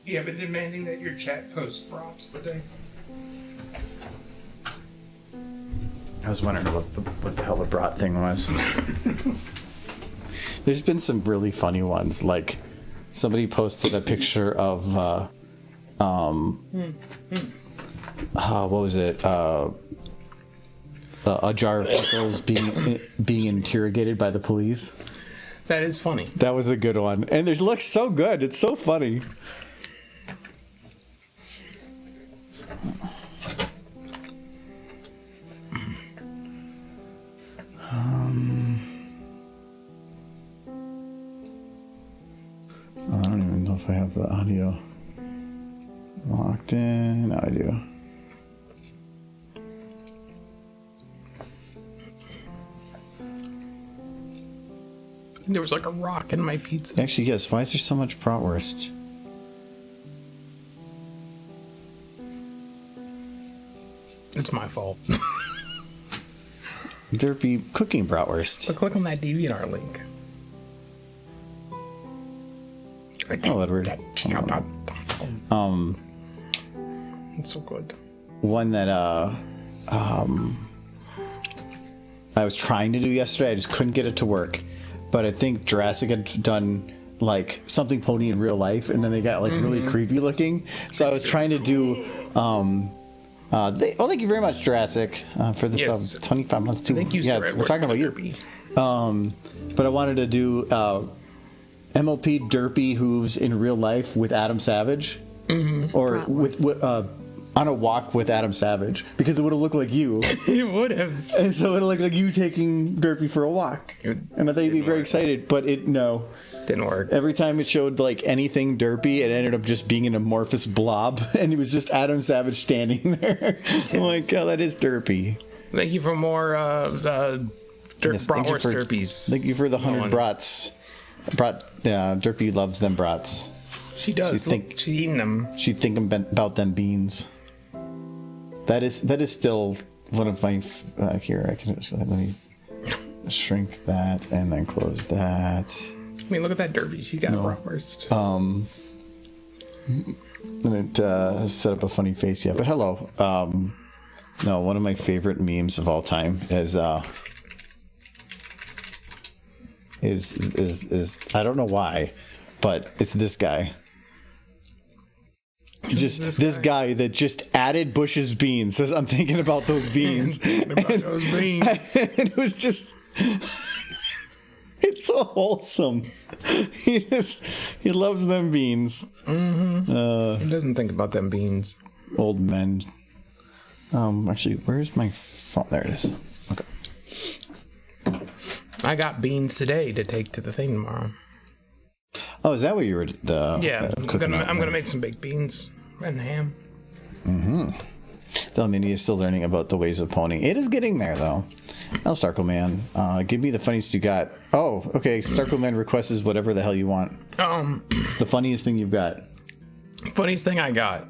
Yeah, but demanding that your chat post props today. I was wondering what the hell the brat thing was. There's been some really funny ones. Like somebody posted a picture of what was it? A jar of pickles being interrogated by the police. That is funny. That was a good one, and it looks so good. It's so funny. I don't even know if I have the audio locked in. No, I do. There was like a rock in my pizza. Actually, yes. Why is there so much bratwurst? It's my fault. There'd be cooking bratwurst. So click on that DeviantArt link. Oh, Edward. It's so good. One that I was trying to do yesterday. I just couldn't get it to work. But I think Jurassic had done like something pony in real life, and then they got like really creepy looking. So I was trying to do. Thank you very much, Jurassic, for the sub 25 months too. Thank you. Yes, we're talking about you. But I wanted to do MOP derpy hooves in real life with Adam Savage, or with on a walk with Adam Savage, because it would have looked like you. It would have. And so it looked like you taking Derpy for a walk. And I thought you'd be very excited, but didn't work. Every time it showed like anything derpy, it ended up just being an amorphous blob, and it was just Adam Savage standing there. Oh my god, that is derpy. Thank you for more bratwurst derpies. Thank you for the 100 brats. Derpy loves them brats. She does. She's eating them. She's thinking about them beans. That is still one of my here. I can let me shrink that and then close that. I mean, look at that derby. She got a bratwurst. And it set up a funny face. Yeah, but hello. No, one of my favorite memes of all time is I don't know why, but it's this guy. Just this guy that just added Bush's beans. Says, I'm thinking about those beans. And it was just, it's so wholesome. He loves them beans. He doesn't think about them beans. Old men. Actually, where's my phone? There it is. Okay. I got beans today to take to the thing tomorrow. Oh, is that what you were? Yeah, I'm gonna make some baked beans and ham. Delmini is still learning about the ways of pony. It is getting there, though. El Starkle Man, give me the funniest you got. Oh, okay. Starkle Man requests whatever the hell you want. It's the funniest thing you've got. Funniest thing I got.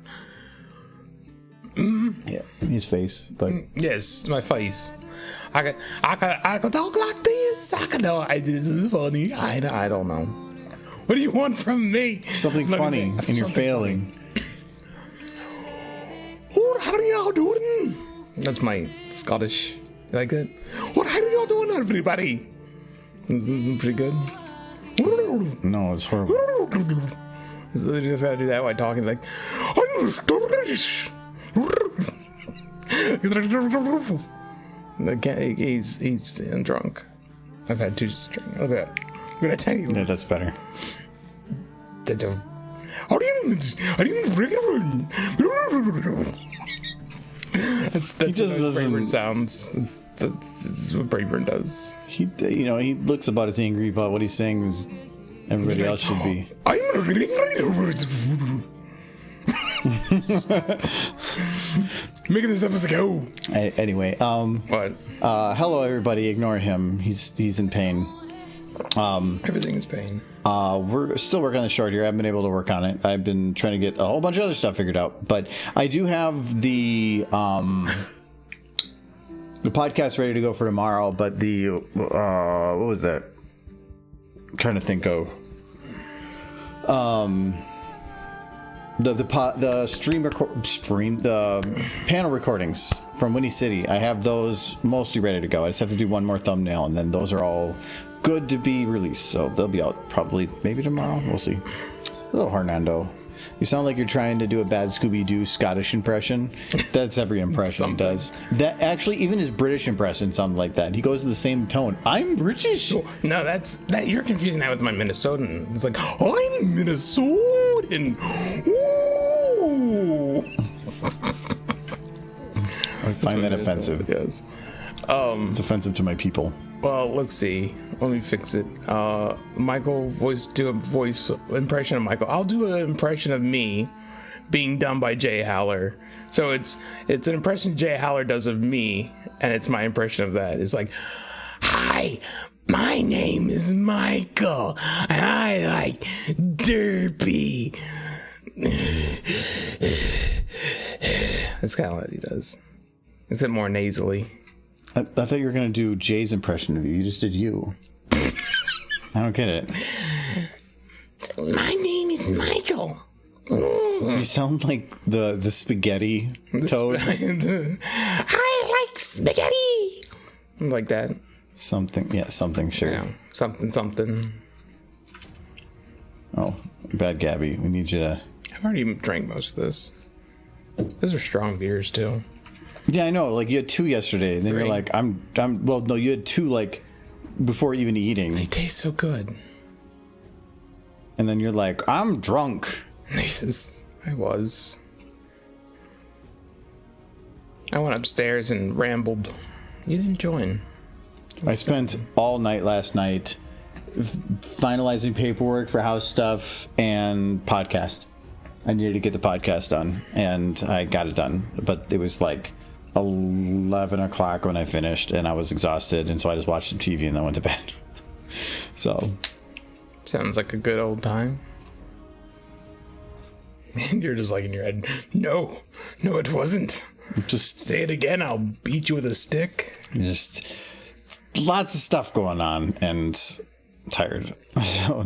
Yeah, his face, but yes, my face. I could talk like this. This is funny. I don't know. What do you want from me? Something funny, and you're failing. Oh, how are y'all doing? That's my Scottish. You like that? What are y'all doing, everybody? Pretty good. No, it's horrible. So they just gotta do that while talking like, I'm Scottish. He's drunk. I've had two drinks. Look at that. I'm gonna tell you. Yeah, that's better. That's He just how Brayburn sounds. That's what Brayburn does. He looks about as angry about what he's saying as everybody else should be. Making this up as I go. Anyway, What? Hello everybody. Ignore him. He's in pain. Everything is pain. We're still working on the short here. I haven't been able to work on it. I've been trying to get a whole bunch of other stuff figured out, but I do have the podcast ready to go for tomorrow. But the what was that? I'm trying to think of the panel recordings from Winnie City. I have those mostly ready to go. I just have to do one more thumbnail, and then those are all good to be released. So they'll be out probably maybe tomorrow. We'll see. Hello, Hernando. You sound like you're trying to do a bad Scooby-Doo Scottish impression. That's every impression does. That actually, even his British impression sounded like that. He goes in the same tone. I'm British. No, that you're confusing that with my Minnesotan. It's like, I'm Minnesotan. Ooh. I find that offensive. Yes. It's offensive to my people. Well, let's see. Let me fix it. Michael, do a voice impression of Michael. I'll do an impression of me being done by Jay Haller. So it's an impression Jay Haller does of me, and it's my impression of that. It's like, hi, my name is Michael, and I like derpy. That's kind of what he does. Except more nasally. I thought you were going to do Jay's impression of you. You just did you. I don't get it. My name is Michael. You sound like the spaghetti toad. I like spaghetti. Like that. Something, sure. Yeah, something. Oh, bad Gabby. We need you to... I've already drank most of this. Those are strong beers, too. Yeah, I know. Like, you had 2 yesterday, and then 3. you're like, well, no, you had 2, like, before even eating. They taste so good. And then you're like, I'm drunk. I was. I went upstairs and rambled. You didn't join. I spent all night last night finalizing paperwork for house stuff and podcast. I needed to get the podcast done, and I got it done. But it was like 11 o'clock when I finished, and I was exhausted, and so I just watched some TV and then went to bed. So sounds like a good old time. And you're just like in your head, no, it wasn't. Just say it again, I'll beat you with a stick. Just lots of stuff going on, and tired.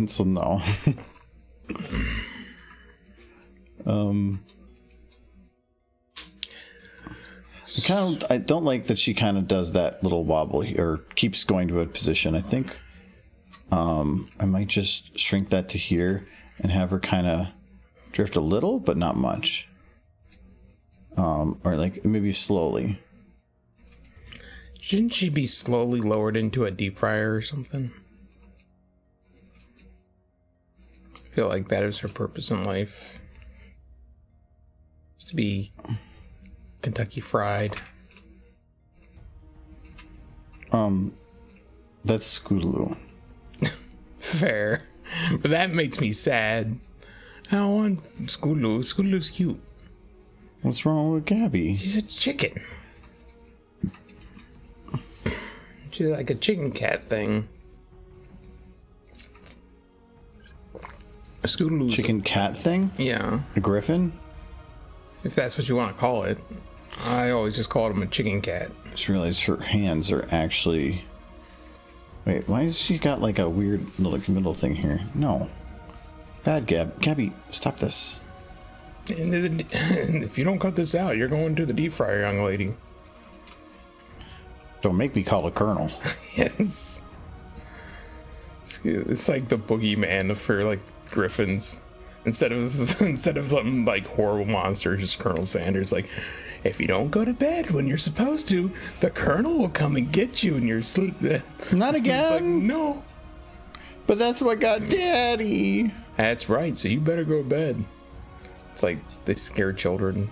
So no. I don't like that she kind of does that little wobble or keeps going to a position. I think I might just shrink that to here and have her kind of drift a little, but not much. Or like maybe slowly. Shouldn't she be slowly lowered into a deep fryer or something? I feel like that is her purpose in life. Is to be Kentucky Fried. That's Scootaloo. Fair. But that makes me sad. I don't want Scootaloo. Scootaloo's cute. What's wrong with Gabby? She's a chicken. She's like a chicken cat thing. A Scootaloo. Chicken cat thing? Yeah. A griffin? If that's what you want to call it. I always just called him a chicken cat. I just realized her hands are actually... Wait, why has she got like a weird little middle thing here? No. Bad Gabby, stop this. And if you don't cut this out, you're going to the deep fryer, young lady. Don't make me call a colonel. Yes. It's like the boogeyman for like griffins. Instead of something like horrible monster, just Colonel Sanders. Like, if you don't go to bed when you're supposed to, the Colonel will come and get you in your sleep. Not again. It's like, no. But that's what got Daddy. That's right. So you better go to bed. It's like they scare children.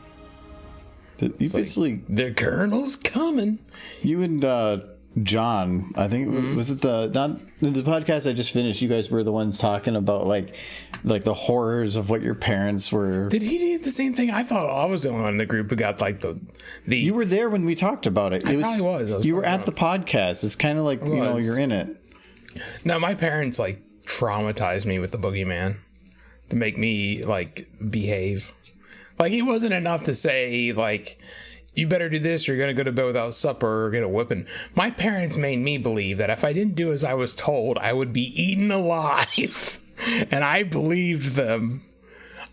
You basically, like, the Colonel's coming. You and John, I think was it the podcast I just finished? You guys were the ones talking about like the horrors of what your parents were. Did he do the same thing? I thought I was the only one in the group who got like the. You were there when we talked about it. Probably was. You were at the podcast. It's kind of like you're in it. No, my parents like traumatized me with the boogeyman to make me like behave. Like, it wasn't enough to say, like, you better do this or you're going to go to bed without supper or get a whipping. My parents made me believe that if I didn't do as I was told, I would be eaten alive. And I believed them.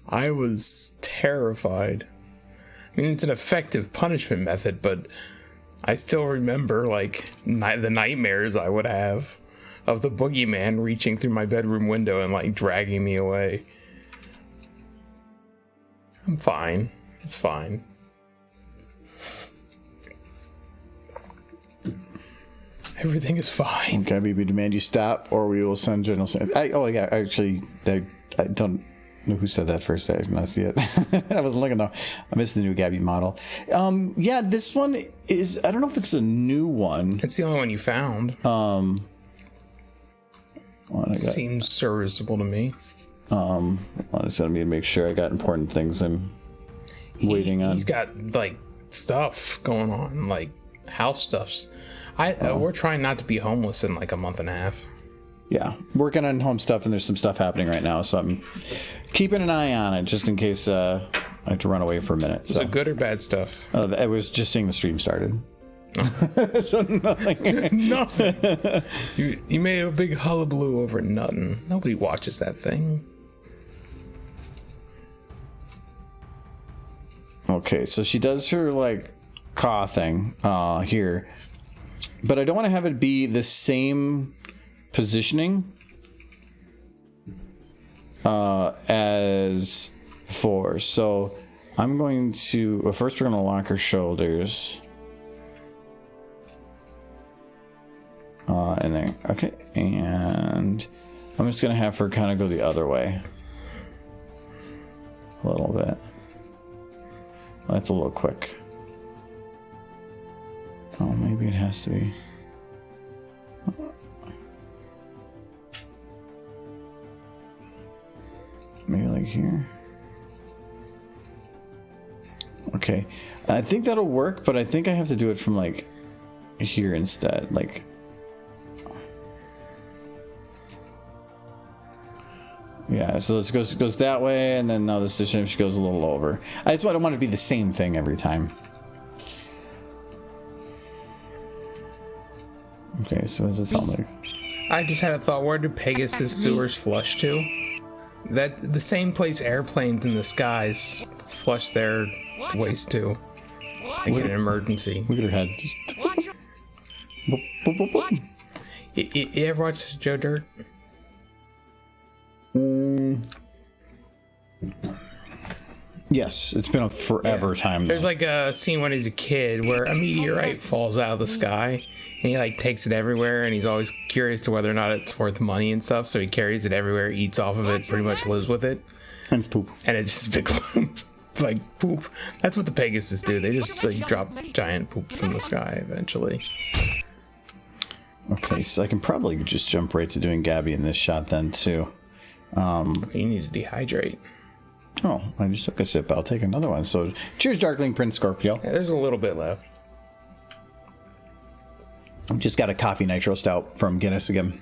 I was terrified. I mean, it's an effective punishment method, but I still remember, like, the nightmares I would have of the boogeyman reaching through my bedroom window and, like, dragging me away. I'm fine. It's fine. Everything is fine. Okay, we demand you stop, or we will send General Sam. I don't know who said that first. I did not see it. I wasn't looking though. I missed the new Gabby model. Yeah, this one is. I don't know if it's a new one. It's the only one you found. Seems serviceable to me. I just wanted me to make sure I got important things I'm waiting on. He's got like stuff going on, like house stuffs. We're trying not to be homeless in like a month and a half. Yeah, working on home stuff, and there's some stuff happening right now, so I'm keeping an eye on it just in case I have to run away for a minute. So good or bad stuff? I was just seeing the stream started. So nothing. Nothing. You made a big hullabaloo over nothing. Nobody watches that thing. Okay, so she does her like caw thing here, but I don't want to have it be the same positioning as before. So I'm going to first we're going to lock her shoulders. And then okay, and I'm just gonna have her kind of go the other way a little bit. That's a little quick. Oh, maybe it has to be. Maybe like here. Okay, I think that'll work, but I think I have to do it from like here instead, like. Yeah, so this goes that way, and then now this decision she goes a little over. I don't want it to be the same thing every time. Okay, so what does it sound like? I just had a thought. Where do Pegasus sewers flush to? That the same place airplanes in the skies flush their waste to, like in an emergency. Look at her head. Just. Boop, boop, boop, boop. You ever watch Joe Dirt? Yes, it's been a forever time. There's like a scene when he's a kid where a meteorite falls out of the sky, and he like takes it everywhere, and he's always curious to whether or not it's worth money and stuff. So he carries it everywhere, eats off of it, pretty much lives with it. And it's poop. And it's just big, like poop. That's what the Pegasus do. They just like drop giant poops from the sky eventually. Okay, so I can probably just jump right to doing Gabby in this shot then too. You need to dehydrate. Oh, I just took a sip. I'll take another one. So, cheers, Darkling Prince Scorpio. Yeah, there's a little bit left. I've just got a coffee nitro stout from Guinness again.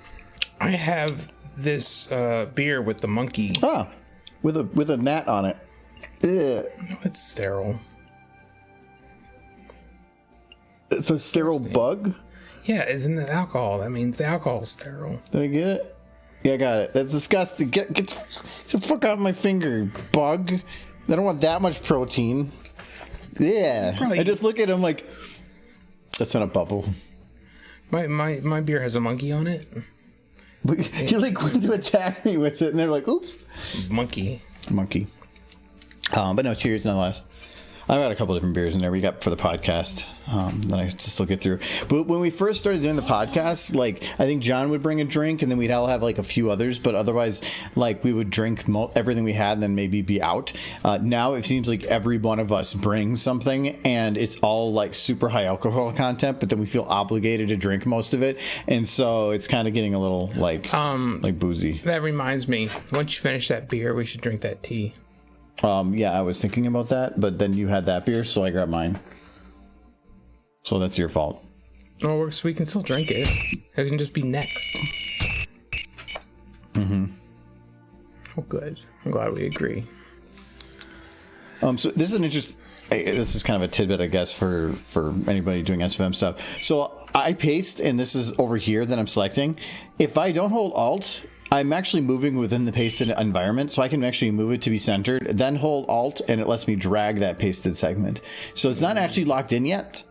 I have this beer with the monkey. Ah, with a gnat on it. Ugh. No, it's sterile. It's a sterile bug? Yeah, isn't it alcohol? That means the alcohol's sterile. Did I get it? Yeah, I got it. That's disgusting. Get the fuck off my finger, bug. I don't want that much protein. Yeah. I just look at him like, that's not a bubble. My beer has a monkey on it. You're like going to attack me with it, and they're like, oops. Monkey. But no, cheers nonetheless. I've got a couple different beers in there we got for the podcast that I have to still get through. But when we first started doing the podcast, like, I think John would bring a drink, and then we'd all have like a few others, but otherwise, like, we would drink everything we had and then maybe be out. Now it seems like every one of us brings something, and it's all like super high alcohol content, but then we feel obligated to drink most of it, and so it's kind of getting a little like boozy. That reminds me, once you finish that beer, we should drink that tea. Yeah, I was thinking about that, but then you had that beer, so I grabbed mine. So that's your fault. Oh, so we can still drink it. It can just be next. Mm-hmm. Oh, good. I'm glad we agree. So this is an interesting. This is kind of a tidbit, I guess, for anybody doing SFM stuff. So I paste, and this is over here that I'm selecting. If I don't hold Alt, I'm actually moving within the pasted environment, so I can actually move it to be centered, then hold Alt, and it lets me drag that pasted segment. So it's not actually locked in yet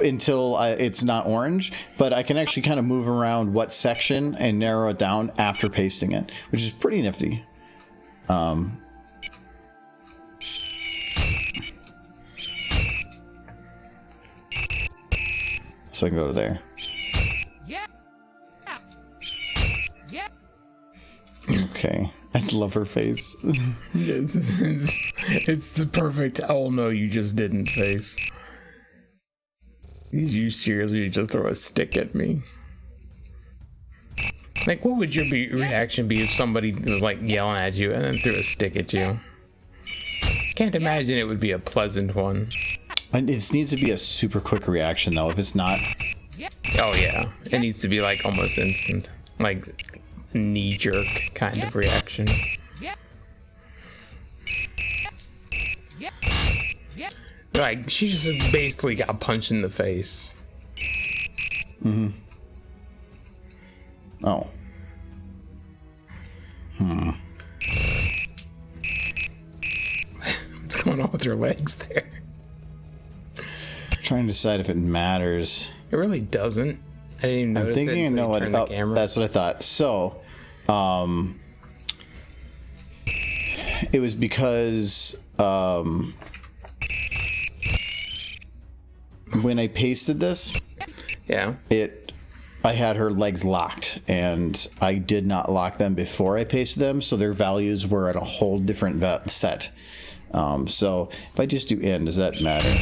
until it's not orange, but I can actually kind of move around what section and narrow it down after pasting it, which is pretty nifty. So I can go to there. Okay. I love her face. It's the perfect, oh no, you just didn't face. Did you seriously just throw a stick at me? Like, what would your reaction be if somebody was like yelling at you and then threw a stick at you? Can't imagine it would be a pleasant one. And it needs to be a super quick reaction, though. If it's not... Oh, yeah. It needs to be, like, almost instant. Like, knee-jerk kind of reaction. Like, she just basically got punched in the face. Mm-hmm. Oh. What's going on with your legs there? Trying to decide if it matters. It really doesn't. I didn't even notice. I'm thinking it I know what. Oh, that's what I thought. So, it was because when I pasted this, yeah, I had her legs locked, and I did not lock them before I pasted them, so their values were at a whole different set. So if I just do in, does that matter?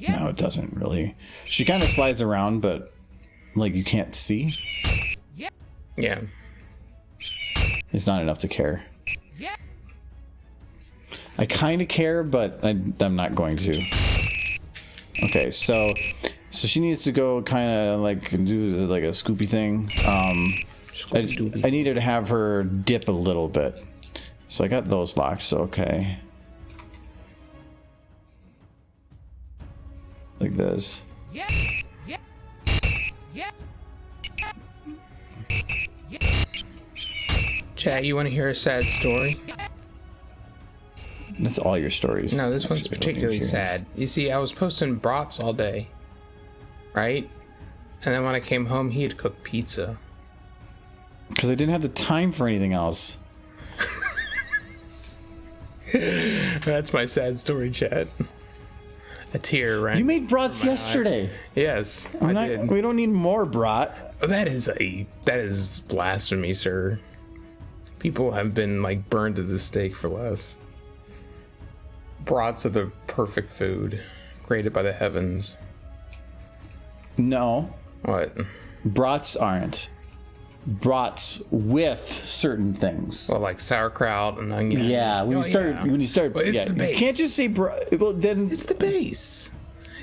No, it doesn't really. She kind of slides around, but like you can't see. Yeah. It's not enough to care. I kind of care, but I'm not going to. Okay, so she needs to go kind of like do like a scoopy thing. I needed to have her dip a little bit. So I got those locked, so okay. Like this. Chat, you want to hear a sad story? That's all your stories. No, this one's particularly sad. You see, I was posting brats all day, right? And then when I came home, he had cooked pizza. Because I didn't have the time for anything else. That's my sad story, chat. A tear ran. You made brats yesterday. Yes, I did. We don't need more brat. That is blasphemy, sir. People have been like burned at the stake for less. Brats are the perfect food, created by the heavens. No. What? Brats aren't. Brats with certain things. Well, like sauerkraut and onion. Yeah, when you start, well, it's the base. You can't just say well, then it's the base.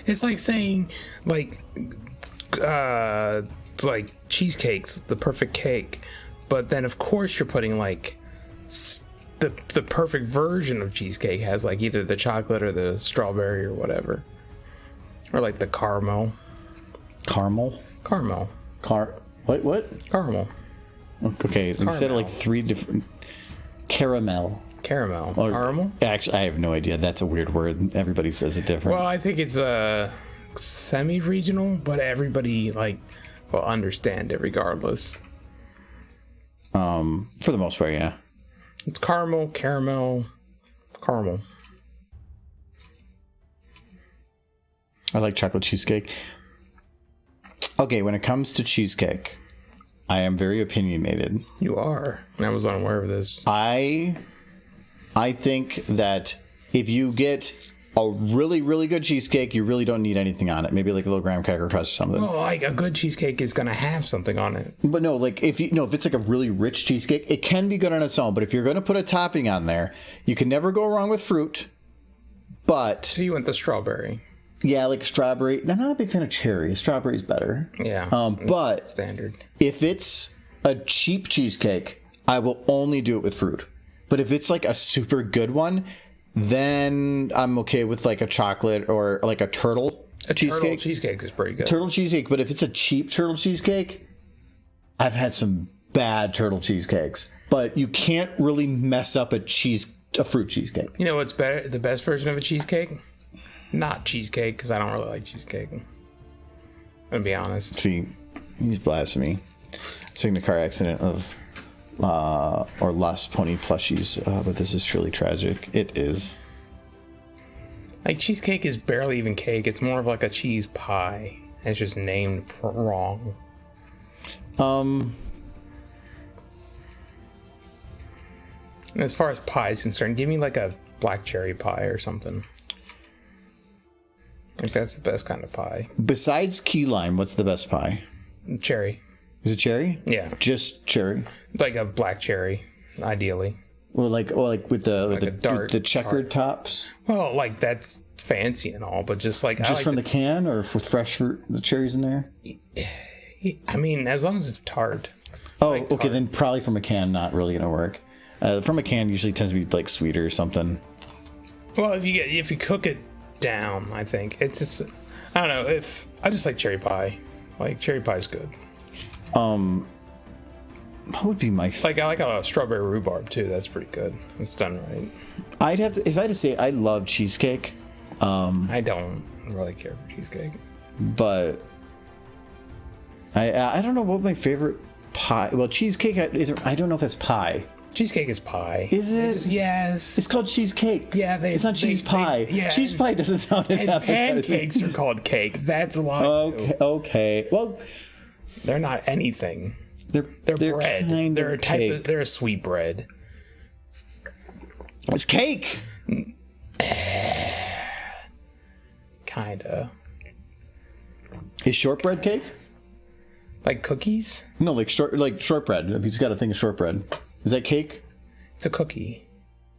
It's like saying like cheesecakes, the perfect cake, but then of course you're putting like the perfect version of cheesecake has like either the chocolate or the strawberry or whatever, or like the caramel. What? Caramel. Okay, you said like 3 different. Caramel. Or, Caramel? Actually, I have no idea. That's a weird word. Everybody says it different. Well, I think it's semi-regional, but everybody will understand it regardless. For the most part, yeah. It's caramel. I like chocolate cheesecake. Okay, when it comes to cheesecake, I am very opinionated. You are. I was unaware of this. I think that if you get a really, really good cheesecake, you really don't need anything on it. Maybe like a little graham cracker crust or something. Well, like a good cheesecake is going to have something on it. But no, like if it's like a really rich cheesecake, it can be good on its own. But if you're going to put a topping on there, you can never go wrong with fruit. But so you went the strawberry. Yeah, like strawberry. I'm not a big fan of cherry. Strawberry's better. Yeah. But standard. If it's a cheap cheesecake, I will only do it with fruit. But if it's like a super good one, then I'm okay with like a chocolate or like a turtle cheesecake. Turtle cheesecake is pretty good. Turtle cheesecake, but if it's a cheap turtle cheesecake, I've had some bad turtle cheesecakes, but you can't really mess up a fruit cheesecake. You know what's better? The best version of a cheesecake? Not cheesecake, because I don't really like cheesecake. I'm gonna be honest. See, he's blasphemy. It's in a car accident of or lost pony plushies, but this is truly tragic. It is. Like, cheesecake is barely even cake. It's more of like a cheese pie. It's just named wrong. As far as pie is concerned, give me like a black cherry pie or something. Like, that's the best kind of pie. Besides key lime, what's the best pie? Cherry. Is it cherry? Yeah. Just cherry? Like a black cherry, ideally. Well, like with the checkered tart. tops. Well, like, that's fancy and all, but just like just from the can, or with fresh fruit, the cherries in there. I mean, as long as it's tart. Oh, like okay, then probably from a can, not really gonna work. From a can usually tends to be like sweeter or something. Well, if you cook it down, I think it's just, I don't know. I just like cherry pie. Like, cherry pie's good. What would be my like? I like a strawberry rhubarb too. That's pretty good. It's done right. If I had to say, I love cheesecake. I don't really care for cheesecake, but I don't know what my favorite pie. Well, cheesecake I don't know if that's pie. Cheesecake is pie. Is it? Yes. It's called cheesecake. Yeah, it's not cheese pie. Yeah, cheese pie doesn't sound as appetizing. Pancakes are called cake. That's a lie. Okay. Well, they're not anything. They're bread. Kind they're of a type cake. of, they're a sweet bread. It's cake. Kinda. Is shortbread cake? Like cookies? No, like shortbread. If you've got a thing of shortbread, is that cake? It's a cookie.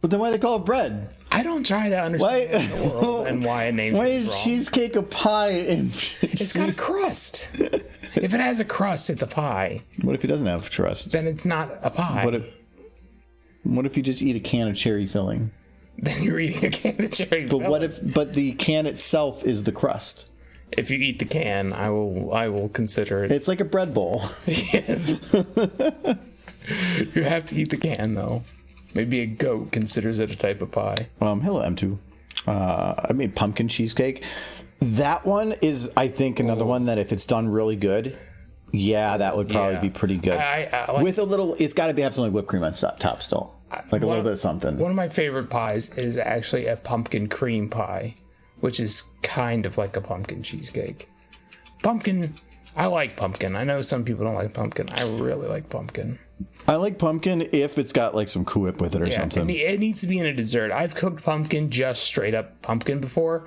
But then why do they call it bread? I don't try to understand the world and why a name. Why is cheesecake a pie? It's got a crust. If it has a crust, it's a pie. What if it doesn't have crust? Then it's not a pie. What if you just eat a can of cherry filling? Then you're eating a can of cherry filling. But the can itself is the crust? If you eat the can, I will consider it. It's like a bread bowl. Yes. You have to eat the can, though. Maybe a goat considers it a type of pie. Hello, M2. I made pumpkin cheesecake. That one is, I think, another one that if it's done really good, that would probably be pretty good. I like, with a little, it's got to have something like whipped cream on top still. Like a little bit of something. One of my favorite pies is actually a pumpkin cream pie, which is kind of like a pumpkin cheesecake. I like pumpkin. I know some people don't like pumpkin. I really like pumpkin. I like pumpkin if it's got like some Cool Whip with it or something. It needs to be in a dessert. I've cooked pumpkin, just straight up pumpkin before,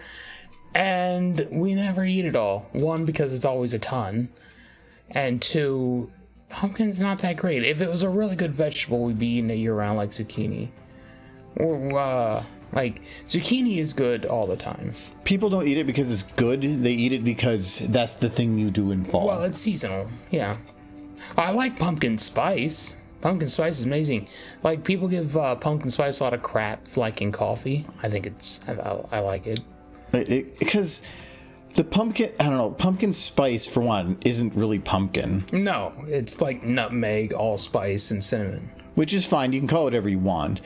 and we never eat it all. One, because it's always a ton, and two, pumpkin's not that great. If it was a really good vegetable, we'd be eating it year round, like zucchini. Or like zucchini is good all the time. People don't eat it because it's good. They eat it because that's the thing you do in fall. Well, it's seasonal. Yeah. I like pumpkin spice. Pumpkin spice is amazing. Like, people give pumpkin spice a lot of crap for liking coffee. I think I like it. Because the pumpkin, I don't know, pumpkin spice, for one, isn't really pumpkin. No, it's like nutmeg, allspice, and cinnamon. Which is fine. You can call it whatever you want.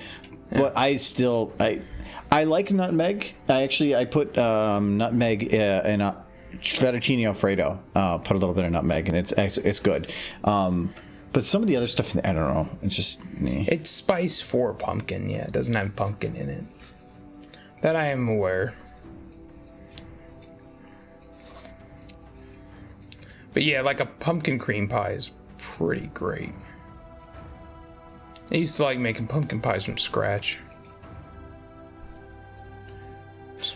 Yeah. But I like nutmeg. I put nutmeg in a fettuccine alfredo. Put a little bit of nutmeg, and it's good. But some of the other stuff, I don't know. It's just It's spice for pumpkin. Yeah, it doesn't have pumpkin in it. That I am aware. But yeah, like a pumpkin cream pie is pretty great. I used to like making pumpkin pies from scratch.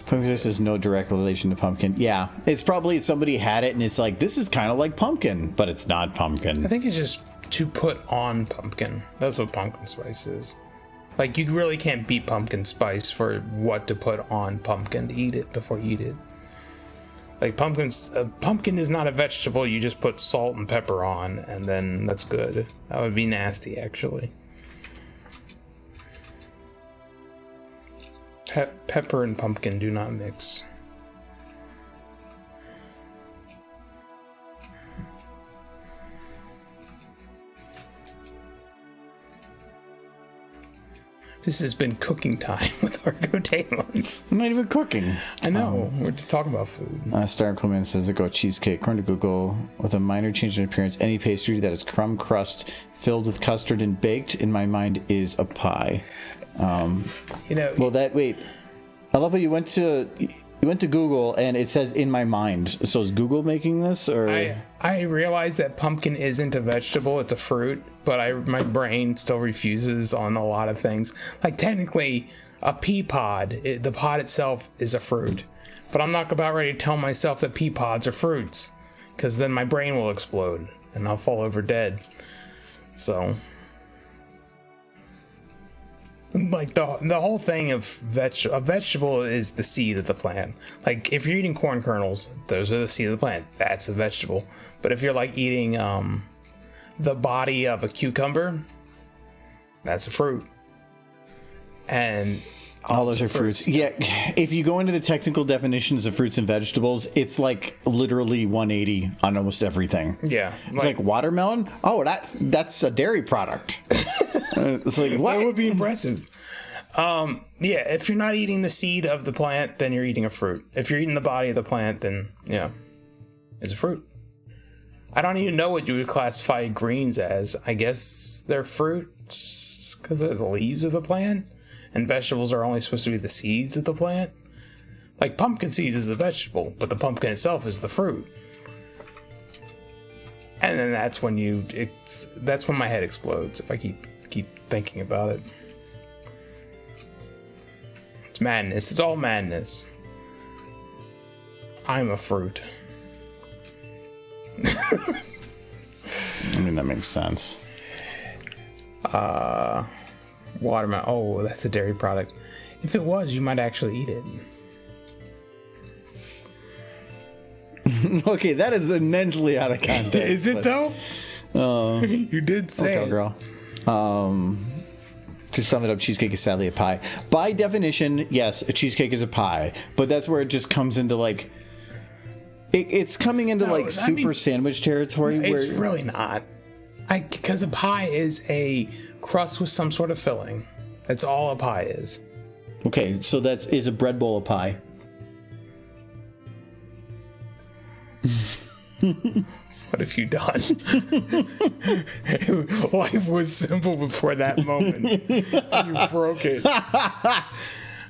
Pumpkin spice has no direct relation to pumpkin. Yeah, it's probably somebody had it and it's like, this is kind of like pumpkin, but it's not pumpkin. I think it's just to put on pumpkin. That's what pumpkin spice is. Like, you really can't beat pumpkin spice for what to put on pumpkin to eat it before you eat it. Like, pumpkin is not a vegetable. You just put salt and pepper on, and then that's good. That would be nasty, actually. Pepper and pumpkin do not mix. This has been cooking time with Argo Damon. I'm not even cooking. I know. We're just talking about food. Star Coleman says, go cheesecake. According to Google, with a minor change in appearance, any pastry that is crumb crust filled with custard and baked, in my mind, is a pie. Wait. I love how you went to Google and it says in my mind. So is Google making this, or? I realize that pumpkin isn't a vegetable; it's a fruit. But my brain still refuses on a lot of things. Like technically, a pea pod, the pod itself is a fruit. But I'm not about ready to tell myself that pea pods are fruits, because then my brain will explode and I'll fall over dead. So. Like the whole thing of a vegetable is the seed of the plant. Like if you're eating corn kernels, those are the seed of the plant. That's a vegetable. But if you're like eating the body of a cucumber, that's a fruit. And all those are fruits. Yeah, if you go into the technical definitions of fruits and vegetables, it's like literally 180 on almost everything. Yeah, it's like watermelon. Oh, that's a dairy product. It's like what? That would be impressive. Yeah, if you're not eating the seed of the plant, then you're eating a fruit. If you're eating the body of the plant, then yeah, it's a fruit. I don't even know what you would classify greens as. I guess they're fruits because they're the leaves of the plant. And vegetables are only supposed to be the seeds of the plant. Like pumpkin seeds is a vegetable, but the pumpkin itself is the fruit. And then that's when my head explodes if I keep thinking about it. It's madness. It's all madness. I'm a fruit. I mean, that makes sense. Watermelon. Oh, that's a dairy product. If it was, you might actually eat it. Okay, that is immensely out of context. Is it though? You did say it. Girl. To sum it up, cheesecake is sadly a pie. By definition, yes, a cheesecake is a pie, but that's where it just comes into like it's coming into super sandwich territory. It's really not. Because a pie is a crust with some sort of filling. That's all a pie is. Okay, so is a bread bowl a pie? What have you done? Life was simple before that moment. You broke it.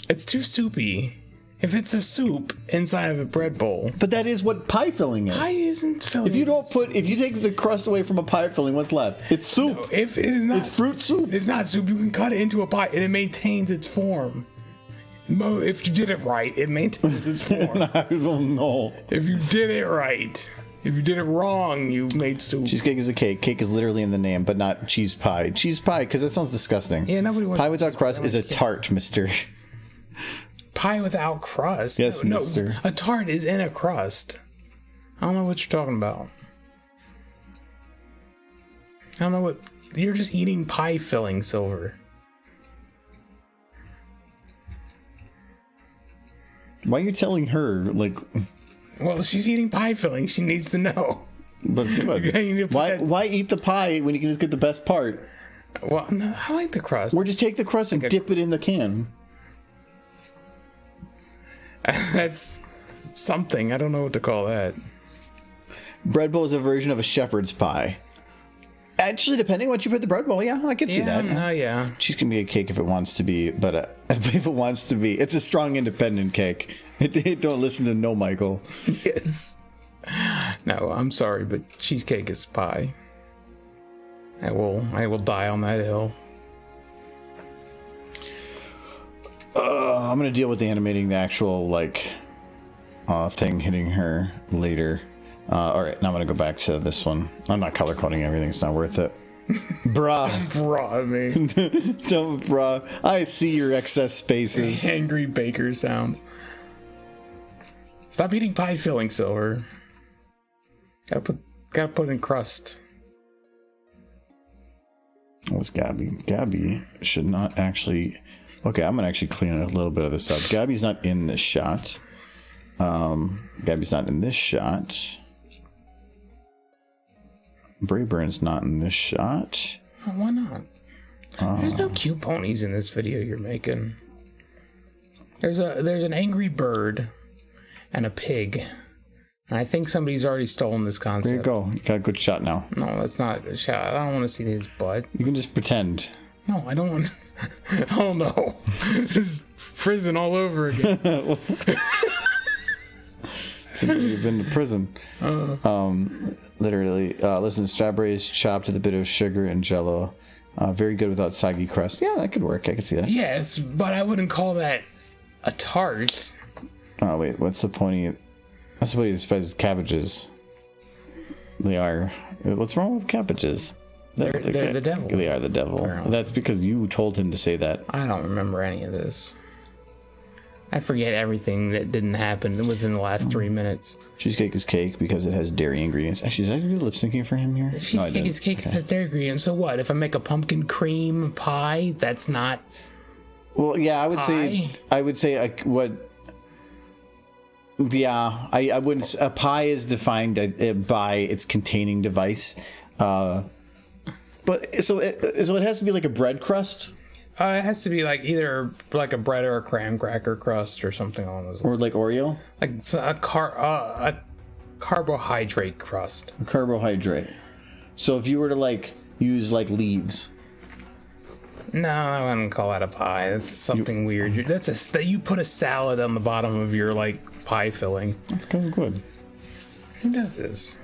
It's too soupy. If it's a soup inside of a bread bowl. But that is what pie filling is. Pie isn't filling. If you take the crust away from a pie filling, what's left? It's soup. No, if it is not, it's fruit soup. It's not soup. You can cut it into a pie and it maintains its form. If you did it right, it maintains its form. I don't know. If you did it right. If you did it wrong, you made soup. Cheesecake is a cake. Cake is literally in the name, but not cheese pie. Cheese pie, because that sounds disgusting. Yeah, nobody wants pie without crust is a tart, mister. Pie without crust? Yes, mister. No, a tart is in a crust. I don't know what you're talking about. I don't know what... You're just eating pie filling, Silver. Why are you telling her, like... Well, she's eating pie filling. She needs to know. But why eat the pie when you can just get the best part? Well, no, I like the crust. Or just take the crust and dip it in the can. That's something. I don't know what to call that. Bread bowl is a version of a shepherd's pie. Actually, depending on what you put in the bread bowl, yeah, I can see that. Oh, yeah. Cheese can be a cake if it wants to be, but if it wants to be, it's a strong, independent cake. Don't listen to No Michael. Yes. No, I'm sorry, but cheesecake is pie. I will die on that hill. I'm gonna deal with the animating the actual thing hitting her later. All right, now I'm gonna go back to this one. I'm not color coding everything; it's not worth it. Bruh. Bruh, I mean. Don't bruh. I see your excess spaces. Angry baker sounds. Stop eating pie filling, Silver. Gotta put in crust. What's Gabby? Gabby should not actually... Okay, I'm gonna actually clean a little bit of this up. Gabby's not in this shot. Gabby's not in this shot. Brayburn's not in this shot. Oh, why not? There's no cute ponies in this video you're making. There's an angry bird and a pig. And I think somebody's already stolen this concept. There you go. You got a good shot now. No, that's not a shot. I don't want to see his butt. You can just pretend. No, I don't want. Oh no, this is prison all over again. You've been to prison. Literally. Listen, strawberries chopped with a bit of sugar and Jello. Very good without soggy crust. Yeah, that could work. I can see that. Yes, but I wouldn't call that a tart. Oh wait, what's the point? That's what he despises cabbages. They are. What's wrong with cabbages? They're the devil. They are the devil. That's because you told him to say that. I don't remember any of this. I forget everything that didn't happen within the last 3 minutes. Cheesecake is cake because it has dairy ingredients. Actually, did I do lip syncing for him here? Cheesecake is cake. Okay. It has dairy ingredients. So what? If I make a pumpkin cream pie, that's not. Well, yeah, I would say what. Yeah, I wouldn't. A pie is defined by its containing device, but so it has to be like a bread crust. It has to be like either like a bread or a graham cracker crust or something along those lines. Or like Oreo, like a carbohydrate crust. A carbohydrate. So if you were to like use like leaves. No, I wouldn't call that a pie. That's something weird. You put a salad on the bottom of your like pie filling. That's because it's good. Who does this?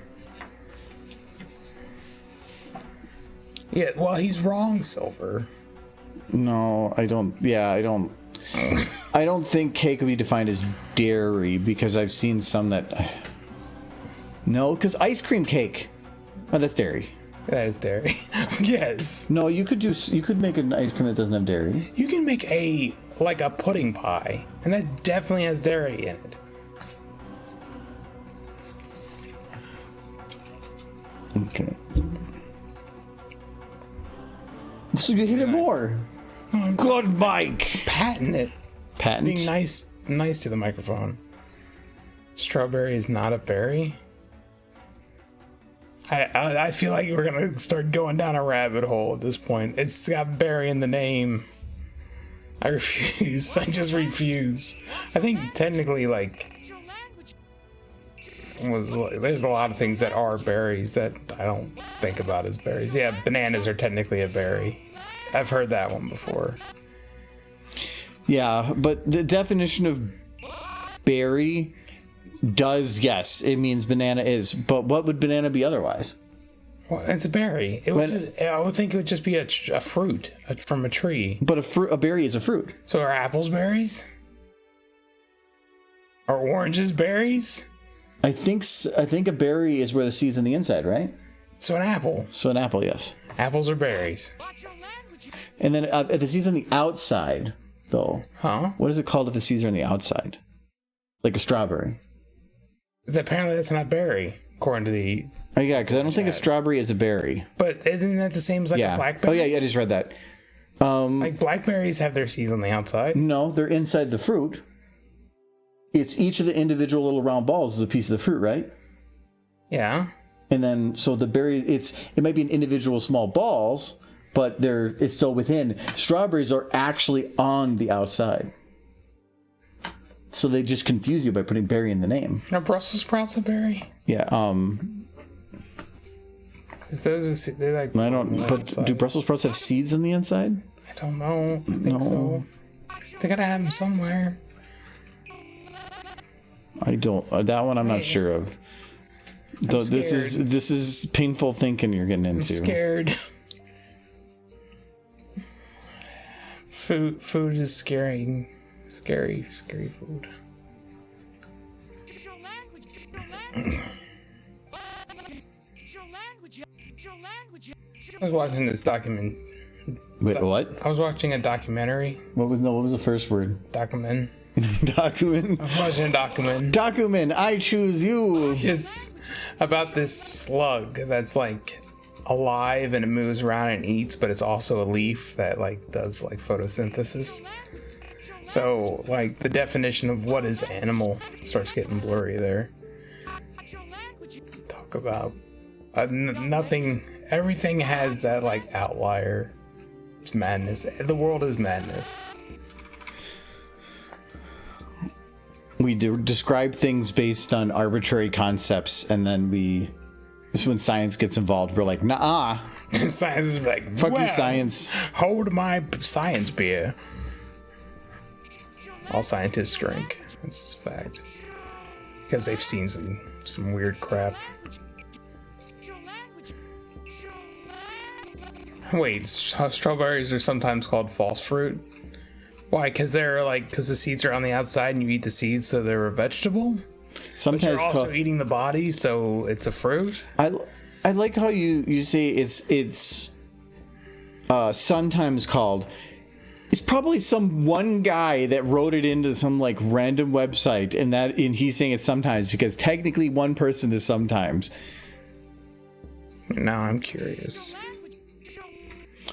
Yeah, well, he's wrong, Silver. No, I don't. Yeah, I don't. I don't think cake would be defined as dairy because I've seen some that. No, because ice cream cake. Oh, that's dairy. That is dairy. Yes. No, you could make an ice cream that doesn't have dairy. You can make a pudding pie, and that definitely has dairy in it. Okay. So you hit it more. Good, Mike. Patent it. Patent. Being nice to the microphone. Strawberry is not a berry. I feel like we're gonna start going down a rabbit hole at this point. It's got berry in the name. I refuse. I just refuse. I think technically, there's a lot of things that are berries that I don't think about as berries. Yeah, bananas are technically a berry. I've heard that one before. Yeah, but the definition of berry does, yes, it means banana is. But what would banana be otherwise? Well, it's a berry. I would think it would just be a fruit from a tree. But a berry is a fruit. So are apples berries? Are oranges berries? I think a berry is where the seed's in the inside, right? So an apple. So an apple, yes. Apples are berries. And then if the seed's on the outside, though. Huh? What is it called if the seeds are on the outside? Like a strawberry. Apparently that's not berry, according to the... Oh, yeah, because I don't think a strawberry is a berry. But isn't that the same as a blackberry? Oh, yeah, I just read that. Like blackberries have their seeds on the outside? No, they're inside the fruit. It's each of the individual little round balls is a piece of the fruit, right? Yeah. And then, so the berry, it might be an individual small balls, but it's still within. Strawberries are actually on the outside. So they just confuse you by putting berry in the name. Are Brussels sprouts a berry? Yeah. They're like... I don't... But do Brussels sprouts have seeds on the inside? I don't know. I think so. They gotta have them somewhere. I don't... that one I'm not sure of. This is painful thinking you're getting into. I'm scared. Food is scary. Scary food. I was watching this document. Wait, what? I was watching a documentary. What was the first word? Document. Document. I was watching a document. Document. I choose you. It's about this slug that's like alive and it moves around and eats, but it's also a leaf that does photosynthesis. So the definition of what is animal starts getting blurry there. Talk about nothing. Everything has that outlier. It's madness. The world is madness. We describe things based on arbitrary concepts, and then this is when science gets involved. We're like, nah. Science is like, fuck you, science. Hold my science beer. All scientists drink. That's just a fact. Because they've seen some weird crap. Wait, strawberries are sometimes called false fruit? Why? Because the seeds are on the outside and you eat the seeds, so they're a vegetable? Sometimes but you're also eating the body, so it's a fruit? I like how you say it's sometimes called. It's probably some one guy that wrote it into some like random website, and he's saying it sometimes because technically one person is sometimes. Now I'm curious.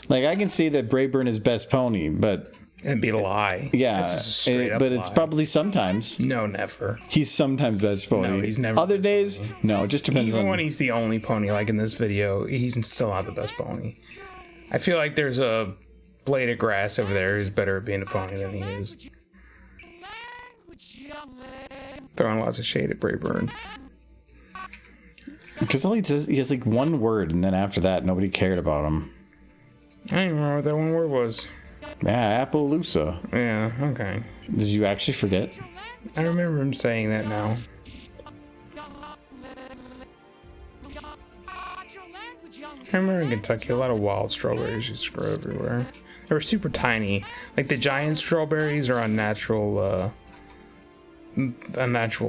Like I can say that Brayburn is best pony, but it'd be a lie. Yeah, but it's lie. Probably sometimes. No, never. He's sometimes best pony. No, he's never. Other days, pony. No, it just depends. Even when he's the only pony, like in this video, he's still not the best pony. I feel like there's a blade of grass over there who's better at being a pony than he is. Throwing lots of shade at Brayburn. Because all he does, he has like one word, and then after that, nobody cared about him. I don't even remember what that one word was. Yeah, Appaloosa. Yeah, okay. Did you actually forget? I remember him saying that now. I remember in Kentucky, a lot of wild strawberries used to grow everywhere. They were super tiny. Like the giant strawberries are unnatural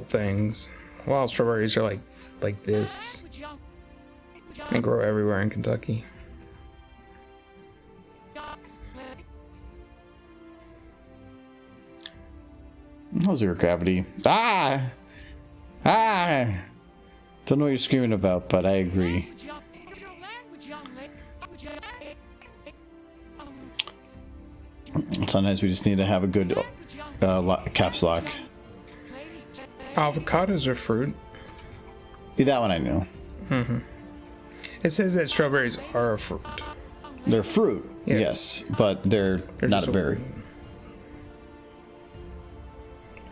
things. Wild strawberries are like this. They grow everywhere in Kentucky. How's zero gravity? Ah! Don't know what you're screaming about, but I agree. Sometimes we just need to have a good caps lock. Avocados are fruit. Yeah, that one I knew. Mm-hmm. It says that strawberries are a fruit. They're fruit, yes, but they're not a berry.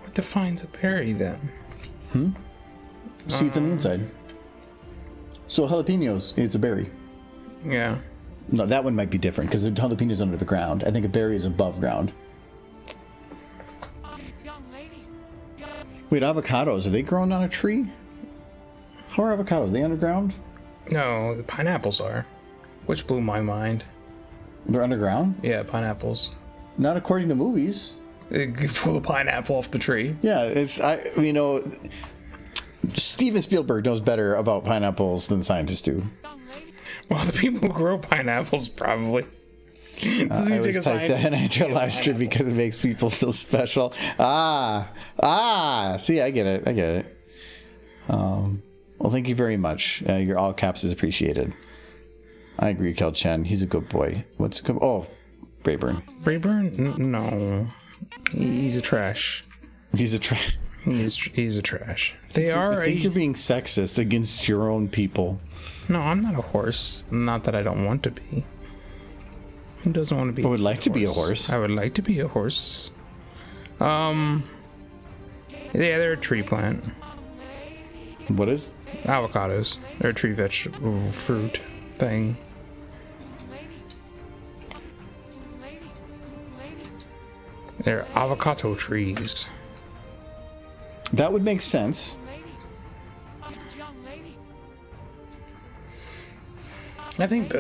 What defines a berry then? Seeds on the inside. So jalapenos, it's a berry. Yeah. No, that one might be different because the jalapenos under the ground. I think a berry is above ground. Wait, avocados, are they growing on a tree? How are avocados? Are they underground? No, the pineapples are. Which blew my mind. They're underground? Yeah, pineapples. Not according to movies. They pull a pineapple off the tree. Yeah, Steven Spielberg knows better about pineapples than scientists do. Well, the people who grow pineapples probably. I always type that in enter live stream because it makes people feel special. See, I get it. Well, thank you very much. Your all caps is appreciated. I agree, Kel Chen. He's a good boy. What's good? Oh, Brayburn. Brayburn? No, he's a trash. He's a trash. He's a trash. I think you're being sexist against your own people. No, I'm not a horse. Not that I don't want to be. Who doesn't want to be? I would like to be a horse. I would like to be a horse. Yeah, they're a tree plant. What is? Avocados. They're a tree vegetable fruit thing. They're avocado trees. That would make sense. I think,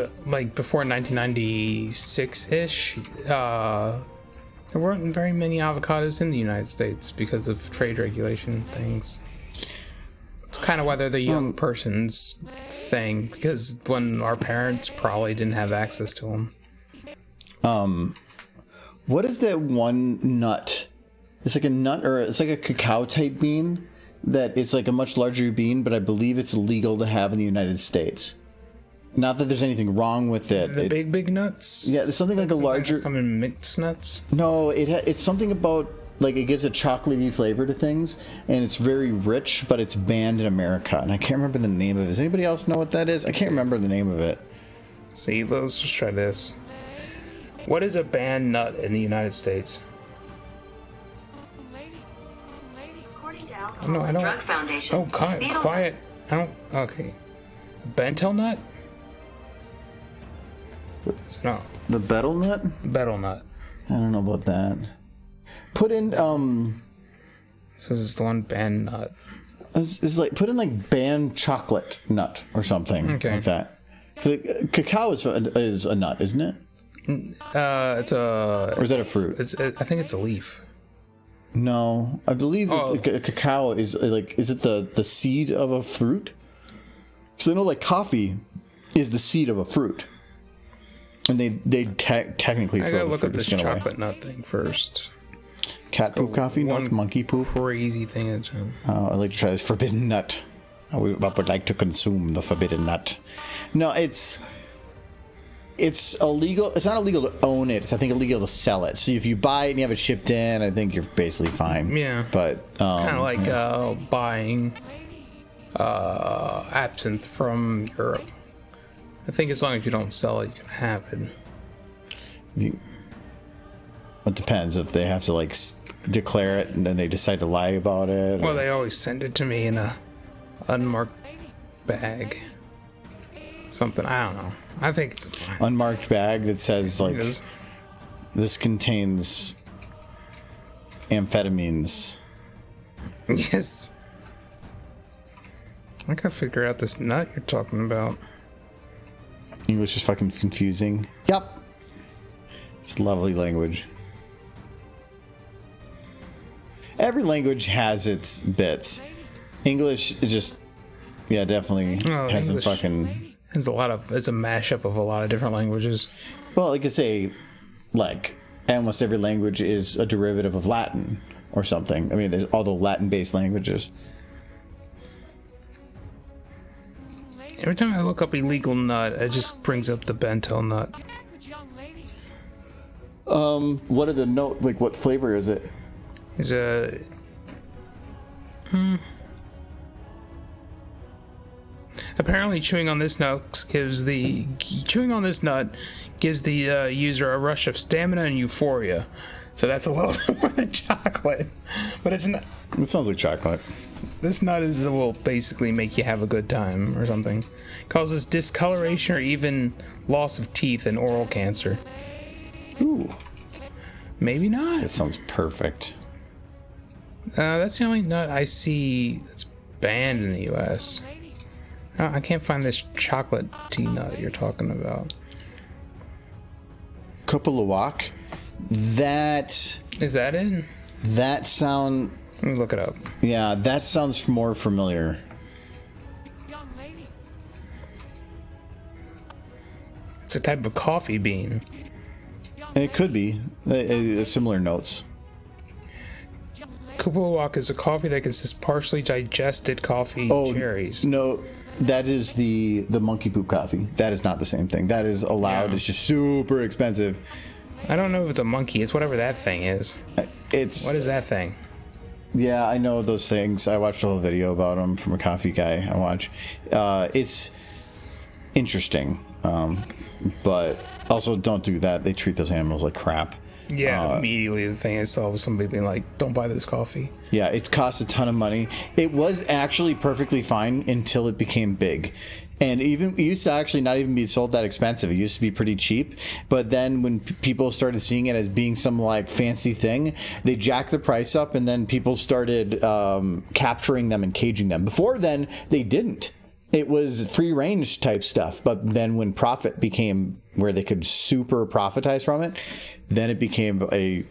before 1996-ish, there weren't very many avocados in the United States because of trade regulation things. It's kind of whether the young person's thing, because when our parents probably didn't have access to them. What is that one nut? It's like a nut, or it's like a cacao type bean that it's like a much larger bean, but I believe it's illegal to have in the United States. Not that there's anything wrong with it. The big nuts? Yeah, there's something like a larger... Come in mixed nuts? No, it's something about, like, it gives a chocolatey flavor to things, and it's very rich, but it's banned in America, and I can't remember the name of it. Does anybody else know what that is? I can't remember the name of it. See, let's just try this. What is a banned nut in the United States? No, I don't. Drug Foundation. Oh, quiet. I don't. Okay. Bentel nut? No. The betel nut? Betel nut. I don't know about that. Put in Says it's the one banned nut. It's like put in like banned chocolate nut or something like that. Cacao is a nut, isn't it? It's a. Or is that a fruit? I think it's a leaf. No, I believe cacao is like. Is it the seed of a fruit? Because I know like coffee is the seed of a fruit, and they technically. I throw gotta the look fruit up this skin away. chocolate nut thing first. Cat poop coffee? No, it's monkey poop. Crazy thing is. I'd like to try this forbidden nut. I would like to consume the forbidden nut. No, it's illegal. It's not illegal to own it. It's, I think, illegal to sell it. So if you buy it and you have it shipped in, I think you're basically fine. Yeah. But it's kind of like buying absinthe from Europe. I think as long as you don't sell it, you can have it. It depends if they have to like declare it and then they decide to lie about it. Well, they always send it to me in a unmarked bag. Something, I don't know. I think it's a fine. Unmarked bag that says like this contains amphetamines. Yes. I gotta figure out this nut you're talking about. English is fucking confusing. Yep. It's lovely language. Every language has its bits. English just, yeah, definitely has some fucking. It's a mashup of a lot of different languages. Well, I could say, like, almost every language is a derivative of Latin or something. I mean, there's all the Latin-based languages. Every time I look up illegal nut, it just brings up the Bentel nut. What are the note? Like, what flavor is it? Is a. Apparently, chewing on this nut gives the user a rush of stamina and euphoria. So that's a little bit more than chocolate, but it's not. It sounds like chocolate. This nut will basically make you have a good time or something. Causes discoloration or even loss of teeth and oral cancer. Ooh. Maybe not. That sounds perfect. That's the only nut I see that's banned in the U.S. I can't find this chocolate tea nut you're talking about. Kopalawak. That... Is that it? That sound... Let me look it up. Yeah, that sounds more familiar. It's a type of coffee bean. It could be. Similar notes. Kupalawak is a coffee that consists of partially digested coffee cherries. No, that is the monkey poop coffee. That is not the same thing. That is allowed. Yeah. It's just super expensive. I don't know if it's a monkey. It's whatever that thing is. What is that thing? Yeah, I know those things. I watched a whole video about them from a coffee guy I watch. It's interesting, but also don't do that. They treat those animals like crap. Yeah, immediately the thing I saw was somebody being like, don't buy this coffee. Yeah, it costs a ton of money. It was actually perfectly fine until it became big. And it used to actually not even be sold that expensive. It used to be pretty cheap. But then when people started seeing it as being some like fancy thing, they jacked the price up, and then people started capturing them and caging them. Before then, they didn't. It was free range type stuff. But then when profit became where they could super profitize from it, then it became a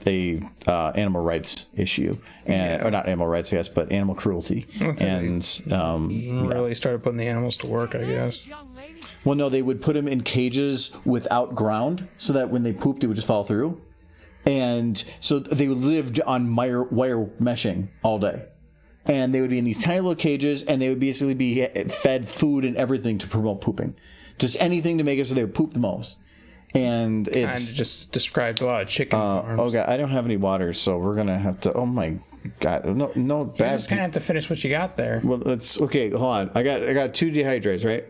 animal rights issue, or not animal rights, I guess, but animal cruelty. Okay. And really started putting the animals to work, I guess. Well, no, they would put them in cages without ground, so that when they pooped, it would just fall through, and so they lived on wire meshing all day, and they would be in these tiny little cages, and they would basically be fed food and everything to promote pooping, just anything to make it so they would poop the most. And it's kind of just described a lot of chicken farms. Oh god, I don't have any water, so we're gonna have to. Oh my god, no bad. You just kind of have to finish what you got there. Well, let's. Okay, hold on. I got 2 dehydrates, right?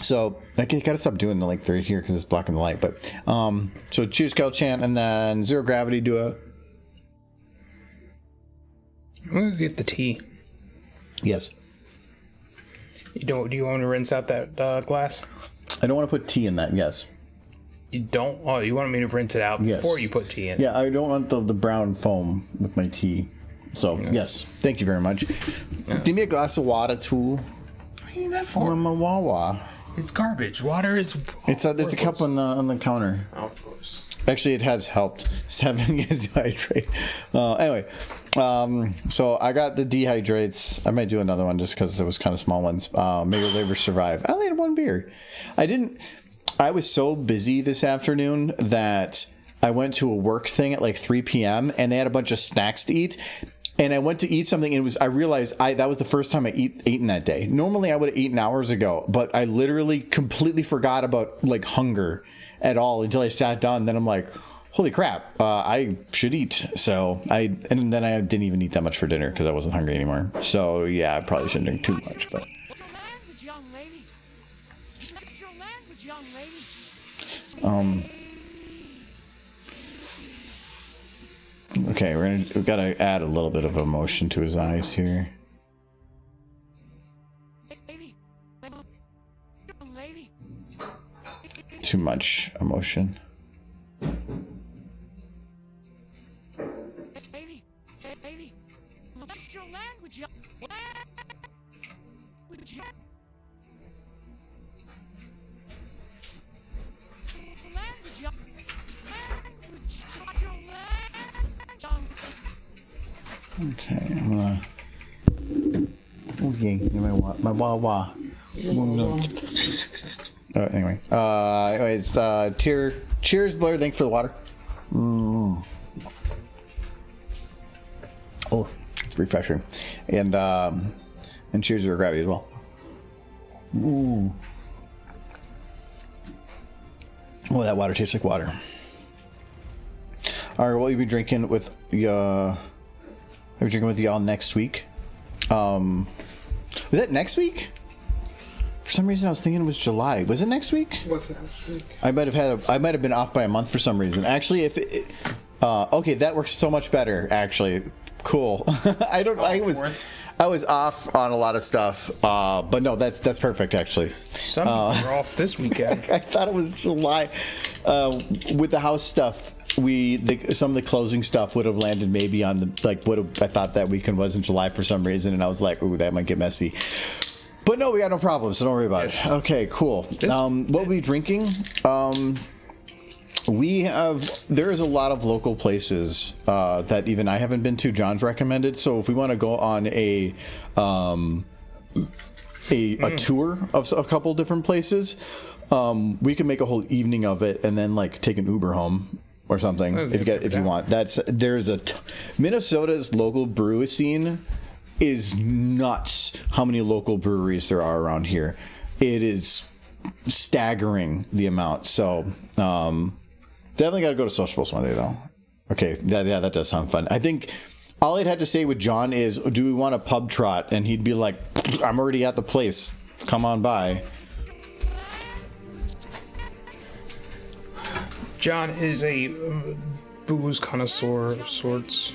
So I gotta stop doing the length right here because it's blocking the light. But so choose Kel Chant and then Zero Gravity. Do a. I'm gonna get the tea. Yes. Do you want to rinse out that glass? I don't want to put tea in that. Yes. You don't? Oh, you want me to rinse it out before you put tea in? Yeah, I don't want the brown foam with my tea. So yes, thank you very much. Yes. Give me a glass of water too. What do you need that for? My wawa. It's garbage. Water is. There's a cup on the counter. Of course. Actually, it has helped. It's having us dehydrate. Anyway, so I got the dehydrates. I might do another one just because it was kind of small ones. Maybe Labor Survive. I only had one beer. I was so busy this afternoon that I went to a work thing at like 3 p.m. and they had a bunch of snacks to eat. And I went to eat something, and I realized that was the first time I eaten that day. Normally, I would have eaten hours ago, but I literally completely forgot about like hunger at all until I sat down. And then I'm like, holy crap, I should eat. And then I didn't even eat that much for dinner because I wasn't hungry anymore. So yeah, I probably shouldn't drink too much. But okay, we've got to add a little bit of emotion to his eyes here. Too much emotion. Okay, I'm gonna. Okay, my wah. Anyway, cheers, Blair. Thanks for the water. Oh, it's refreshing, and cheers to your gravity as well. Ooh. Oh, that water tastes like water. All right, what will you be drinking with Are we drinking with y'all next week? Was that next week? For some reason, I was thinking it was July. Was it next week? What's next week? I might have been off by a month for some reason. Actually, okay, that works so much better. Actually, cool. I was off on a lot of stuff, but no, that's perfect. Actually, some people are off this weekend. I thought it was July. With the house stuff. Some of the closing stuff would have landed maybe on I thought that weekend was in July for some reason, and I was like, ooh, that might get messy. But no, we got no problem, so don't worry about it. Okay, cool. What are we drinking? There is a lot of local places that even I haven't been to. John's recommended, so if we want to go on a tour of a couple different places, we can make a whole evening of it and then like take an Uber home. Or something, if you want. Minnesota's local brewery scene is nuts. How many local breweries there are around here? It is staggering the amount. So definitely got to go to Sociables one day though. Okay, that does sound fun. I think all I'd had to say with John is, do we want a pub trot? And he'd be like, I'm already at the place. Come on by. John is a booze connoisseur of sorts.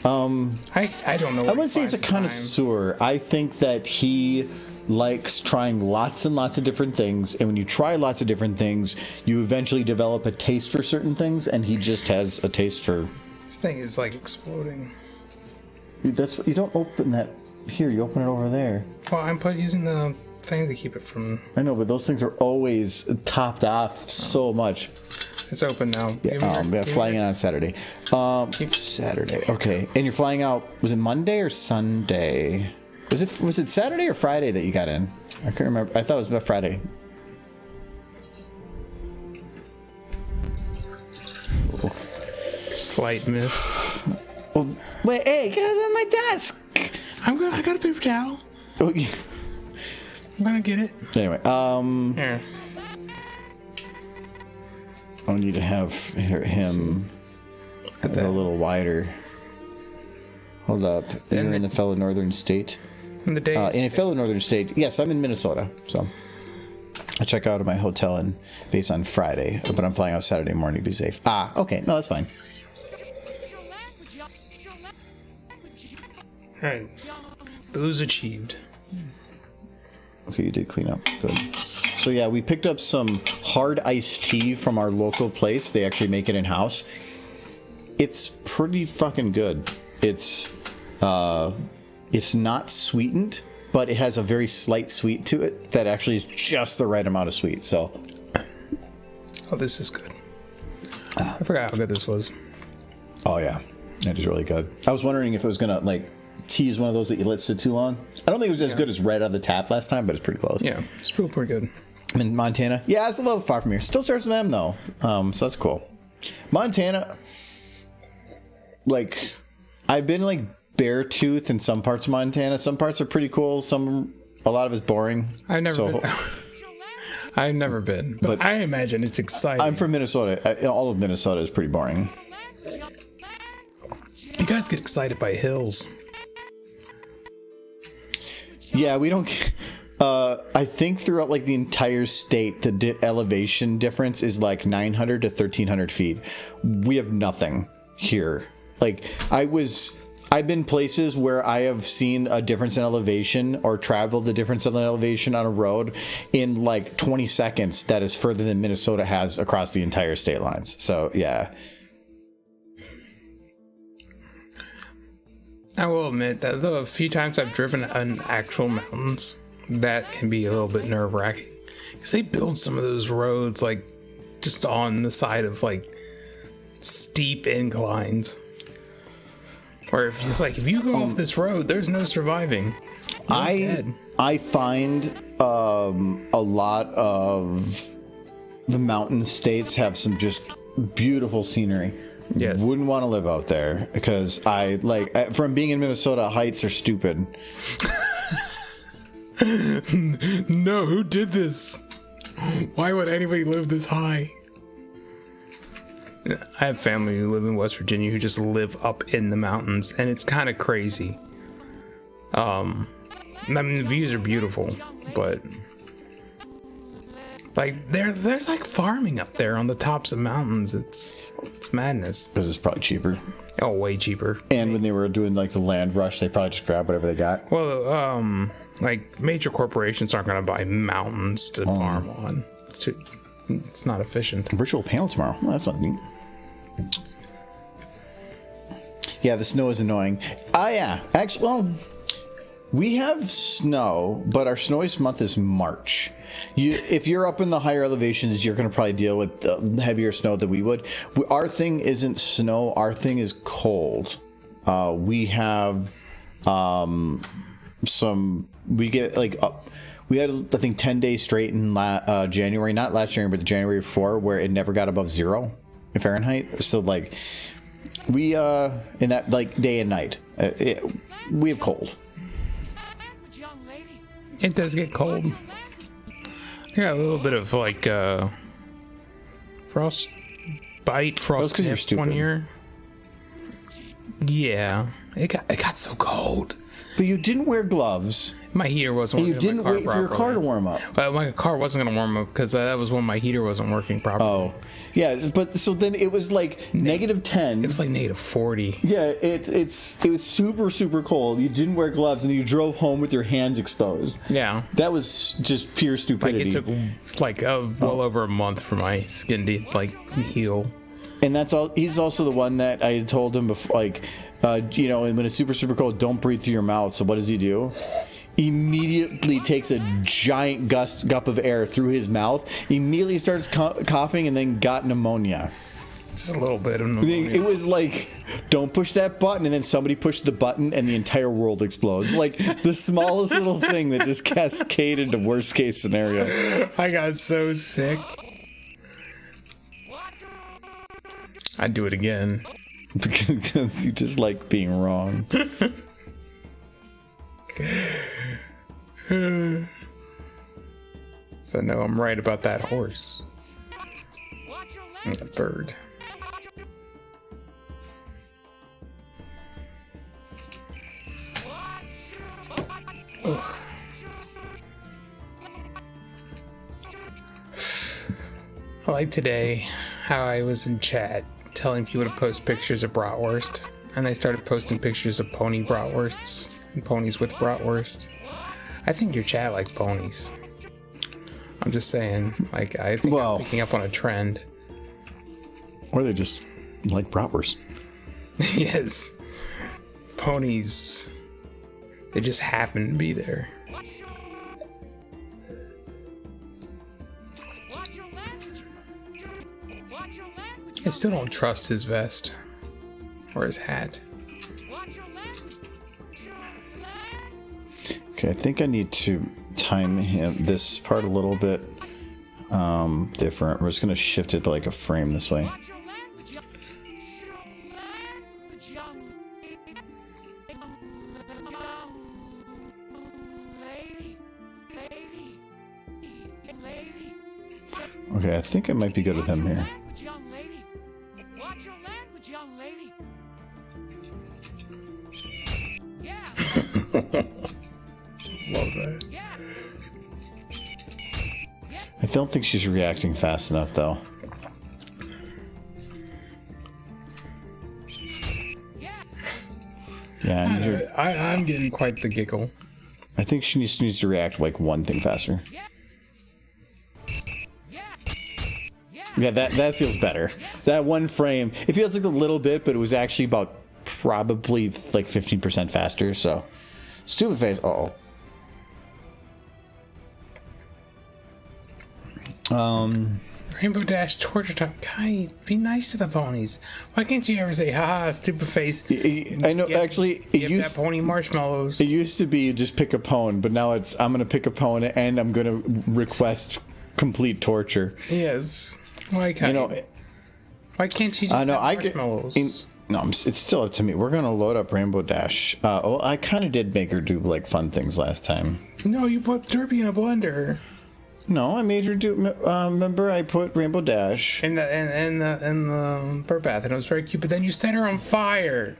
I don't know. I wouldn't say he's a connoisseur. I think that he likes trying lots and lots of different things, and when you try lots of different things, you eventually develop a taste for certain things, and he just has a taste for. This thing is like exploding. You don't open that here. You open it over there. Well, I'm using the thing to keep it from. I know, but those things are always topped off so much. It's open now. Yeah, flying in on Saturday. Saturday. Okay. And you're flying out, was it Monday or Sunday? Was it Saturday or Friday that you got in? I can't remember. I thought it was Friday. Oh. Slight miss. Well, wait, hey, get on my desk. I got a paper towel. Oh, yeah. I'm gonna get it. Anyway, Here. I need to have him a little wider. Hold up. You're in the fellow northern state? In the days. In a fellow northern state. Yes, I'm in Minnesota. So. I check out of my hotel and base on Friday, but I'm flying out Saturday morning to be safe. Ah, okay. No, that's fine. Alright. Booze achieved. Okay, you did clean up. Good. So yeah, we picked up some hard iced tea from our local place. They actually make it in-house. It's pretty fucking good. It's not sweetened, but it has a very slight sweet to it that actually is just the right amount of sweet. So, oh, this is good. I forgot how good this was. Oh yeah, it is really good. I was wondering if it was gonna like tea is one of those that you let sit too long. I don't think it was as good as red out of the tap last time, but it's pretty close. Yeah, it's still pretty good. I'm in Montana. Yeah, it's a little far from here. Still starts with M though, so that's cool. Montana, like, I've been like Beartooth in some parts of Montana. Some parts are pretty cool. A lot of it's boring. I've never been. I've never been, but I imagine it's exciting. I'm from Minnesota. All of Minnesota is pretty boring. You guys get excited by hills. Yeah, we don't. I think throughout like the entire state, the elevation difference is like 900 to 1,300 feet. We have nothing here. Like I've been places where I have seen a difference in elevation or traveled the difference in elevation on a road in like 20 seconds that is further than Minnesota has across the entire state lines. So, yeah. I will admit that the few times I've driven on actual mountains, that can be a little bit nerve-wracking. Because they build some of those roads like just on the side of like steep inclines. Or if it's like, if you go off this road, there's no surviving. I find a lot of the mountain states have some just beautiful scenery. Yes. Wouldn't want to live out there because from being in Minnesota, heights are stupid. No, who did this? Why would anybody live this high? I have family who live in West Virginia who just live up in the mountains, and it's kind of crazy. I mean, the views are beautiful, but like there's like farming up there on the tops of mountains. It's madness. Because it's probably cheaper. Oh, way cheaper. And when they were doing like the land rush, they probably just grabbed whatever they got. Well, like major corporations aren't going to buy mountains to farm on. It's not efficient. Virtual panel tomorrow. Well, that's not neat. Yeah, the snow is annoying. Yeah. Actually, well, we have snow, but our snowiest month is March. If you're up in the higher elevations, you're going to probably deal with the heavier snow than we would. Our thing isn't snow. Our thing is cold. We have we get like... we had, I think, 10 days straight in January, not last January, but the January before, where it never got above 0 in Fahrenheit. So, like, we, in that, like, day and night, we have cold. It does get cold. I got a little bit of, like, frost nip one year. Yeah. It got so cold. But you didn't wear gloves. My heater wasn't working. And you didn't wait for your car to warm up. My car wasn't going to warm up because that was when my heater wasn't working properly. Oh. Yeah, but so then it was like negative 10. It was like negative 40. Yeah, it was super, super cold. You didn't wear gloves and you drove home with your hands exposed. Yeah. That was just pure stupidity. Like, it took like well over a month for my skin to like heal. And that's all. He's also the one that I told him before, like, when it's super, super cold, don't breathe through your mouth. So what does he do? Immediately takes a giant gup of air through his mouth, immediately starts coughing, and then got pneumonia. Just a little bit of pneumonia. It was like, don't push that button, and then somebody pushed the button, and the entire world explodes. Like, the smallest little thing that just cascaded to worst case scenario. I got so sick. I'd do it again. Because you just like being wrong. So no, I'm right about that horse. And that bird. Like today, how I was in chat telling people to post pictures of bratwurst, and they started posting pictures of pony bratwursts and ponies with bratwurst. I think your chat likes ponies. I'm just saying, like, I think I'm picking up on a trend. Or they just like bratwurst. Yes. Ponies. They just happen to be there. I still don't trust his vest. Or his hat. Okay, I think I need to time this part a little bit different. We're just going to shift it to like a frame this way. Okay, I think I might be good with him here. Love that. I don't think she's reacting fast enough, though. Yeah, I'm getting quite the giggle. I think she needs to react like one thing faster. Yeah, that feels better. That one frame, it feels like a little bit, but it was actually about probably like 15% faster. So, stupid face. Uh-oh. Rainbow Dash torture time. Kai, be nice to the ponies. Why can't you ever say, haha, stupid face? I know, actually, it used that pony marshmallows. It used to be just pick a pwn, but now it's I'm gonna pick a pwn and I'm gonna request complete torture. Yes. Why can't why can't you just have marshmallows? It's still up to me. We're gonna load up Rainbow Dash. I kind of did make her do like fun things last time. No, you put Derpy in a blender. No, I made her do. Remember, I put Rainbow Dash in the bird bath, and it was very cute. But then you set her on fire.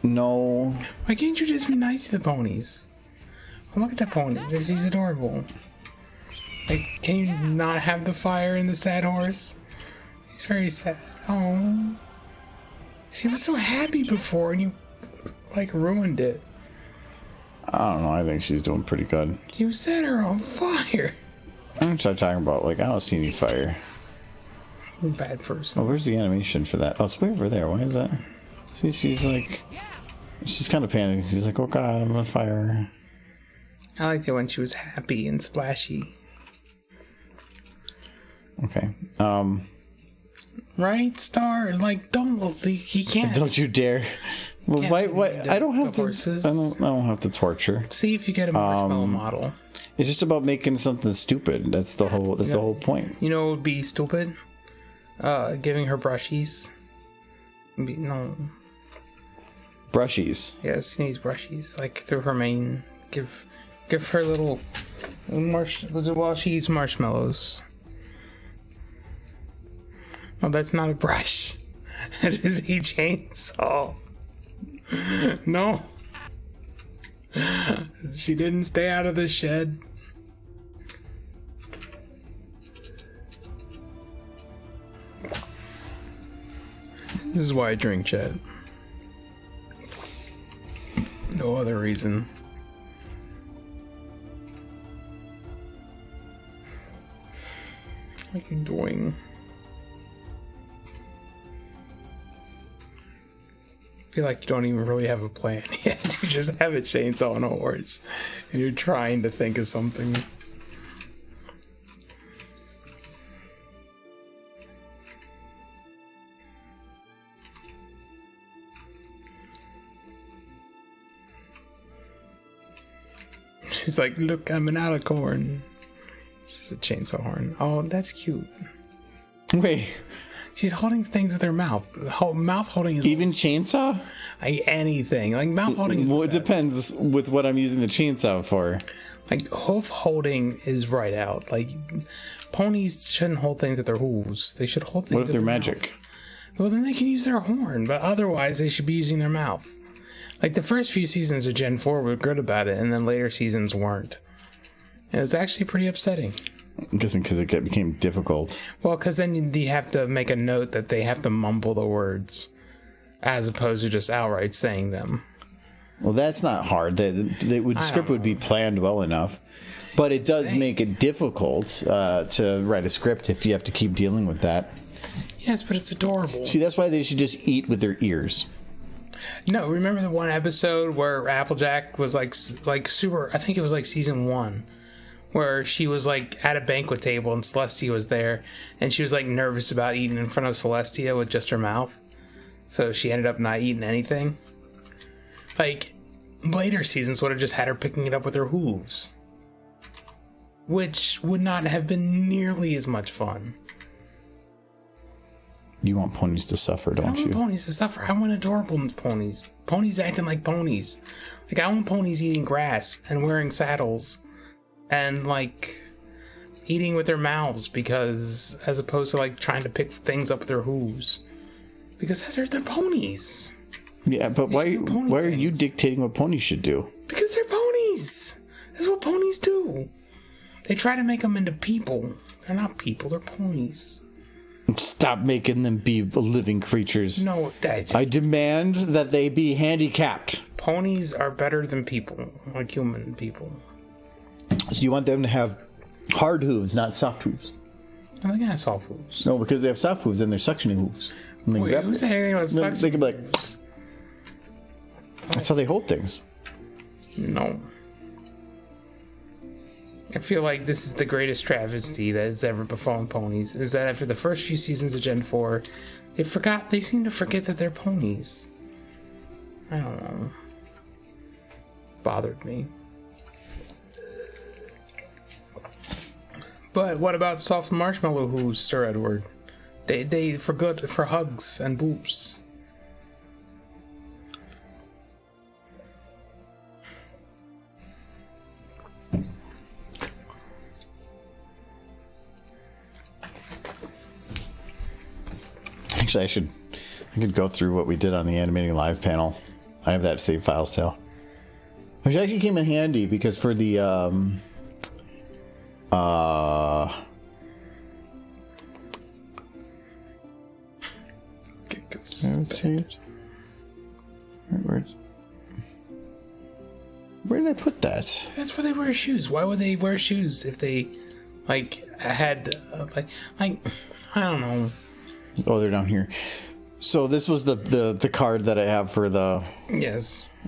No. Why can't you just be nice to the ponies? Oh, look at that pony. He's adorable. Like, can you not have the fire in the sad horse? He's very sad. Oh, she was so happy before, and you like ruined it. I don't know. I think she's doing pretty good. You set her on fire. I'm gonna start talking about like I don't see any fire. You're a bad person. Oh, where's the animation for that? Oh, it's way over there. Why is that? See, she's like, she's kind of panicking. She's like, oh god, I'm on fire. I liked it when she was happy and splashy. Okay. Right, Star? Like, he can't. Don't you dare. Well, why? I don't have to. Horses. I don't have to torture. See if you get a marshmallow model. It's just about making something stupid. That's the whole. That's the whole point. You know what would be stupid? Giving her brushies. No. Brushies. Yes, she needs brushies. Like through her mane. Give her little while she eats marshmallows. Oh, that's not a brush. That is a chainsaw. No. She didn't stay out of the shed. This is why I drink, chat. No other reason. What are you doing? I feel like you don't even really have a plan yet. You just have a chainsaw and a horse. And you're trying to think of something. She's like, look, I'm an alicorn. This is a chainsaw horn. Oh, that's cute. Wait. She's holding things with her mouth. Mouth holding is even chainsaw. Like anything. Like mouth holding is. Well, it depends with what I'm using the chainsaw for. Like hoof holding is right out. Like ponies shouldn't hold things with their hooves. They should hold things. What if with they're their magic? Mouth. Well, then they can use their horn. But otherwise, they should be using their mouth. Like the first few seasons of Gen 4 were good about it, and then later seasons weren't. It was actually pretty upsetting. I'm guessing because it became difficult. Well, because then you have to make a note that they have to mumble the words as opposed to just outright saying them. Well, that's not hard. The script would be planned well enough. But it does make it difficult to write a script if you have to keep dealing with that. Yes, but it's adorable. See, that's why they should just eat with their ears. No, remember the one episode where Applejack was like super, I think it was like season 1, where she was like at a banquet table and Celestia was there, and she was like nervous about eating in front of Celestia with just her mouth. So she ended up not eating anything. Like, later seasons would have just had her picking it up with her hooves, which would not have been nearly as much fun. You want ponies to suffer, don't you? I want ponies to suffer. I want adorable ponies. Ponies acting like ponies. Like, I want ponies eating grass and wearing saddles and, like, eating with their mouths because, as opposed to, like, trying to pick things up with their hooves. Because they're ponies. Yeah, but why are you dictating what ponies should do? Because they're ponies. That's what ponies do. They try to make them into people. They're not people, they're ponies. Stop making them be living creatures. No, I demand that they be handicapped. Ponies are better than people, like human people. So you want them to have hard hooves, not soft hooves? I think I have soft hooves. No, because they have soft hooves and they're suctioning hooves. Wait, who's saying anything about suctioning? They can be like... That's how they hold things. No. I feel like this is the greatest travesty that has ever befallen ponies, is that after the first few seasons of Gen 4, they seem to forget that they're ponies. I don't know. Bothered me. But what about soft marshmallow hooves, Sir Edward? They for good, for hugs and boobs. Actually, I could go through what we did on the Animating Live panel. I have that saved files still. Which actually came in handy because for the where did I put that? That's where they wear shoes. Why would they wear shoes if they like had I don't know. Oh, they're down here. So this was the card that I have for the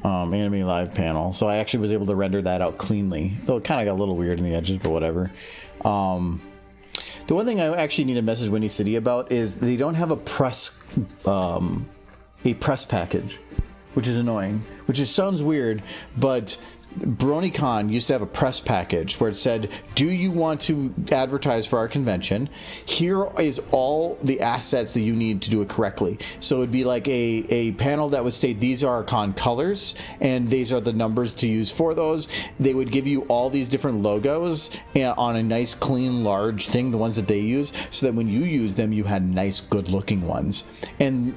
Animating Live panel. So I actually was able to render that out cleanly. Though it kind of got a little weird in the edges, but whatever. The one thing I actually need to message Windy City about is they don't have a press package, which is annoying. Which sounds weird, but BronyCon used to have a press package where it said, do you want to advertise for our convention? Here is all the assets that you need to do it correctly. So it'd be like a panel that would say these are our con colors and these are the numbers to use for those. They would give you all these different logos and on a nice clean large thing, the ones that they use, so that when you use them you had nice good looking ones. And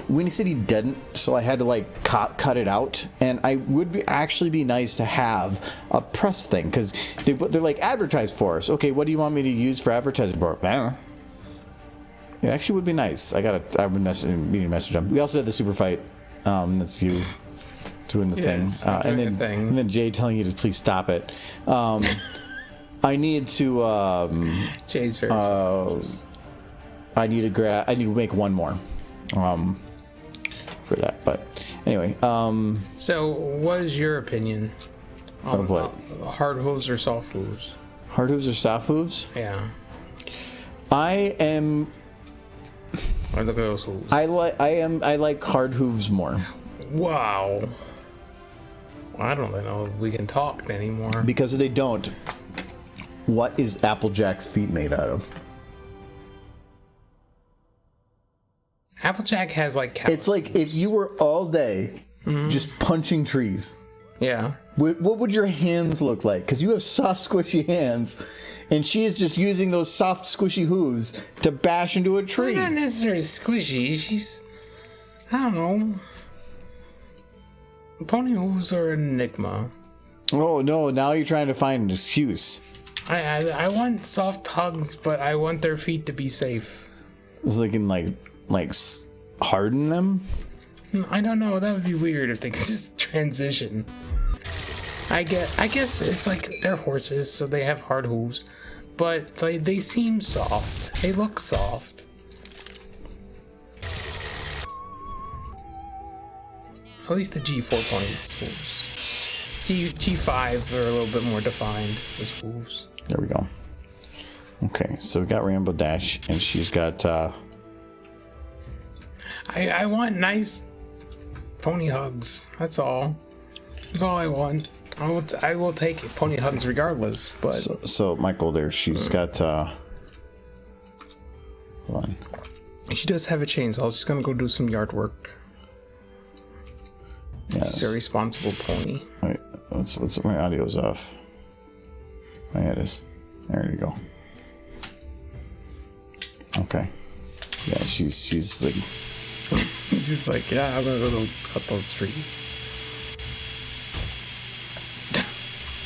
Windy City didn't, so I had to like cut it out, and I would actually be nice to have a press thing because they're like, advertise for us. Okay, what do you want me to use for advertising for? I don't know. It actually would be nice. I've been meaning to message them. We also had the super fight. That's you doing the thing. And then Jay telling you to please stop it. I need to Jay's very I need to make one more for that, but anyway. So, what is your opinion of what? Hard hooves or soft hooves? Hard hooves or soft hooves? Yeah. I am. Or look at those hooves. I like hard hooves more. Wow. Well, I don't know if we can talk anymore. Because if they don't, what is Applejack's feet made out of? Applejack has like... It's like if you were all day just punching trees. Yeah. What would your hands look like? Because you have soft, squishy hands, and she is just using those soft, squishy hooves to bash into a tree. Not necessarily squishy. She's... I don't know. Pony hooves are an enigma. Oh, no. Now you're trying to find an excuse. I want soft hugs, but I want their feet to be safe. It was like in harden them. I don't know. That would be weird if they could just transition. I guess it's like they're horses, so they have hard hooves, but they seem soft. They look soft. At least the G4 ponies' hooves. G5 are a little bit more defined as hooves. There we go. Okay, so we got Rainbow Dash, and she's got. I want nice pony hugs. That's all. That's all I want. I will take pony hugs regardless. But so Michael, there, she's got. Hold on. She does have a chainsaw. She's gonna go do some yard work. Yes. She's a responsible pony. Wait, what's my audio's off? Oh, yeah, it is. There you go. Okay. Yeah, she's like. She's like, yeah, I'm gonna go cut those trees.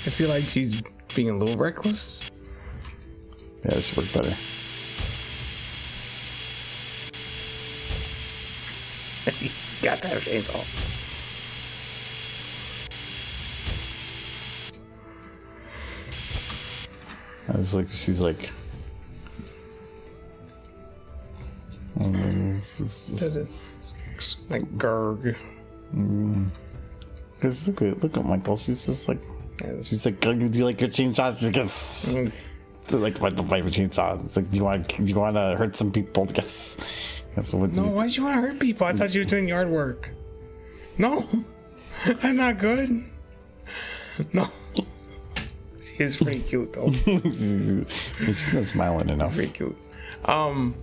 I feel like she's being a little reckless. Yeah, this worked better. He's got that chainsaw. It's like she's like. It's like Gerg. Cause look at Michael. She's just like. She's like, do you like your chainsaw? Yes. Like what the fight with chainsaw? It's like, do you want to hurt some people? Yes. So no, why did you want to hurt people? I thought you were doing yard work. No, that's not good. No. She is pretty cute though. She's not smiling enough. Pretty cute. Now,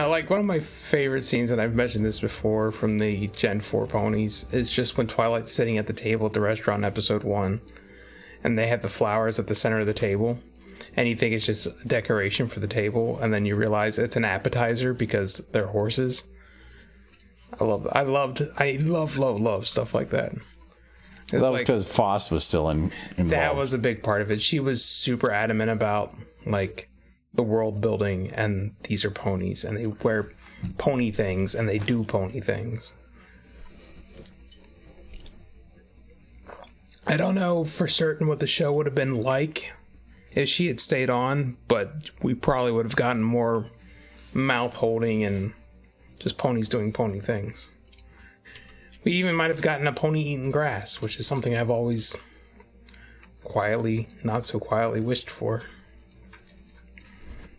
like one of my favorite scenes, and I've mentioned this before from the Gen 4 ponies, is just when Twilight's sitting at the table at the restaurant in episode 1, and they have the flowers at the center of the table, and you think it's just a decoration for the table, and then you realize it's an appetizer because they're horses. I love stuff like that. That was because Foss was still involved. That was a big part of it. She was super adamant about like the world building, and these are ponies, and they wear pony things, and they do pony things. I don't know for certain what the show would have been like if she had stayed on, but we probably would have gotten more mouth holding and just ponies doing pony things. We even might have gotten a pony eating grass, which is something I've always quietly, not so quietly, wished for.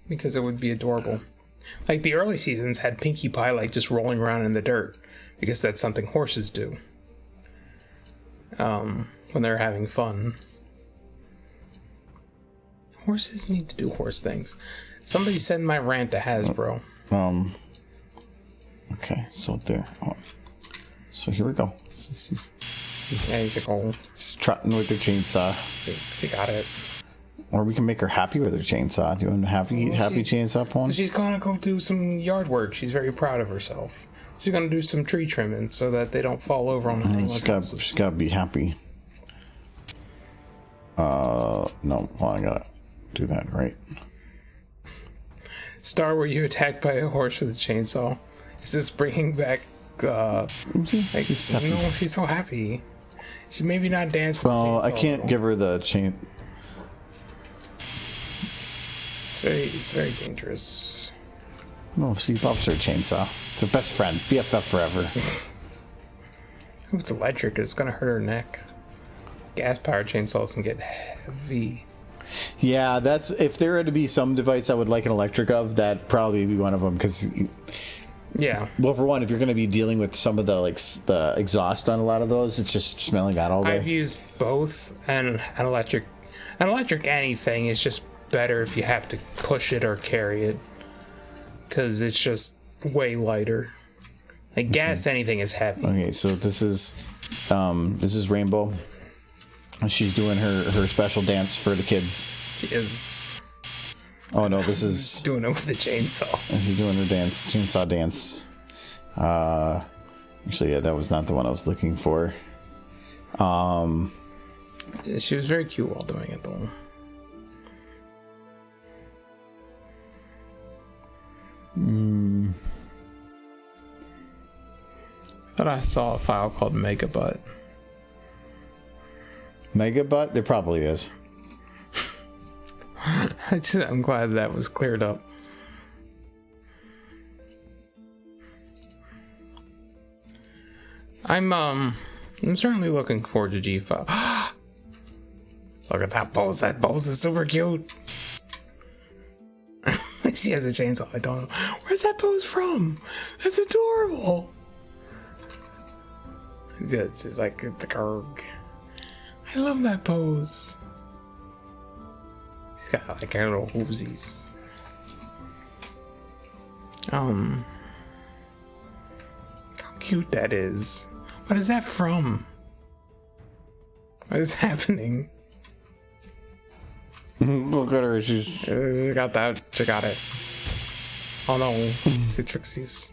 Because it would be adorable. Like the early seasons had Pinkie Pie like just rolling around in the dirt, because that's something horses do when they're having fun. Horses need to do horse things. Somebody send my rant to Hasbro. Okay, so there. So here we go. She's trotting with her chainsaw. She got it. Or we can make her happy with her chainsaw. Do you want a happy chainsaw pony? She's gonna go do some yard work. She's very proud of herself. She's gonna do some tree trimming so that they don't fall over on anyone's houses. She's gotta be happy. No, well, I gotta do that, right? Star, were you attacked by a horse with a chainsaw? Is this bringing back, she's happy. No, she's so happy. She maybe not dance with the chainsaw. I can't give her the chain. It's very dangerous. No, she loves her chainsaw. It's her best friend. BFF forever. If it's electric, it's gonna hurt her neck. Gas-powered chainsaws can get heavy. Yeah, that's if there had to be some device I would like an electric of, that'd probably be one of them. Because yeah, well, for one, if you're going to be dealing with some of the the exhaust on a lot of those, it's just smelling that all day. I've used both, and an electric anything is just better if you have to push it or carry it, because it's just way lighter. Like gas, anything is heavy. Okay, so this is Rainbow. She's doing her special dance for the kids. She is. Oh no, this is doing it with the chainsaw. She's doing her chainsaw dance. Actually, yeah, that was not the one I was looking for. She was very cute while doing it, though. Thought I saw a file called Megabutt. Megabutt? There probably is. I'm glad that was cleared up. I'm certainly looking forward to G5. Look at that pose. That pose is super cute. She has a chainsaw. I don't know. Where's that pose from? That's adorable. It's like the Gurg. I love that pose. He's got like little hoosies. How cute that is. What is that from? What is happening? Look at her. She's got that. She got it. Oh no. She Trixie's.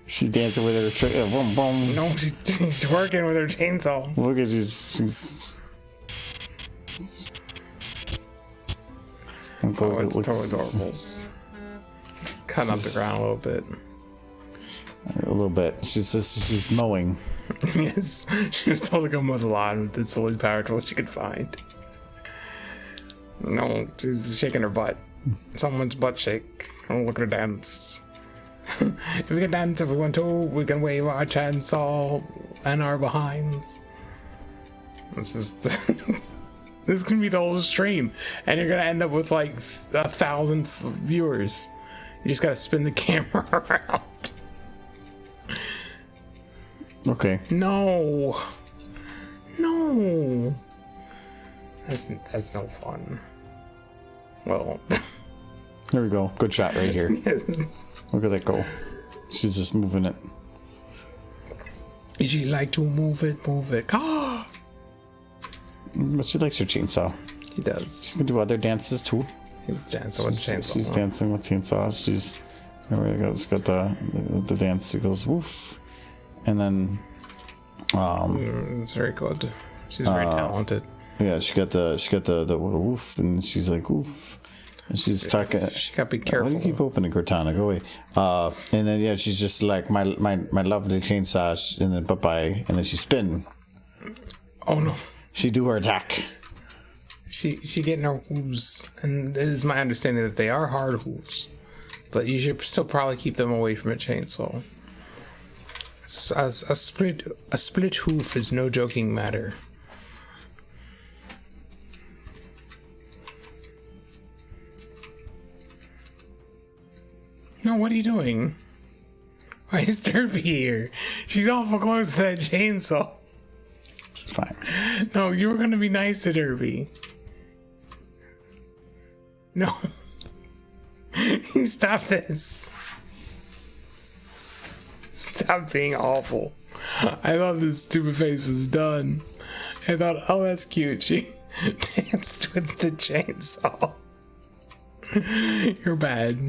She's dancing with her. Boom, boom. No, she's working with her chainsaw. Look at she's. Oh, it's totally adorable. Cutting up the ground a little bit. A little bit. She's mowing. Yes, she was told to go mow the lawn with the silly power tool she could find. No, she's shaking her butt. Someone's butt shake. Oh, look at her dance. If we can dance if we want to, we can wave our chainsaw and our behinds. This is this is gonna be the whole stream, and you're gonna end up with like 1,000 viewers. You just gotta spin the camera around. Okay. No. That's no fun. Well. There we go. Good shot right here. Yes. Look at that go. She's just moving it. She like to move it, Ah! But she likes her chainsaw. She does. She can do other dances too. She's dancing with chainsaw. She's dancing with chainsaw. She's there we go. It's got the dance. It goes woof, and then it's very good. She's very talented. Yeah, she got the woof, and she's like woof. And she's talking. She gotta be careful. Why do you keep opening Cortana? Go away. And then yeah, she's just like my lovely chainsaw, and then bye bye, and then she spin. Oh no. She do her attack. She getting her hooves, and it is my understanding that they are hard hooves, but you should still probably keep them away from a chainsaw. A split hoof is no joking matter. No, what are you doing? Why is Derpy here? She's awful close to that chainsaw. It's fine. No, you were gonna be nice to Derpy. No. You stop this. Stop being awful. I thought this stupid face was done. I thought, oh, that's cute. She danced with the chainsaw. You're bad.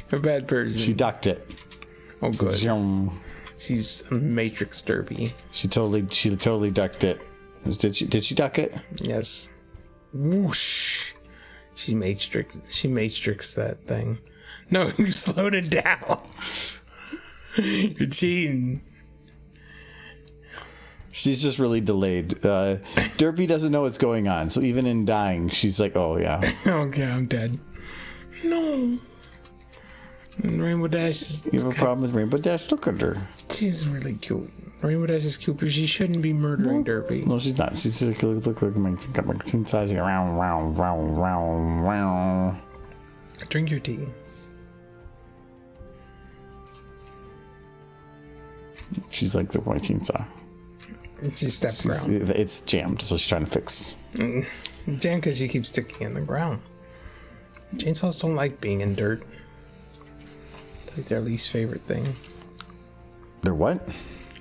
You're a bad person. She ducked it. Oh, good. Zoom. She's a Matrix Derpy. She totally ducked it. Did she duck it? Yes. Whoosh. She Matrix that thing. No, you slowed it down. You're cheating. She's just really delayed. Derpy doesn't know what's going on, so even in dying, she's like, "Oh yeah." Okay, I'm dead. No. And Rainbow Dash is... You have a problem with Rainbow Dash? Look at her. She's really cute. Rainbow Dash is cute, but she shouldn't be murdering Derpy. No, she's not. She's like, look, got my team size here. Drink your tea. She's like the white chainsaw. She stepped ground. It's jammed, so she's trying to fix. Jammed because she keeps sticking in the ground. Chainsaws don't like being in dirt. It's like their least favorite thing. Their what?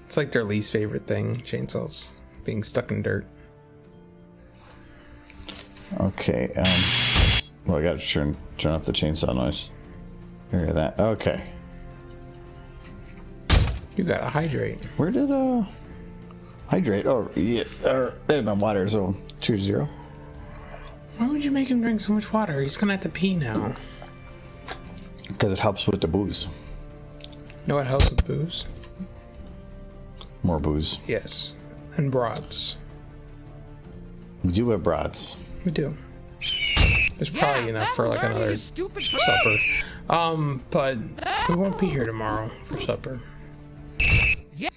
It's like their least favorite thing. Chainsaws being stuck in dirt. Okay. Well, I gotta turn off the chainsaw noise. Hear that? Okay. You gotta hydrate. Where did hydrate? Oh yeah. There's my water. So 2-0. Why would you make him drink so much water? He's gonna have to pee now. Because it helps with the booze. You know what helps with booze? More booze. Yes. And brats. We do have brats. We do. There's probably enough for like another supper. But we won't be here tomorrow for supper. We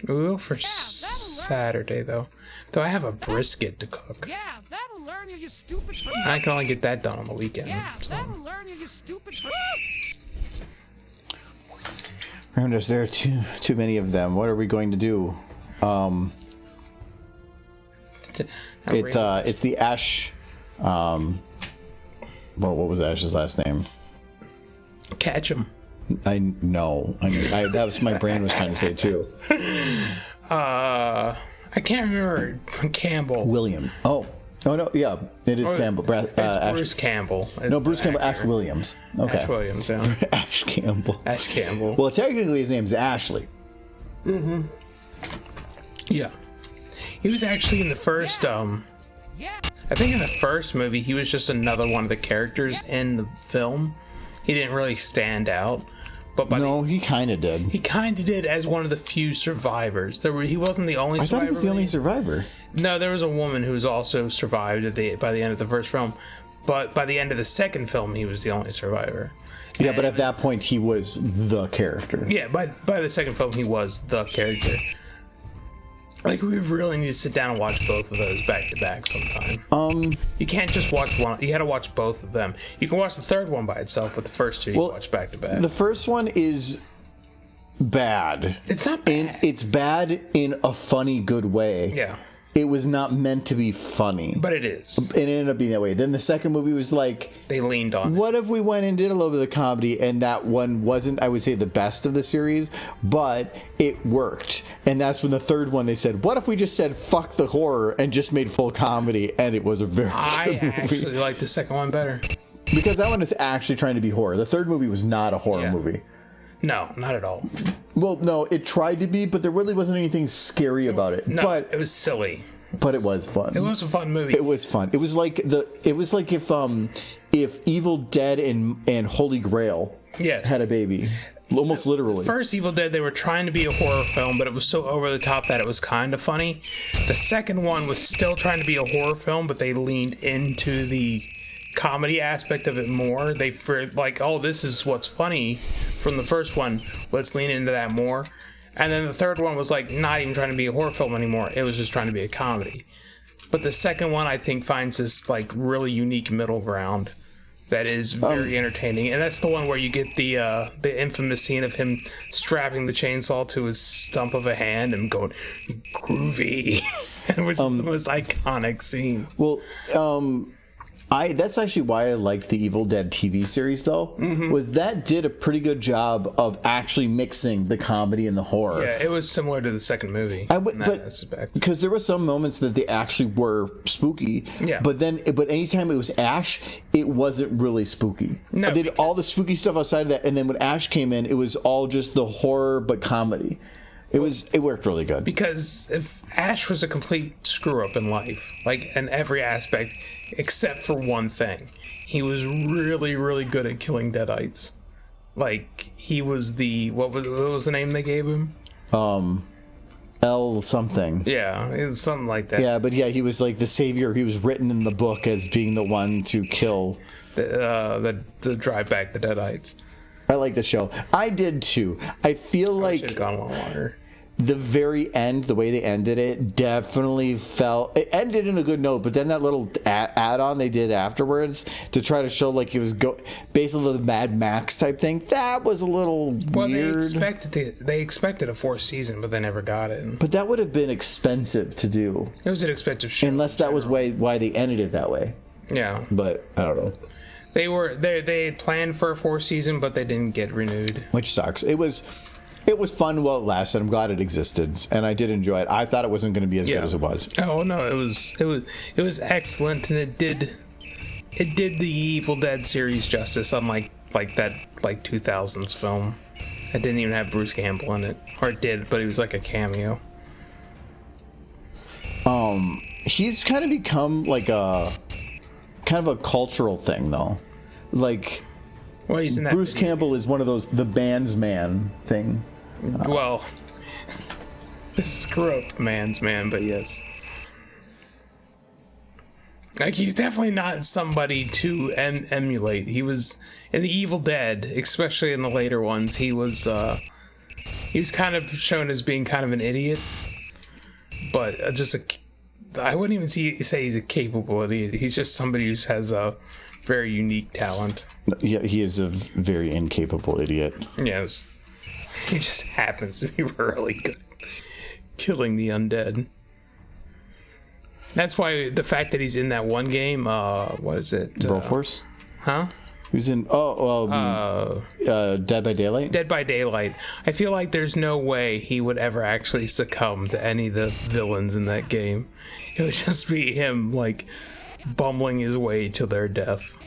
will for Saturday though. Though I have a brisket to cook. Yeah, that'll learn you, you stupid. I can only get that done on the weekend. Yeah, So. that'll learn you, you stupid. Remember, there are too many of them. What are we going to do? It's the Ash. Well, what was Ash's last name? Catch him. I know. That was my brain was trying to say too. I can't remember Campbell. William. Oh no, yeah, it is Campbell. It's Bruce Campbell. No, Bruce Campbell. Ash Williams. Okay. Ash Williams. Yeah. Ash Campbell. Ash Campbell. Well, technically his name's Ashley. Mm-hmm. Yeah. He was actually in the first. I think in the first movie he was just another one of the characters in the film. He didn't really stand out. But he kind of did. He kind of did as one of the few survivors. He wasn't the only survivor. I thought he was the only survivor. No, there was a woman who's also survived by the end of the first film. But by the end of the second film, he was the only survivor. Yeah, but at that point, he was the character. Yeah, by the second film, he was the character. Like, we really need to sit down and watch both of those back to back sometime. You can't just watch one. You got to watch both of them. You can watch the third one by itself, but the first two you watch back to back. The first one is bad. It's not bad. And it's bad in a funny, good way. Yeah. It was not meant to be funny. But it is. It ended up being that way. Then the second movie was like... They leaned on What if we went and did a little bit of comedy, and that one wasn't, I would say, the best of the series, but it worked. And that's when the third one, they said, what if we just said, fuck the horror, and just made full comedy, and it was a very good movie. actually like the second one better. Because that one is actually trying to be horror. The third movie was not a horror movie. No, not at all. Well, no, it tried to be, but there really wasn't anything scary about it. No, but it was silly. But it was fun. It was a fun movie. It was fun. It was like if Evil Dead and Holy Grail had a baby. Almost literally. The first Evil Dead, they were trying to be a horror film, but it was so over the top that it was kind of funny. The second one was still trying to be a horror film, but they leaned into the comedy aspect of it more. They this is what's funny from the first one. Let's lean into that more. And then the third one was like not even trying to be a horror film anymore. It was just trying to be a comedy. But the second one, I think, finds this like really unique middle ground that is very entertaining. And that's the one where you get the infamous scene of him strapping the chainsaw to his stump of a hand and going groovy. Which is the most iconic scene. Well, that's actually why I liked the Evil Dead TV series, though. Mm-hmm. Was that did a pretty good job of actually mixing the comedy and the horror. Yeah, it was similar to the second movie. Because there were some moments that they actually were spooky. Yeah. But anytime it was Ash, it wasn't really spooky. No, they did all the spooky stuff outside of that, and then when Ash came in, it was all just the horror but comedy. It worked really good. Because if Ash was a complete screw up in life, like in every aspect, except for one thing, he was really, really good at killing deadites. Like he was what was the name they gave him? L something. Yeah, it was something like that. Yeah, but yeah, he was like the savior. He was written in the book as being the one to kill the drive back the deadites. I like the show. I did too. I feel like should have gone a little longer. The very end, the way they ended it, definitely felt... It ended in a good note, but then that little add-on they did afterwards to try to show like it was basically the Mad Max type thing, that was a little weird. They expected a fourth season, but they never got it. But that would have been expensive to do. It was an expensive show. Unless that was why they ended it that way. Yeah. But, I don't know. They had planned for a fourth season, but they didn't get renewed. Which sucks. It was fun while it lasted. I'm glad it existed, and I did enjoy it. I thought it wasn't going to be as good as it was. Oh no, it was excellent, and it did the Evil Dead series justice, unlike that 2000s film. It didn't even have Bruce Campbell in it, or it did, but he was like a cameo. He's kind of become like a kind of a cultural thing, though. Like Well, he's in that Bruce video. Campbell is one of those the band's man thing. Well, screw up man's man, but yes. Like, he's definitely not somebody to emulate. He was in the Evil Dead, especially in the later ones. He was kind of shown as being kind of an idiot, but I wouldn't even say he's a capable idiot. He's just somebody who has a very unique talent. Yeah, he is a very incapable idiot. Yes. He just happens to be really good at killing the undead. That's why the fact that he's in that one game, what is it? Broforce? Huh? Who's in Dead by Daylight? Dead by Daylight. I feel like there's no way he would ever actually succumb to any of the villains in that game. It would just be him, like, bumbling his way to their death.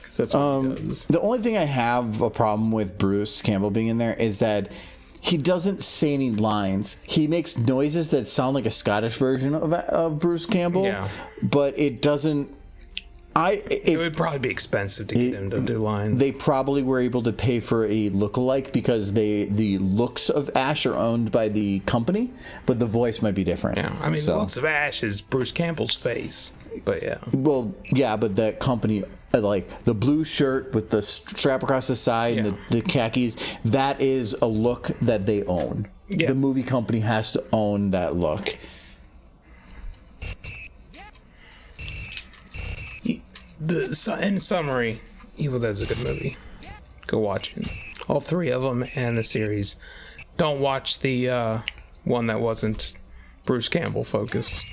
'Cause that's what he does. The only thing I have a problem with Bruce Campbell being in there is that he doesn't say any lines. He makes noises that sound like a Scottish version of Bruce Campbell, Yeah. but it doesn't. It would probably be expensive to get him to do lines. They probably were able to pay for a lookalike because the looks of Ash are owned by the company, but the voice might be different. Yeah, I mean, the looks of Ash is Bruce Campbell's face, but yeah. Well, yeah, but that company, like the blue shirt with the strap across the side and the khakis, that is a look that they own. Yeah. The movie company has to own that look. In summary, Evil Dead's a good movie. Go watch it. All three of them and the series. Don't watch the one that wasn't Bruce Campbell focused.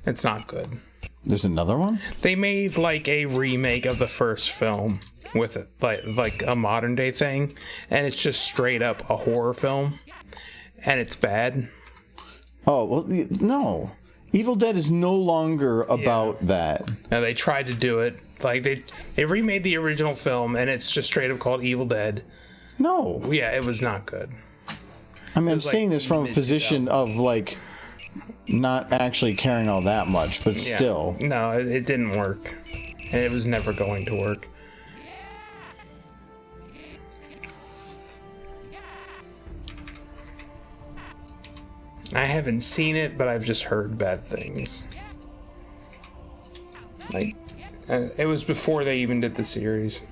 It's not good. There's another one? They made like a remake of the first film with it, like a modern day thing, and it's just straight up a horror film, and it's bad. Oh, well, no. Evil Dead is no longer about that. Now they tried to do it. Like they remade the original film, and it's just straight up called Evil Dead. No. Yeah, it was not good. I mean, I'm like saying this from a position of, like, not actually caring all that much, but Yeah. still. No, it didn't work. And it was never going to work. I haven't seen it, but I've just heard bad things. Like, it was before they even did the series.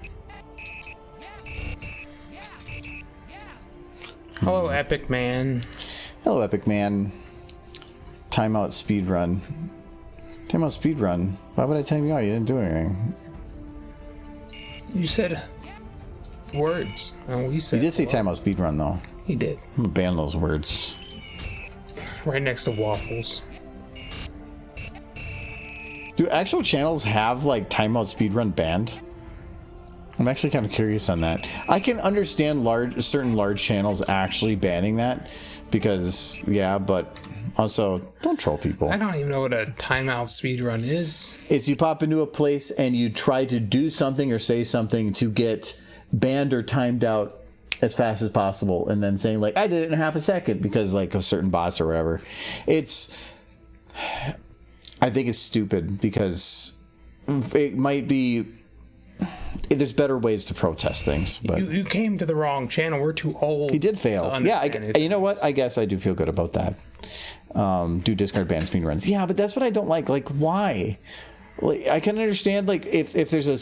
Hello, Epic Man. Hello, Epic Man. Timeout speedrun. Timeout speedrun? Why would I time you out? You didn't do anything. You said words. And we said You did say hello. timeout speedrun, though. He did. I'm gonna ban those words. Right next to waffles. Do actual channels have, like, timeout speedrun banned? I'm actually kind of curious on that. I can understand certain large channels actually banning that because, yeah, but also don't troll people. I don't even know what a timeout speedrun is. It's you pop into a place and you try to do something or say something to get banned or timed out as fast as possible, and then saying, like, I did it in half a second because, like, of certain bots or whatever. I think it's stupid because it might be. There's better ways to protest things, but You came to the wrong channel. We're too old. he did fail. to Yeah, understand it. you know what? I guess I do feel good about that. Do discard ban speed runs. Yeah, but that's what I don't like. Like, why? Like, I can understand, like, if there's a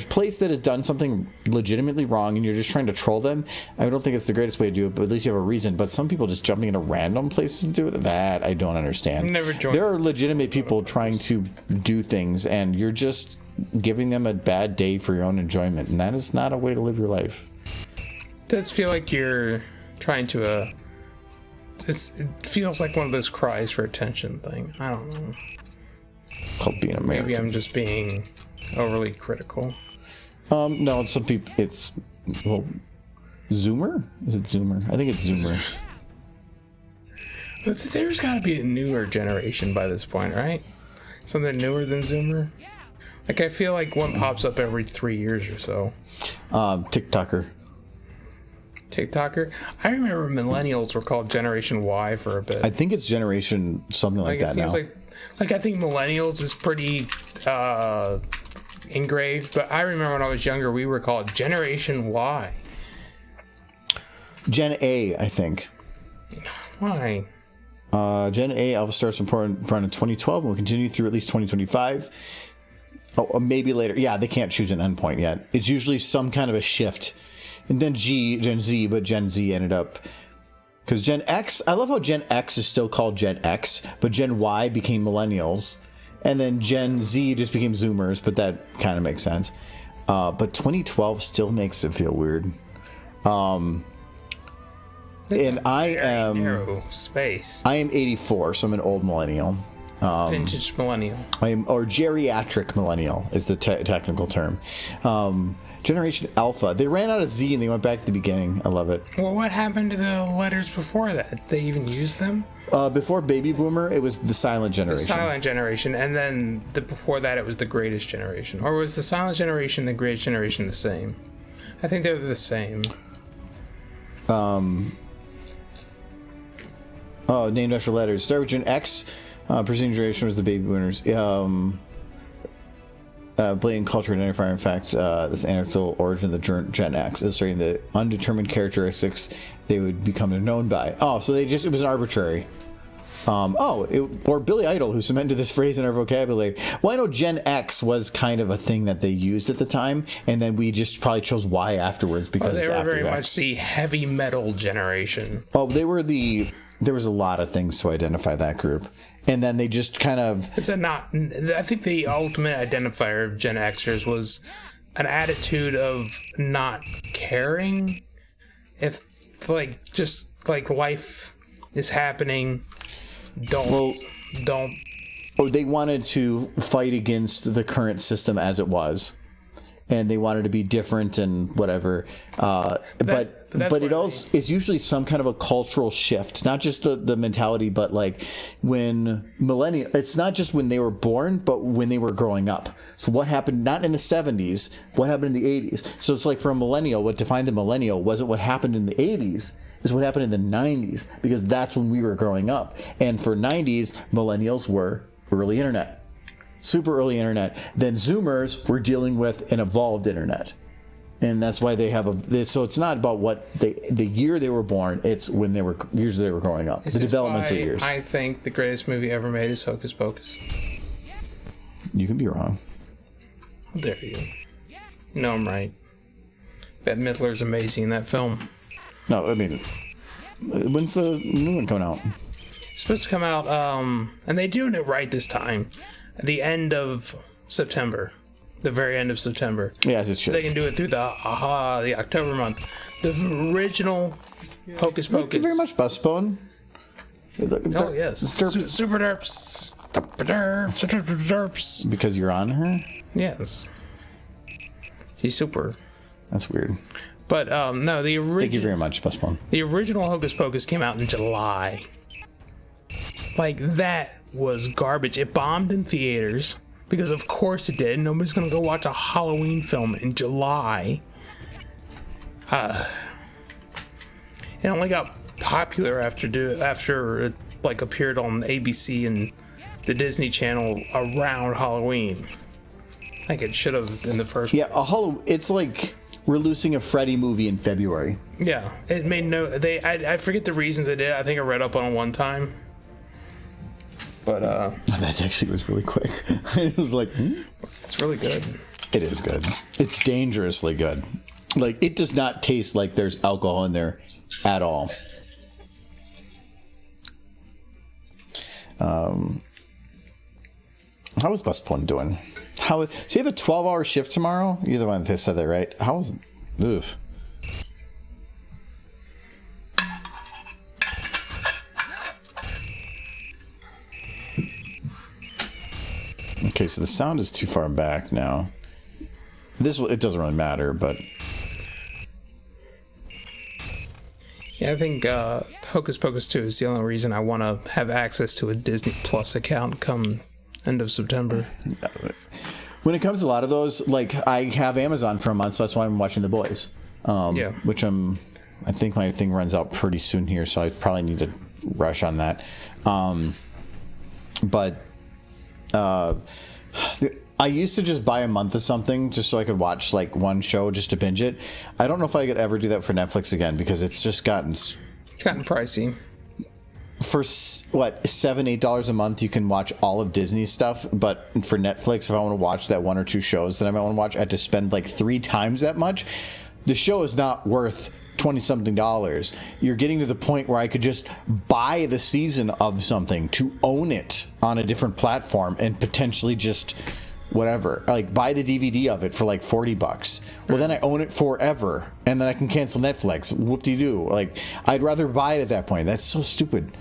place that has done something legitimately wrong and you're just trying to troll them, I don't think it's the greatest way to do it, but at least you have a reason. But some people just jumping into random places to do it, that I don't understand. I've never joined. There are legitimate people trying to do things, and you're just giving them a bad day for your own enjoyment, and that is not a way to live your life. It does feel like you're trying to it feels like one of those cries for attention thing. I don't know. Called being American. Maybe I'm just being overly critical. No, some people. It's Zoomer. Is it Zoomer? I think it's Zoomer. There's got to be a newer generation by this point, right? Something newer than Zoomer. Like, I feel like one pops up every 3 years or so. TikToker. TikToker. I remember millennials were called Generation Y for a bit. I think it's generation something like it that seems now. like I think millennials is pretty engraved, but I remember when I was younger, we were called Generation Y. Gen A, I think. Why? Gen A alpha starts around in 2012 and will continue through at least 2025. Oh, or maybe later. Yeah, they can't choose an endpoint yet. It's usually some kind of a shift. And then Gen Z, but Gen Z ended up... Because Gen X, I love how Gen X is still called Gen X, but Gen Y became millennials. And then Gen Z just became Zoomers, but that kind of makes sense. But 2012 still makes it feel weird. And I am narrow space. I am 84, so I'm an old millennial. Vintage millennial. Or geriatric millennial is the technical term. Generation Alpha. They ran out of Z and they went back to the beginning. I love it. Well, what happened to the letters before that? They even used them? Before Baby Boomer, it was the silent generation. The silent generation, and then before that, it was the greatest generation. Or was the silent generation and the greatest generation the same? I think they're the same. Named after letters. Start with Gen X. Preceding generation was the Baby Boomers. Blatant culture identifier. In fact, this anecdotal origin of the Gen X, illustrating the undetermined characteristics they would become known by. Oh, so it was an arbitrary. Or Billy Idol, who cemented this phrase in our vocabulary. Well, I know Gen X was kind of a thing that they used at the time, and then we just probably chose Y afterwards because they were after very X. much the heavy metal generation. Oh, they were there was a lot of things to identify that group. And then they just kind of... I think the ultimate identifier of Gen Xers was an attitude of not caring. If, just life is happening, don't. Or they wanted to fight against the current system as it was. And they wanted to be different and whatever. But it's usually some kind of a cultural shift, not just the mentality, but when it's not just when they were born, but when they were growing up. So what happened, not in the 70s, what happened in the 80s? So it's like for a millennial, what defined the millennial wasn't what happened in the 80s, is what happened in the 90s, because that's when we were growing up. And for 90s, millennials were early internet. Super early internet. Then Zoomers were dealing with an evolved internet. And that's why they have so it's not about the year they were born, it's when they were growing up. The developmental years. I think the greatest movie ever made is Hocus Pocus. You can be wrong. How dare you? No, I'm right. Bette Midler's amazing in that film. No, I mean, when's the new one coming out? It's supposed to come out, and they're doing it right this time. The end of September. The very end of September. Yes, it should. So they can do it through the October month. The original Hocus Pocus. Thank you very much, Busbone. Oh, yes. Super derps. Derps. Because you're on her? Yes. She's super. That's weird. But, no, the original... Thank you very much, Busbone. The original Hocus Pocus came out in July. That was garbage. It bombed in theaters. Because of course it did. Nobody's gonna go watch a Halloween film in July. It only got popular after it appeared on ABC and the Disney Channel around Halloween. It should have in the first. Yeah, it's like releasing a Freddy movie in February. Yeah, it made I forget the reasons they did. I think I read up on it one time. But that actually was really quick. It was it's really good. It is good. It's dangerously good. It does not taste like there's alcohol in there at all. How is Busbone doing? So you have a 12-hour shift tomorrow? You're the one that said that, right? Ugh. Okay, so the sound is too far back now. It doesn't really matter, but yeah, I think Hocus Pocus 2 is the only reason I want to have access to a Disney Plus account come end of September. When it comes to a lot of those, I have Amazon for a month, so that's why I'm watching The Boys. Which I think my thing runs out pretty soon here, so I probably need to rush on that. I used to just buy a month of something just so I could watch like one show just to binge it. I don't know if I could ever do that for Netflix again because it's just gotten pricey. For what, $7-8 a month, you can watch all of Disney's stuff. But for Netflix, if I want to watch that one or two shows that I might want to watch, I have to spend like 3 times that much. The show is not worth $20-something. You're getting to the point where I could just buy the season of something to own it on a different platform and potentially just whatever, like buy the DVD of it for like $40. Well, then I own it forever, and then I can cancel Netflix. Whoop-de-doo. Like, I'd rather buy it at that point. That's so stupid.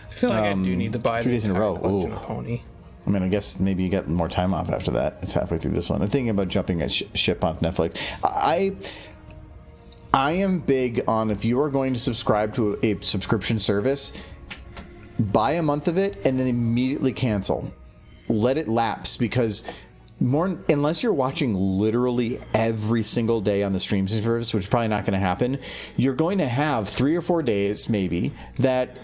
I feel like I do need to buy 2 days in a row. Collection of Pony. I mean, I guess maybe you get more time off after that. It's halfway through this one. I'm thinking about jumping a ship off Netflix. I am big on, if you are going to subscribe to a subscription service, buy a month of it and then immediately cancel. Let it lapse, because unless you're watching literally every single day on the streaming service, which is probably not going to happen, you're going to have 3 or 4 days maybe that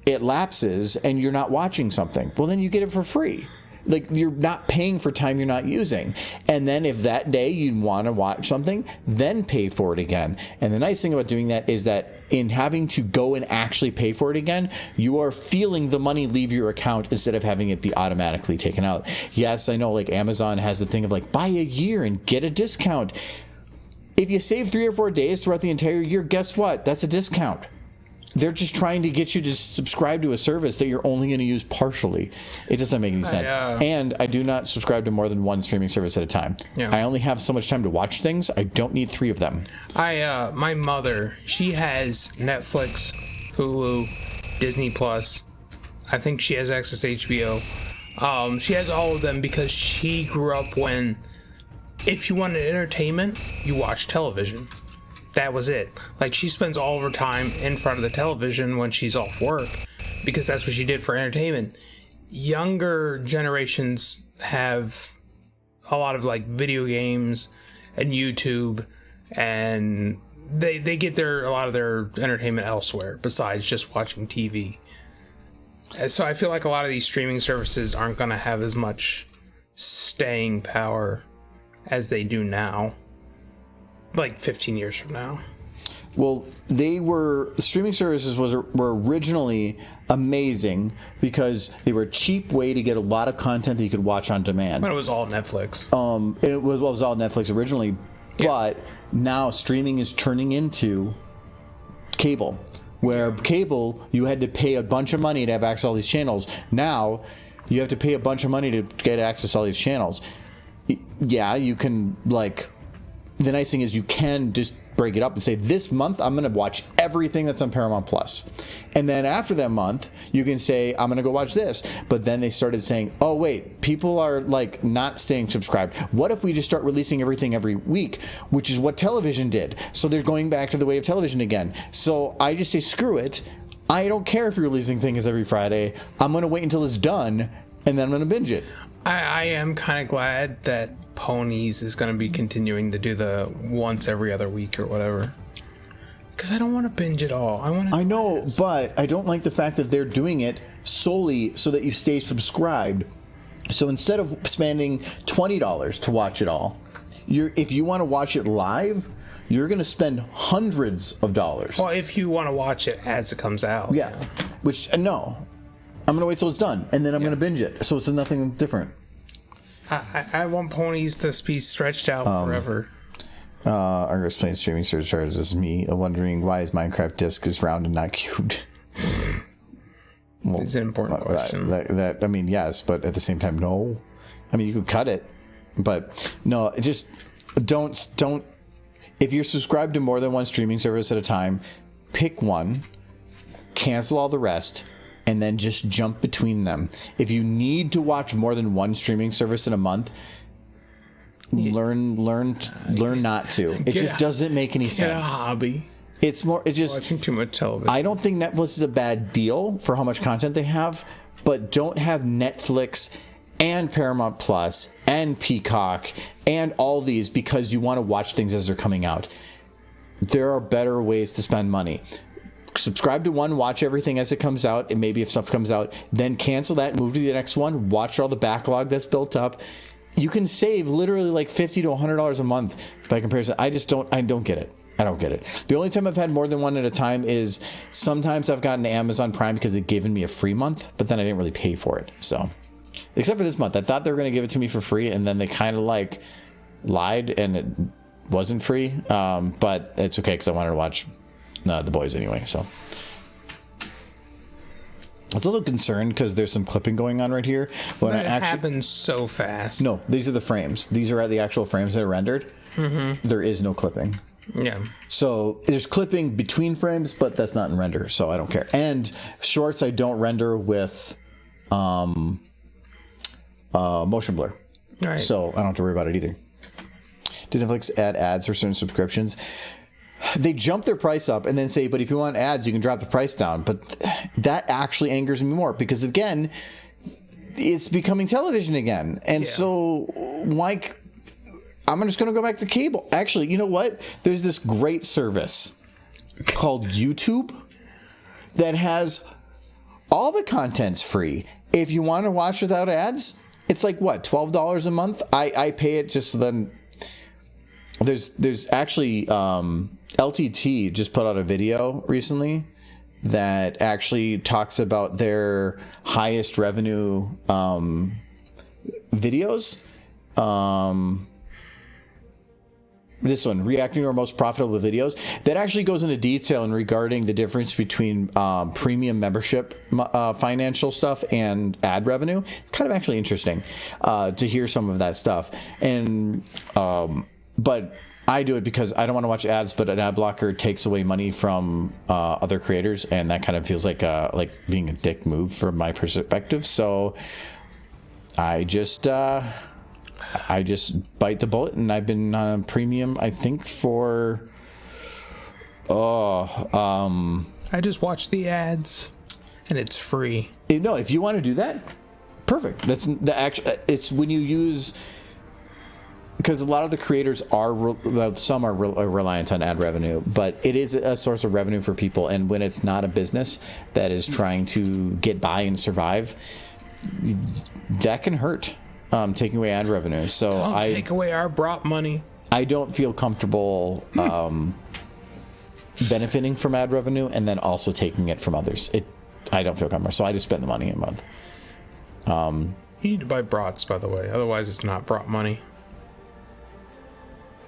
it lapses and you're not watching something. Well, then you get it for free. Like, you're not paying for time you're not using. And then if that day you want to watch something, then pay for it again. And the nice thing about doing that is that in having to go and actually pay for it again, you are feeling the money leave your account instead of having it be automatically taken out. Yes, I know, like, Amazon has the thing of like, buy a year and get a discount. If you save 3 or 4 days throughout the entire year, guess what? That's a discount. They're just trying to get you to subscribe to a service that you're only going to use partially. It doesn't make any sense. And I do not subscribe to more than one streaming service at a time. Yeah. I only have so much time to watch things. I don't need 3 of them. My mother, she has Netflix, Hulu, Disney Plus. I think she has access to HBO. She has all of them because she grew up when, if you wanted entertainment, you watched television. That was it. Like, she spends all of her time in front of the television when she's off work because that's what she did for entertainment. Younger generations have a lot of like video games and YouTube, and they get a lot of their entertainment elsewhere besides just watching TV. And so I feel like a lot of these streaming services aren't going to have as much staying power as they do now. Like 15 years from now. Well, streaming services were originally amazing because they were a cheap way to get a lot of content that you could watch on demand. But it was all Netflix. It was all Netflix originally, but now streaming is turning into cable, where cable, you had to pay a bunch of money to have access to all these channels. Now you have to pay a bunch of money to get access to all these channels. Yeah, you can, like, the nice thing is you can just break it up and say, this month I'm going to watch everything that's on Paramount Plus. And then after that month, you can say, I'm going to go watch this. But then they started saying, oh, wait, people are like not staying subscribed. What if we just start releasing everything every week, which is what television did? So they're going back to the way of television again. So I just say, screw it. I don't care if you're releasing things every Friday. I'm going to wait until it's done, and then I'm going to binge it. I am kind of glad that Ponies is going to be continuing to do the once every other week or whatever, because I don't want to binge it all. I know, but I don't like the fact that they're doing it solely so that you stay subscribed. So instead of spending $20 to watch it all, if you want to watch it live, you're going to spend hundreds of dollars. Well, if you want to watch it as it comes out. Yeah, which no, I'm going to wait till it's done, and then I'm going to binge it. So it's nothing different. I want Ponies to be stretched out forever. Our explains streaming surcharges is me wondering why his Minecraft disc is round and not cubed. Well, it's an important question. That I mean, yes, but at the same time, no. I mean, you could cut it, but no. Just don't. If you're subscribed to more than one streaming service at a time, pick one, cancel all the rest, and then just jump between them. If you need to watch more than one streaming service in a month, learn not to. It just doesn't make any sense. Get a hobby. It's just watching too much television. I don't think Netflix is a bad deal for how much content they have, but don't have Netflix and Paramount Plus and Peacock and all these because you want to watch things as they're coming out. There are better ways to spend money. Subscribe to one, watch everything as it comes out, and maybe if stuff comes out, then cancel that, move to the next one, watch all the backlog that's built up. you can save literally like $50 to $100 a month by comparison. I don't get it. I don't get it. The only time I've had more than one at a time is sometimes I've gotten Amazon Prime because they've given me a free month, but then I didn't really pay for it. So, except for this month, I thought they were going to give it to me for free, and then they kind of like lied and it wasn't free. But it's okay because I wanted to watch The Boys anyway. So, I was a little concerned because there's some clipping going on right here. When That happens so fast. No, these are the frames. These are the actual frames that are rendered. Mm-hmm. There is no clipping. Yeah. So there's clipping between frames, but that's not in render, so I don't care. And shorts I don't render with motion blur. Right. So I don't have to worry about it either. Did Netflix add ads for certain subscriptions? They jump their price up and then say, but if you want ads, you can drop the price down. But that actually angers me more because, again, it's becoming television again. And so, like, I'm just going to go back to cable. Actually, you know what? There's this great service called YouTube that has all the content's free. If you want to watch without ads, it's like, what, $12 a month? I pay it just so then. There's actually LTT just put out a video recently that actually talks about their highest revenue videos. This one, reacting to our most profitable videos, that actually goes into detail in regarding the difference between premium membership financial stuff and ad revenue. It's kind of actually interesting to hear some of that stuff. And but I do it because I don't want to watch ads, but an ad blocker takes away money from other creators, and that kind of feels like being a dick move from my perspective. So I just bite the bullet, and I've been on premium, I think, for I just watch the ads, and it's free. No, if you want to do that, perfect. That's the actual. It's when you use, because a lot of the creators some are reliant on ad revenue, but it is a source of revenue for people. And when it's not a business that is trying to get by and survive, that can hurt. Taking away ad revenue. So Don't take away our brought money. I don't feel comfortable benefiting from ad revenue and then also taking it from others. I don't feel comfortable. So I just spend the money a month. You need to buy brats, by the way. Otherwise, it's not brought money.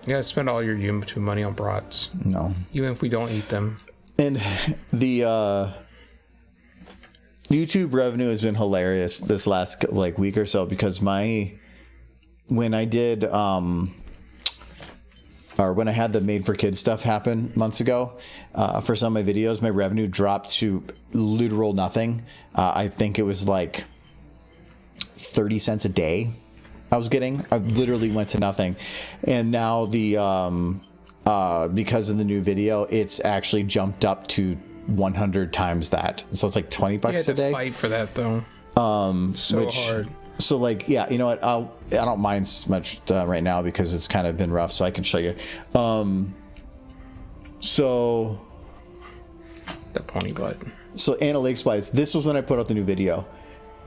You gotta spend all your YouTube money on brats. No. Even if we don't eat them. And the YouTube revenue has been hilarious this last week or so because when I did or when I had the Made for Kids stuff happen months ago, for some of my videos, my revenue dropped to literal nothing. I think it was like 30 cents a day I was getting. I literally went to nothing. And now because of the new video, it's actually jumped up to 100 times that, so it's like $20 a day. Fight for that though. Hard. So yeah, you know what? I don't mind so much right now because it's kind of been rough. So I can show you. So the pony butt. So analytics wise, this was when I put out the new video.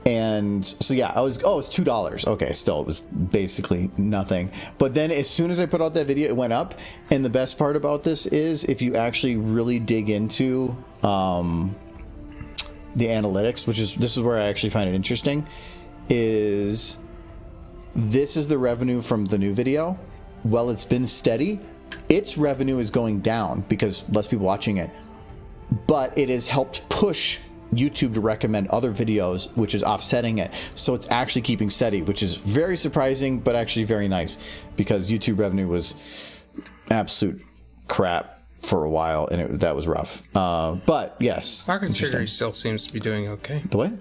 And so yeah, it's $2. Okay, still it was basically nothing. But then as soon as I put out that video, it went up. And the best part about this is if you actually really dig into the analytics, this is where I actually find it interesting, is this is the revenue from the new video. Well, it's been steady. Its revenue is going down because less people watching it. But it has helped push YouTube to recommend other videos, which is offsetting it. So it's actually keeping steady, which is very surprising, but actually very nice because YouTube revenue was absolute crap for a while, and that was rough. But yes. Rocket Surgery still seems to be doing okay. The what?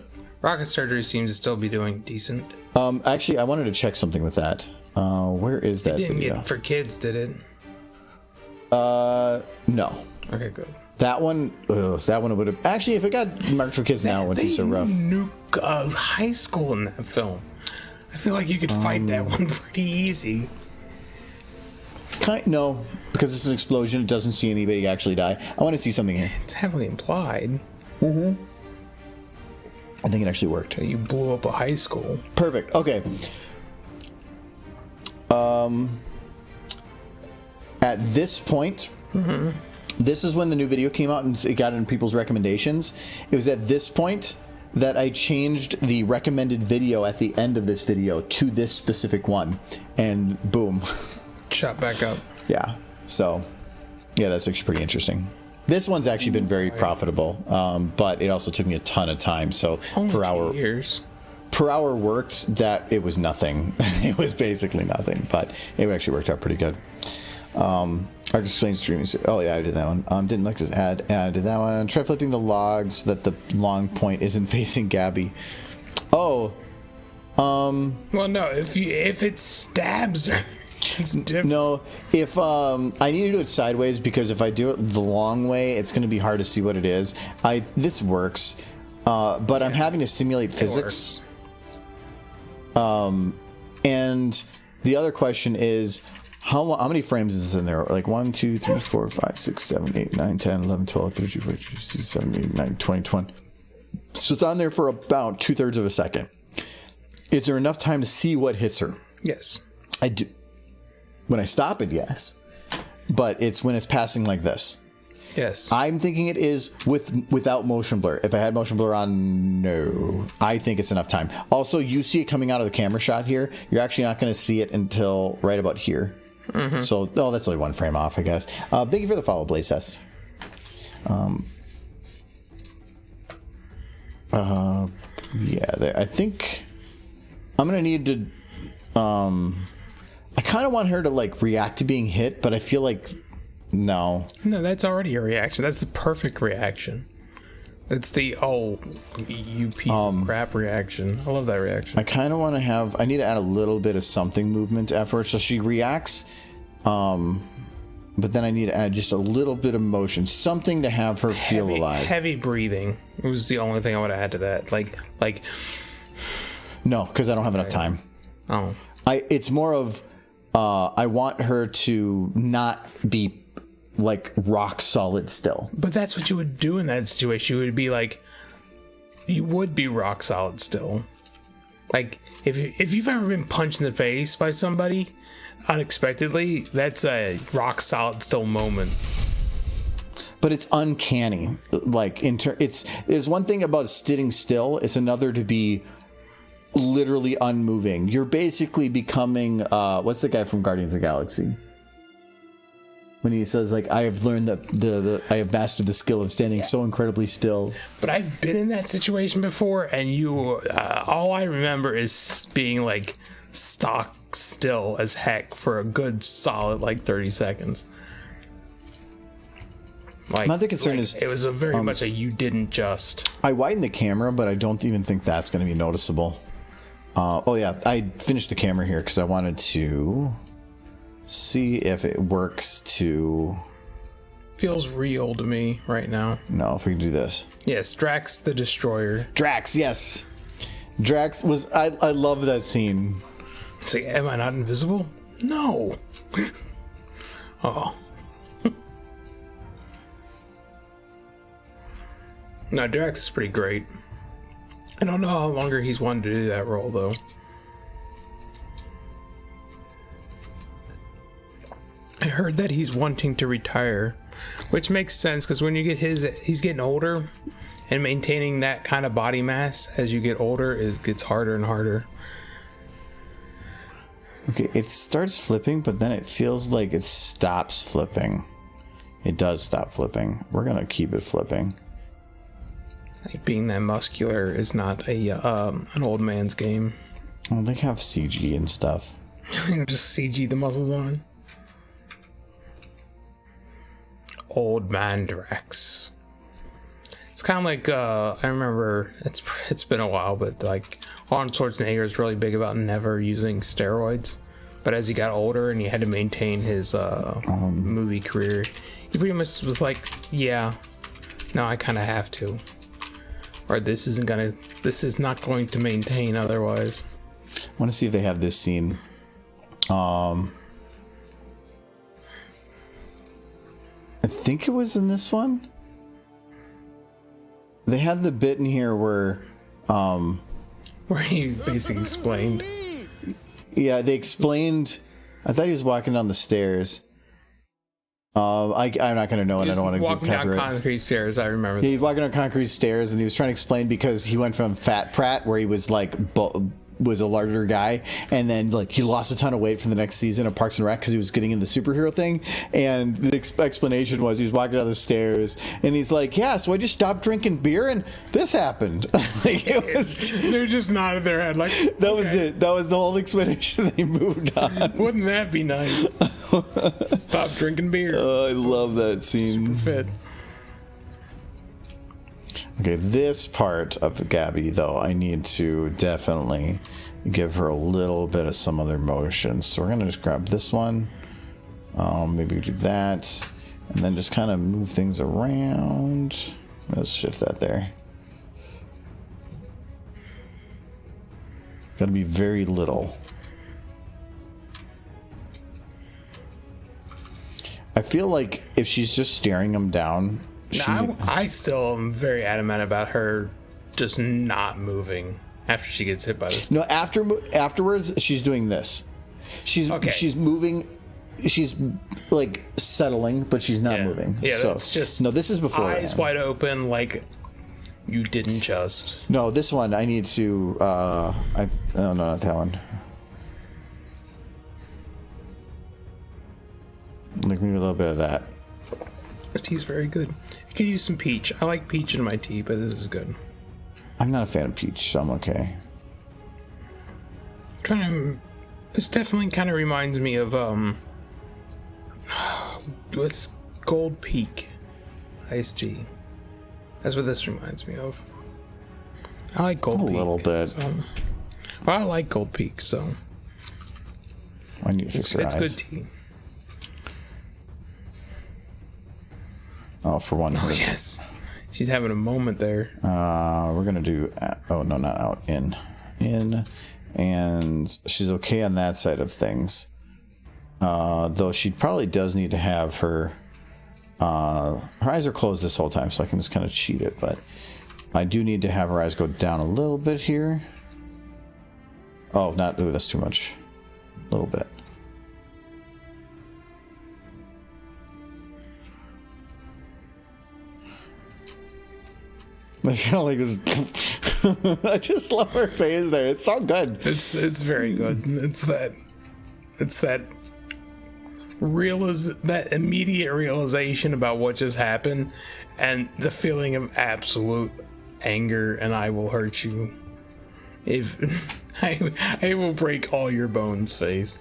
Rocket Surgery seems to still be doing decent. Actually, I wanted to check something with that. Where is that video? It didn't video? get for kids, did it? No. Okay, good. That one would have actually, if it got marked for kids now, it wouldn't be so rough. They nuke high school in that film. I feel like you could fight that one pretty easy. No, because it's an explosion. It doesn't see anybody actually die. I want to see something here. It's heavily implied. Mm-hmm. I think it actually worked. You blew up a high school. Perfect. Okay. At this point, this is when the new video came out and it got in people's recommendations. It was at this point that I changed the recommended video at the end of this video to this specific one, and boom. Shot back up. Yeah. So, yeah, that's actually pretty interesting. This one's actually been very profitable, but it also took me a ton of time. So Only per 2 hour, years. per hour worked, that it was nothing. It was basically nothing, but it actually worked out pretty good. Arc explains streaming. Oh yeah, I did that one. Didn't like to add. I did that one. Try flipping the logs so that the long point isn't facing Gabby. Oh. Well, no. If it stabs her, it's different. No, if I need to do it sideways, because if I do it the long way, it's going to be hard to see what it is. This works, but I'm having to simulate physics. And the other question is, how many frames is this in there? Like 1, 2, 3, 4, 5, 6, 7, 8, 9, 10, 11, 12, 13, 14, 15, 16, 17, 18, 19, 20, 20. So it's on there for about 2/3 of a second. Is there enough time to see what hits her? Yes. I do. When I stop it, yes. But it's when it's passing like this. Yes. I'm thinking it is without motion blur. If I had motion blur on, no. I think it's enough time. Also, you see it coming out of the camera shot here. You're actually not going to see it until right about here. So, that's only 1 frame off, I guess. Thank you for the follow, Blaze Test. Yeah, I think I'm going to need to... I kind of want her to, like, react to being hit, but I feel like... No, that's already a reaction. That's the perfect reaction. It's the you piece of crap reaction. I love that reaction. I kind of want to have... I need to add a little bit of something movement effort. So she reacts, but then I need to add just a little bit of motion. Something to have her feel alive. Heavy breathing was the only thing I would add to that. Like... No, because I don't have enough time. Oh. It's more of... I want her to not be... like rock solid still. But that's what you would do in that situation. You would be like, you would be rock solid still. Like if you've ever been punched in the face by somebody unexpectedly, that's a rock solid still moment. But it's uncanny. Like there's one thing about sitting still. It's another to be literally unmoving. You're basically becoming what's the guy from Guardians of the Galaxy? When he says, like, I have learned that I have mastered the skill of standing so incredibly still. But I've been in that situation before, and all I remember is being, like, stock still as heck for a good solid, like, 30 seconds. Like, my other concern is... It was very much a you didn't just... I widened the camera, but I don't even think that's going to be noticeable. Oh, yeah, I finished the camera here because I wanted to... see if it works to... Feels real to me right now. No, if we can do this. Yes, Drax the Destroyer. Drax, yes. Drax was... I love that scene. It's like, am I not invisible? No. Oh. No, Drax is pretty great. I don't know how longer he's wanted to do that role, though. I heard that he's wanting to retire, which makes sense because when you get he's getting older, and maintaining that kind of body mass as you get older gets harder and harder. Okay, it starts flipping, but then it feels like it stops flipping. It does stop flipping. We're gonna keep it flipping. Like being that muscular is not an old man's game. Well, they have CG and stuff. Just CG the muscles on. Old man Drax. It's kind of like I remember it's been a while, but like Arnold Schwarzenegger is really big about never using steroids. But as he got older and he had to maintain his movie career, he pretty much was like, "Yeah, no, I kind of have to, or this is not going to maintain otherwise." I want to see if they have this scene. I think it was in this one. They had the bit in here where he basically explained. Yeah, they explained I thought he was walking down the stairs. I'm not going to know, and I don't want to walking give down copyright. concrete stairs. I remember. He was walking down concrete stairs, and he was trying to explain because he went from Fat Pratt, where he was like was a larger guy, and then like he lost a ton of weight for the next season of Parks and Rec because he was getting into the superhero thing. And the explanation was he was walking down the stairs, and he's like, "Yeah, so I just stopped drinking beer, and this happened." Like, They're just nodding their head like that was it. That was the whole explanation. They moved on. Wouldn't that be nice? Stop drinking beer. Oh, I love that scene. Fit. Okay, this part of the Gabby, though, I need to definitely give her a little bit of some other motion. So we're going to just grab this one. Maybe do that. And then just kind of move things around. Let's shift that there. Got to be very little. I feel like if she's just staring him down... I still am very adamant about her just not moving after she gets hit by this. No, afterwards, she's doing this. She's moving. She's like settling, but she's not moving. Yeah, so, that's just this is before eyes wide open, like you didn't just. No, this one I need to. No, not that one. Like maybe a little bit of that. This tea's very good. You could use some peach. I like peach in my tea, but this is good. I'm not a fan of peach, so I'm okay. This definitely kind of reminds me of what's Gold Peak iced tea. That's what this reminds me of. I like Gold Peak. A little bit. So, well, I like Gold Peak, so I need to fix her eyes. It's good tea. Oh, for one. Oh yes, she's having a moment there. We're gonna do. Oh no, not out. In, and she's okay on that side of things. Though she probably does need to have her. Her eyes are closed this whole time, so I can just kind of cheat it. But I do need to have her eyes go down a little bit here. Oh, not. Ooh, that's too much. A little bit. I feel like this. I just love her face there. It's so good. It's very good. It's that that immediate realization about what just happened, and the feeling of absolute anger. And I will hurt you. If I will break all your bones, face.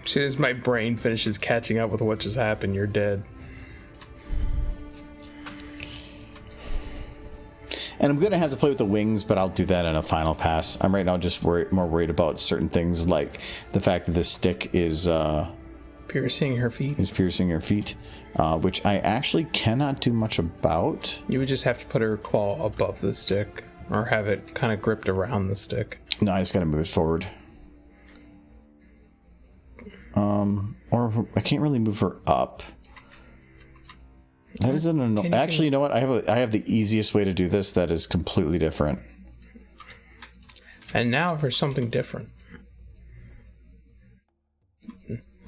As soon as my brain finishes catching up with what just happened, you're dead. And I'm going to have to play with the wings, but I'll do that in a final pass. I'm right now just more worried about certain things, like the fact that this stick is piercing her feet. Which I actually cannot do much about. You would just have to put her claw above the stick, or have it kind of gripped around the stick. No, I just got to move it forward. Or I can't really move her up. That is actually, you know what? I have the easiest way to do this that is completely different. And now for something different.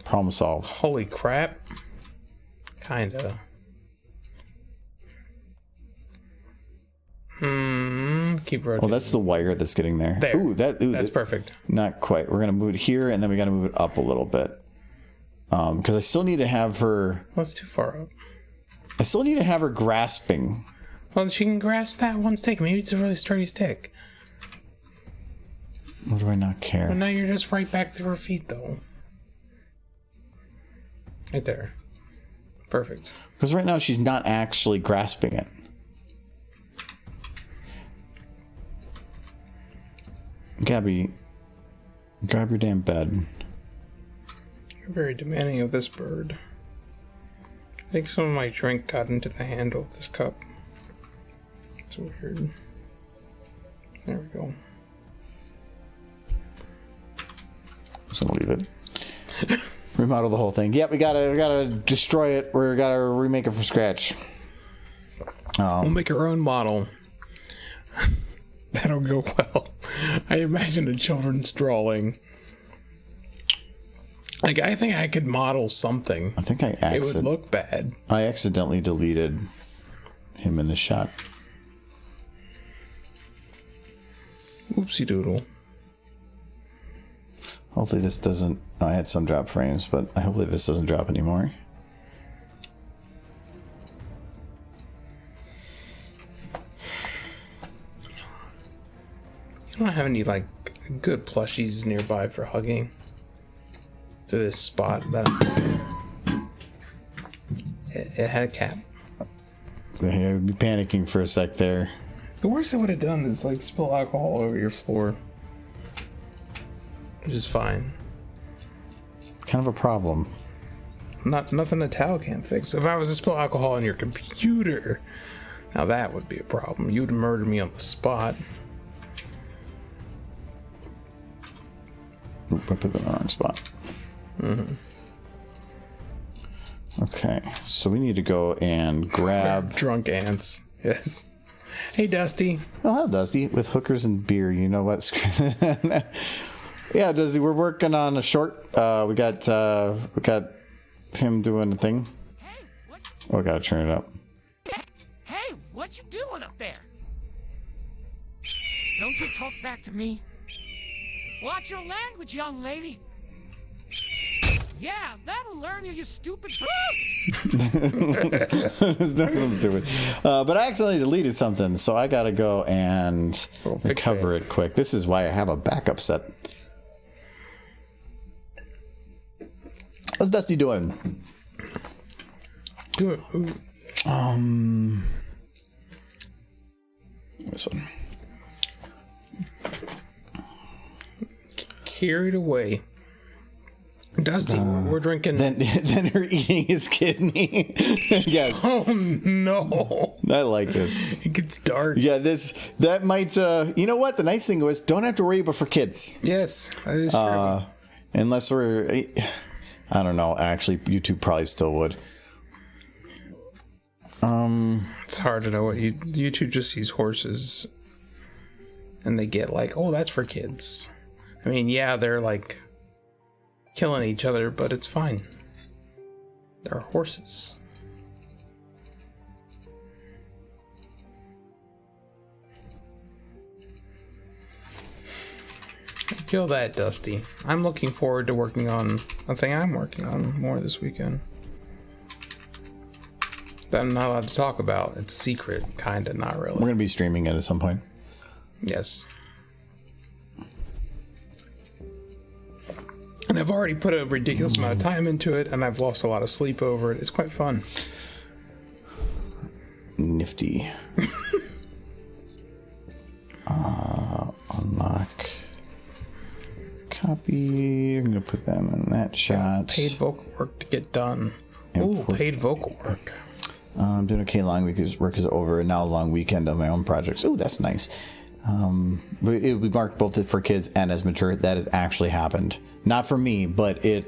Problem solved. Holy crap. Kinda. Keep rotating. Oh, that's the wire that's getting there. There. That's perfect. Not quite. We're gonna move it here, and then we gotta move it up a little bit. Because I still need to have her. Well, it's too far up. I still need to have her grasping. Well, she can grasp that one stick. Maybe it's a really sturdy stick. Or do I not care? Well, now you're just right back through her feet, though. Right there. Perfect. Because right now she's not actually grasping it. Gabby, grab your damn bed. You're very demanding of this bird. I think some of my drink got into the handle of this cup. It's weird. There we go. Just gonna leave it. Remodel the whole thing. Yep, we gotta destroy it. We gotta remake it from scratch. We'll make our own model. That'll go well. I imagine a children's drawing Like, I think I could model something. I think It would look bad. I accidentally deleted him in the shot. Oopsie doodle. Hopefully this doesn't... I had some drop frames, but hopefully this doesn't drop anymore. You don't have any, like, good plushies nearby for hugging to this spot that it had a cap. I'd be panicking for a sec there. The worst it would have done is, like, spill alcohol over your floor. Which is fine. Kind of a problem. Nothing a towel can't fix. If I was to spill alcohol on your computer, now that would be a problem. You'd murder me on the spot. Oop, I put that in the wrong spot. Mm-hmm. Okay, so we need to go and grab... Drunk ants. Yes. Hey, Dusty. Oh, hello, Dusty. With hookers and beer, you know what? Yeah, Dusty, we're working on a short. We got him doing the thing. Hey, what? Oh, I gotta turn it up. Hey, what you doing up there? Don't you talk back to me? Watch your language, young lady. Yeah, that'll learn you, you stupid. It's doing something stupid. But I accidentally deleted something, so I gotta go and recover it quick. This is why I have a backup set. What's Dusty doing? This one. Carried away. Dusty, we're drinking. Then her eating his kidney. Yes. Oh no! I like this. It gets dark. Yeah, that might. You know what? The nice thing was, don't have to worry about for kids. Yes, that is true. Unless we're. I don't know. Actually, YouTube probably still would. It's hard to know what YouTube just sees horses, and they get like, oh, that's for kids. I mean, yeah, they're like killing each other, but it's fine. They're horses. I feel that, Dusty. I'm looking forward to working on a thing I'm working on more this weekend. That I'm not allowed to talk about. It's a secret, kinda, not really. We're gonna be streaming it at some point. Yes. And I've already put a ridiculous amount of time into it, and I've lost a lot of sleep over it. It's quite fun. Nifty. Unlock. Copy. I'm gonna put them in that shot. Paid vocal work to get done. Ooh, paid vocal work. I'm doing okay. Long week work is over, and now a long weekend on my own projects. Oh, that's nice. We marked both for kids and as mature. That has actually happened. Not for me, but it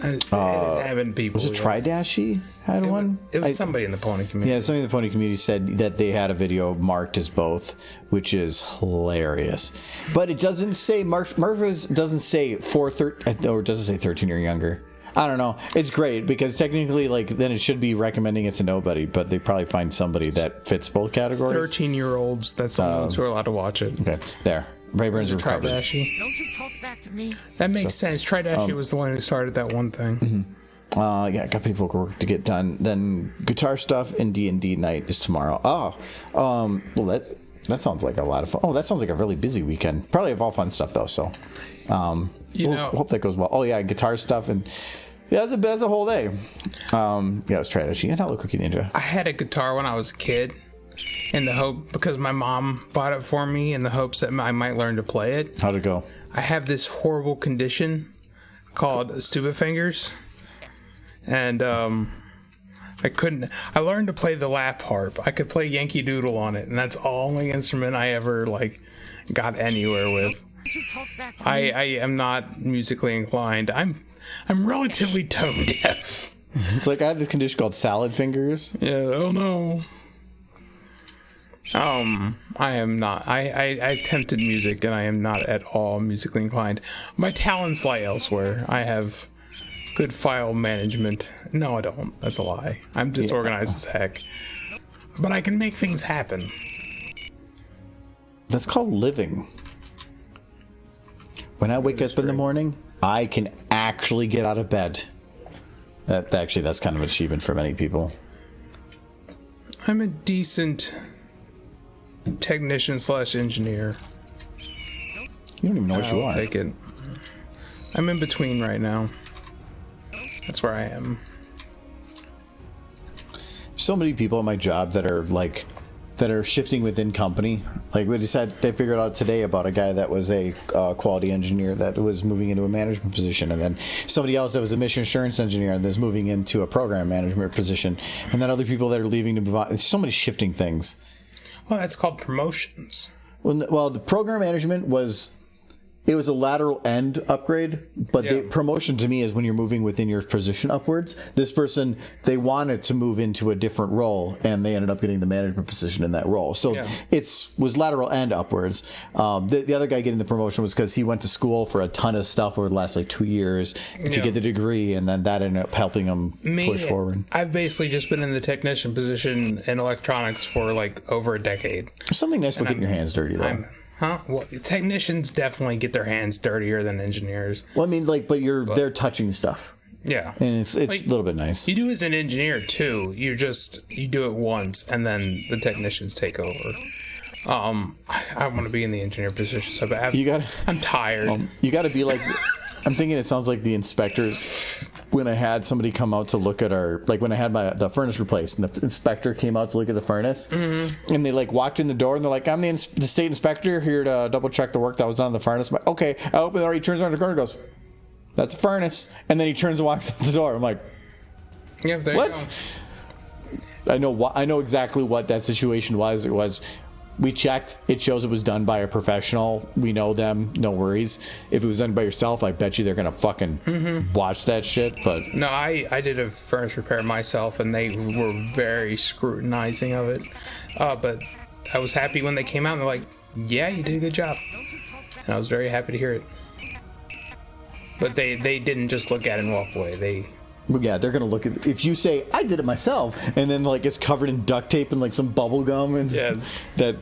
Having people. was it Tridashi had one? It was somebody in the pony community. Yeah, somebody in the pony community said that they had a video marked as both, which is hilarious. But it doesn't say Murphy's doesn't say or does it say 13 or younger? I don't know. It's great because technically, like, then it should be recommending it to nobody, but they probably find somebody that fits both categories. 13-year-olds. That's the ones who are allowed to watch it. Okay, there. Rayburns recovered. Tridashi. Don't you talk back to me? That makes sense. Tridashi was the one who started that one thing. Mm-hmm. Yeah, got people work to get done. Then guitar stuff and D&D night is tomorrow. Well, that sounds like a lot of fun. Oh, that sounds like a really busy weekend. Probably have all fun stuff though. So, hope that goes well. Oh yeah, guitar stuff and yeah, that's a whole day. Yeah, let's try it. She had Hello Cookie Ninja. I had a guitar when I was a kid, in the hope because my mom bought it for me in the hopes that I might learn to play it. How'd it go? I have this horrible condition called stupid fingers, and I learned to play the lap harp. I could play Yankee Doodle on it, and that's the only instrument I ever got anywhere with. Don't you talk back to me? I am not musically inclined. I'm relatively tone deaf. It's like I have this condition called salad fingers. Yeah, oh no. I am not. I attempted music, and I am not at all musically inclined. My talents lie elsewhere. I have good file management. No, I don't. That's a lie. I'm disorganized as heck. But I can make things happen. That's called living. When I wake up in the morning, I can actually get out of bed. That's kind of an achievement for many people. I'm a decent technician / engineer. You don't even know what you I'll are. take it. I'm in between right now. That's where I am. So many people at my job that are shifting within company. Like we just had, they figured out today about a guy that was a quality engineer that was moving into a management position, and then somebody else that was a mission assurance engineer and is moving into a program management position, and then other people that are leaving to move on. It's so many shifting things. Well, that's called promotions. Well, the program management was a lateral end upgrade, but the promotion to me is when you're moving within your position upwards. This person, they wanted to move into a different role, and they ended up getting the management position in that role. So it was lateral end upwards. The other guy getting the promotion was because he went to school for a ton of stuff over the last 2 years to get the degree, and then that ended up helping him push forward. I've basically just been in the technician position in electronics for over a decade. There's something nice about getting your hands dirty, though. Well, technicians definitely get their hands dirtier than engineers. Well, I mean, but they're touching stuff. Yeah. And it's a little bit nice. You do as an engineer, too. You do it once, and then the technicians take over. I want to be in the engineer position so bad. I'm tired. You got to be like... I'm thinking it sounds like the inspectors when I had somebody come out to look at when I had the furnace replaced, and the inspector came out to look at the furnace, and they walked in the door and they're like, I'm the state inspector here to double check the work that was done on the furnace. I'm like, okay. I open the door, he turns around the corner and goes, that's a furnace, and then he turns and walks out the door. I'm like, yeah, there what? You go. I know exactly what that situation was. It was, we checked. It shows it was done by a professional. We know them. No worries. If it was done by yourself, I bet you they're gonna fucking watch that shit. But no, I did a furnace repair myself, and they were very scrutinizing of it. But I was happy when they came out and they're like, "Yeah, you did a good job," and I was very happy to hear it. But they didn't just look at it and walk away. Yeah, they're gonna look at if you say I did it myself, and then it's covered in duct tape and some bubble gum, and that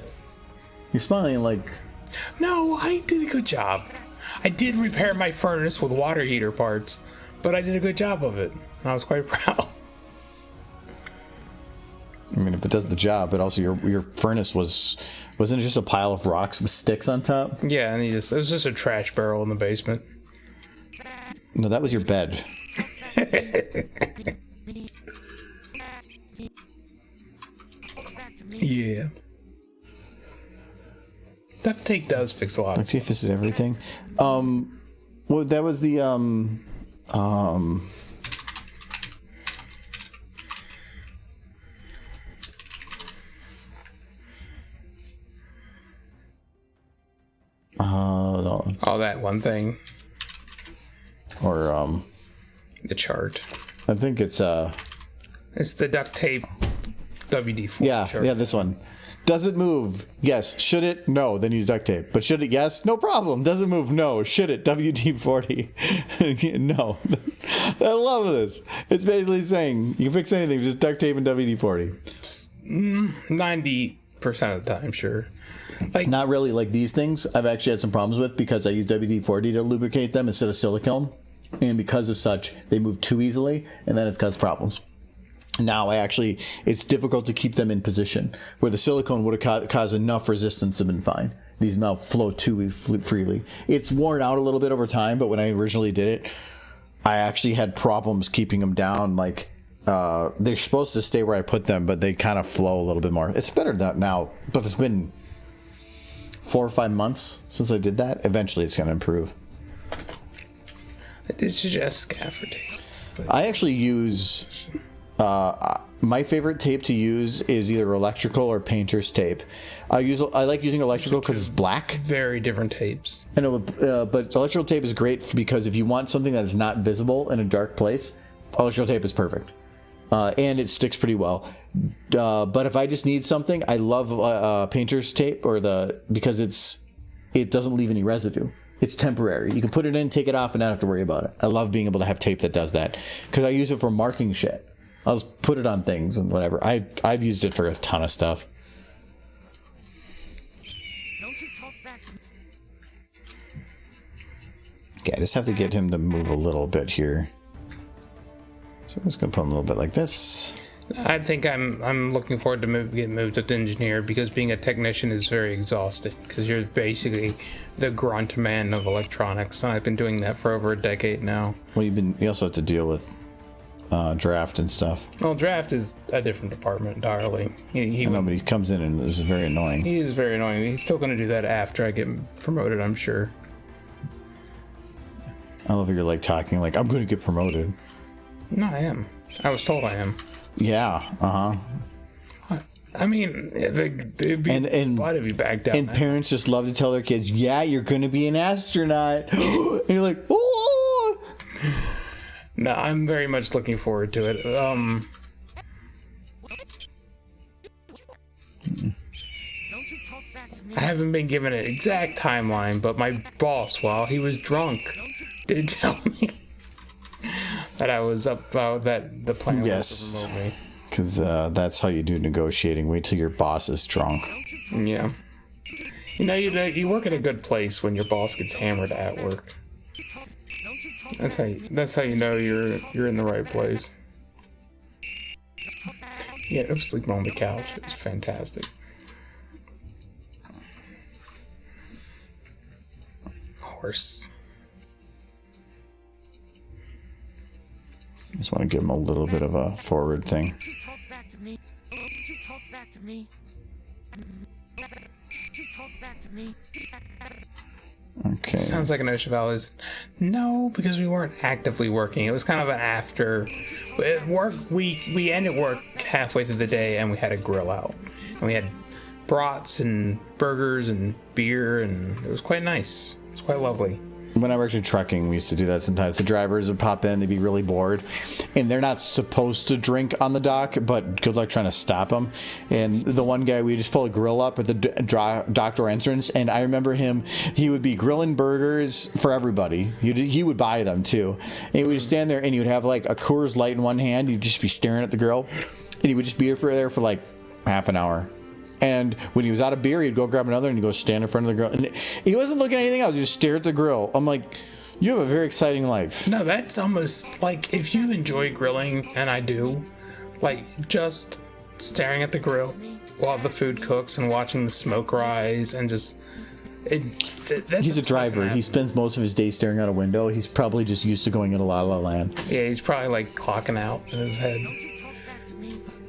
you're smiling no, I did a good job. I did repair my furnace with water heater parts, but I did a good job of it, and I was quite proud. I mean, if it does the job, but also your furnace wasn't it just a pile of rocks with sticks on top? Yeah, and it was just a trash barrel in the basement. No, that was your bed. Yeah. Duct tape does fix a lot. Let's see if this is everything. Well, that was the no. Oh, that one thing. Or the chart. I think it's the duct tape WD-40 chart. Yeah, this one. Does it move? Yes. Should it? No. Then use duct tape. But should it? Yes. No problem. Does it move? No. Should it? WD-40. No. I love this. It's basically saying you can fix anything, just duct tape and WD-40. 90% of the time, sure. Not really these things. I've actually had some problems with because I use WD-40 to lubricate them instead of silicone, and because of such, they move too easily, and then it's caused problems. Now, it's difficult to keep them in position. Where the silicone would have caused enough resistance to have been fine. These now flow too freely. It's worn out a little bit over time, but when I originally did it, I actually had problems keeping them down. They're supposed to stay where I put them, but they kind of flow a little bit more. It's better now, but it's been 4 or 5 months since I did that. Eventually, it's going to improve. It's just scaffold tape. I actually use... my favorite tape to use is either electrical or painter's tape. I like using electrical because it's black. Very different tapes. I know, but electrical tape is great because if you want something that is not visible in a dark place, electrical tape is perfect. and it sticks pretty well. But if I just need something, I love painter's tape because it doesn't leave any residue. It's temporary. You can put it in, take it off, and not have to worry about it. I love being able to have tape that does that because I use it for marking shit. I'll just put it on things and whatever. I've used it for a ton of stuff. Don't you talk back to me. Okay, I just have to get him to move a little bit here. So I'm just gonna put him a little bit like this. I think I'm looking forward to getting moved up to engineer because being a technician is very exhausting because you're basically the grunt man of electronics, and I've been doing that for over a decade now. Well, you also have to deal with draft and stuff. Well, draft is a different department entirely. I know, but he comes in and is very annoying. He is very annoying. He's still going to do that after I get promoted, I'm sure. I love that you're like talking like I'm going to get promoted. No, I am. I was told I am. Yeah. I mean, it'd be why'd it be back down? And parents just love to tell their kids, "Yeah, you're going to be an astronaut," and you're like, "Oh." No, I'm very much looking forward to it. Don't you talk back to me. I haven't been given an exact timeline, but my boss, while he was drunk, did tell me that I was up that the plan was to promote me. Because that's how you do negotiating. Wait till your boss is drunk. Yeah. You work at a good place when your boss gets hammered at work. That's how you know you're in the right place. Yeah, I'm sleeping on the couch. It's fantastic. Horse. Just want to give him a little bit of a forward thing. Don't you talk back to me. Don't you talk back to me. Don't you talk back to me. Okay. Sounds like an Oshavalis. No, because we weren't actively working. It was kind of an after work. We ended work halfway through the day, and we had a grill out, and we had brats and burgers and beer, and it was quite nice. It was quite lovely. When I worked in trucking, we used to do that sometimes. The drivers would pop in, they'd be really bored, and they're not supposed to drink on the dock, but good luck trying to stop them. And the one guy, we just pull a grill up at the dock door entrance, and I remember he would be grilling burgers for everybody. He would buy them too. And he would just stand there, and he would have like a Coors Light in one hand, he'd just be staring at the grill, and he would just be there for like half an hour. And when he was out of beer, he'd go grab another and he'd go stand in front of the grill. And he wasn't looking at anything else. He just stared at the grill. I'm like, you have a very exciting life. No, that's almost like if you enjoy grilling, and I do, like just staring at the grill while the food cooks and watching the smoke rise and just... He's a driver. He spends most of his day staring out a window. He's probably just used to going in La La Land. Yeah, he's probably like clocking out in his head.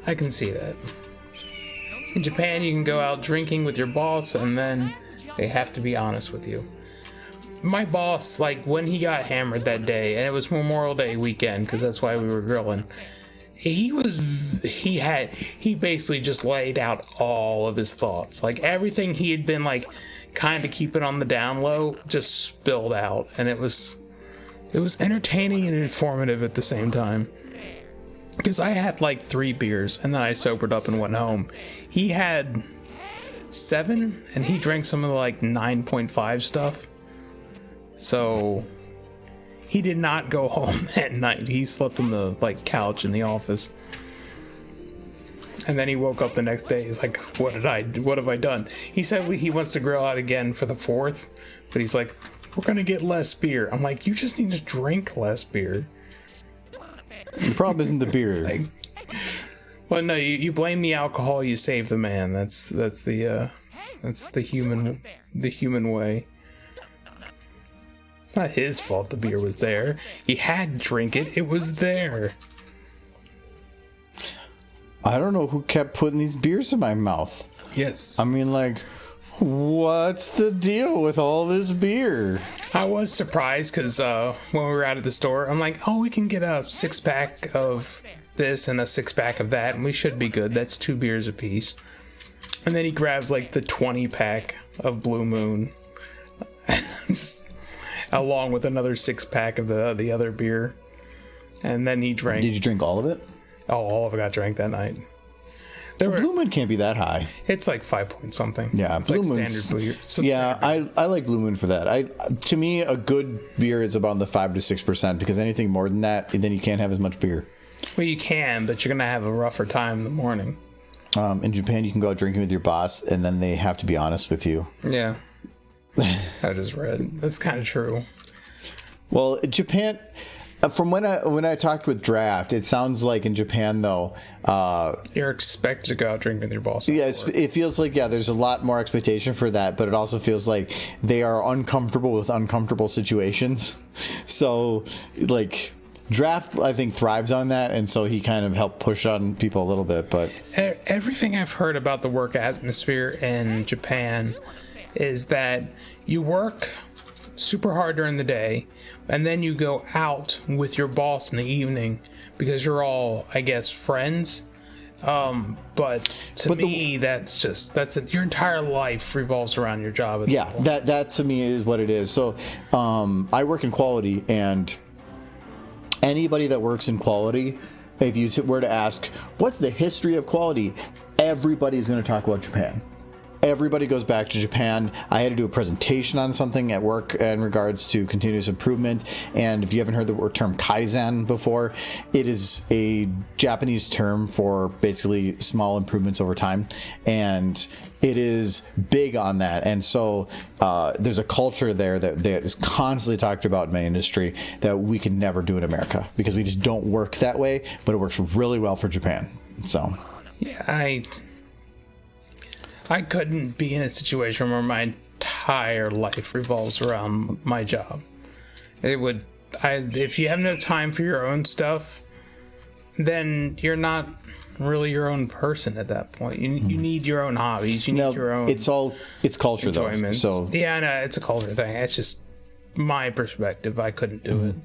I can see that. In Japan, you can go out drinking with your boss, and then they have to be honest with you. My boss, like, when he got hammered that day, and it was Memorial Day weekend, because that's why we were grilling, he basically just laid out all of his thoughts. Like, everything he had been, like, kind of keeping on the down low just spilled out, and it was entertaining and informative at the same time. Because I had like 3 beers and then I sobered up and went home. He had 7 and he drank some of the like 9.5 stuff. So he did not go home that night. He slept on the like couch in the office. And then he woke up the next day. He's like, what have I done? He said he wants to grill out again for the 4th, but he's like, we're going to get less beer. I'm like, you just need to drink less beer. The problem isn't the beer. Like, well, no, you blame the alcohol, you save the man. That's the human way. It's not his fault the beer was there. He had to drink it. It was there. I don't know who kept putting these beers in my mouth. Yes. I mean, like, what's the deal with all this beer? I was surprised because when we were out at the store, I'm like, oh, we can get a 6-pack of this and a 6-pack of that, and we should be good. That's 2 beers apiece. And then he grabs like the 20-pack of Blue Moon, along with another 6-pack of the other beer. And then he drank. Did you drink all of it? Oh, all of it got drank that night. Blue Moon can't be that high. It's like 5 point something. Yeah, it's Blue like Moon's standard beer. I like Blue Moon for that. To me, a good beer is about the 5 to 6% because anything more than that, then you can't have as much beer. Well, you can, but you're gonna have a rougher time in the morning. In Japan, you can go out drinking with your boss, and then they have to be honest with you. Yeah, I just read. That's kind of true. Well, Japan. From when I talked with Draft, it sounds like in Japan though, You're expected to go out drinking with your boss. yeah, it feels like there's a lot more expectation for that, but it also feels like they are uncomfortable with uncomfortable situations. So, like Draft, I think thrives on that, and so he kind of helped push on people a little bit. But everything I've heard about the work atmosphere in Japan is that you work super hard during the day, and then you go out with your boss in the evening because you're all, I guess, friends. But to me, that's it. Your entire life revolves around your job. Yeah, that to me is what it is. So, I work in quality, and anybody that works in quality, if you were to ask, what's the history of quality? Everybody's going to talk about Japan. Everybody goes back to Japan. I had to do a presentation on something at work in regards to continuous improvement. And if you haven't heard the term Kaizen before, it is a Japanese term for basically small improvements over time. And it is big on that. And so there's a culture there that is constantly talked about in my industry that we can never do in America because we just don't work that way. But it works really well for Japan. So, yeah, I couldn't be in a situation where my entire life revolves around my job. If you have no time for your own stuff, then you're not really your own person at that point. You need your own hobbies. You need your own. It's culture though. So yeah, I know it's a culture thing. It's just my perspective. I couldn't do it.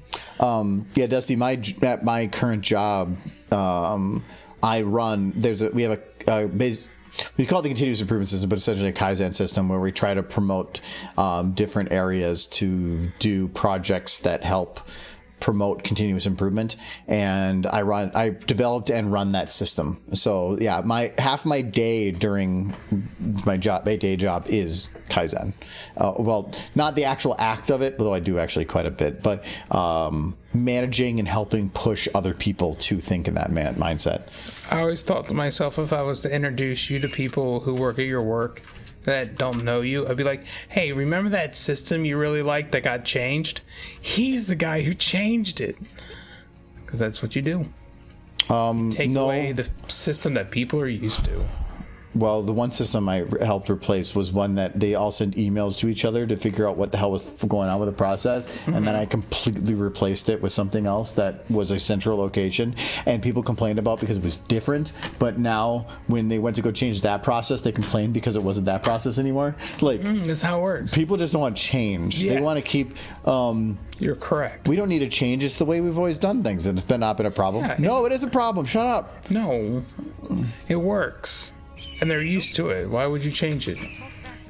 Yeah, Dusty. At my current job, I run. We have a base. We call it the continuous improvement system, but essentially a Kaizen system where we try to promote different areas to do projects that help promote continuous improvement. And I developed and run that system. So yeah, half my day during my day job is Kaizen. Well, not the actual act of it, although I do actually quite a bit, but managing and helping push other people to think in that mindset. I always thought to myself, if I was to introduce you to people who work at your work that don't know you, I'd be like, hey, remember that system you really liked that got changed? He's the guy who changed it. Because that's what you do. Take away the system that people are used to. Well, the one system I helped replace was one that they all sent emails to each other to figure out what the hell was going on with the process. Mm-hmm. And then I completely replaced it with something else that was a central location. And people complained about because it was different. But now when they went to go change that process, they complained because it wasn't that process anymore. That's how it works. People just don't want change. Yes. They want to keep... You're correct. We don't need to change. It's the way we've always done things. It's not been a problem. Yeah, no, it is a problem. Shut up. No. It works. And they're used to it. Why would you change it?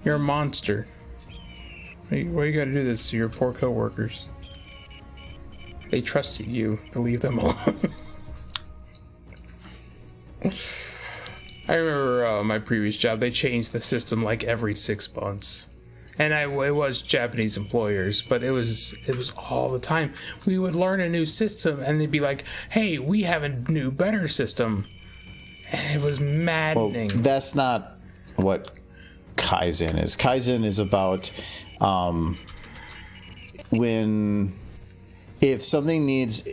You're a monster. Why you gotta do this to your poor coworkers? They trusted you to leave them alone. I remember my previous job, they changed the system like every 6 months. And it was Japanese employers, but it was all the time. We would learn a new system and they'd be like, hey, we have a new, better system. And it was maddening. Well, that's not what Kaizen is. Kaizen is about if something needs,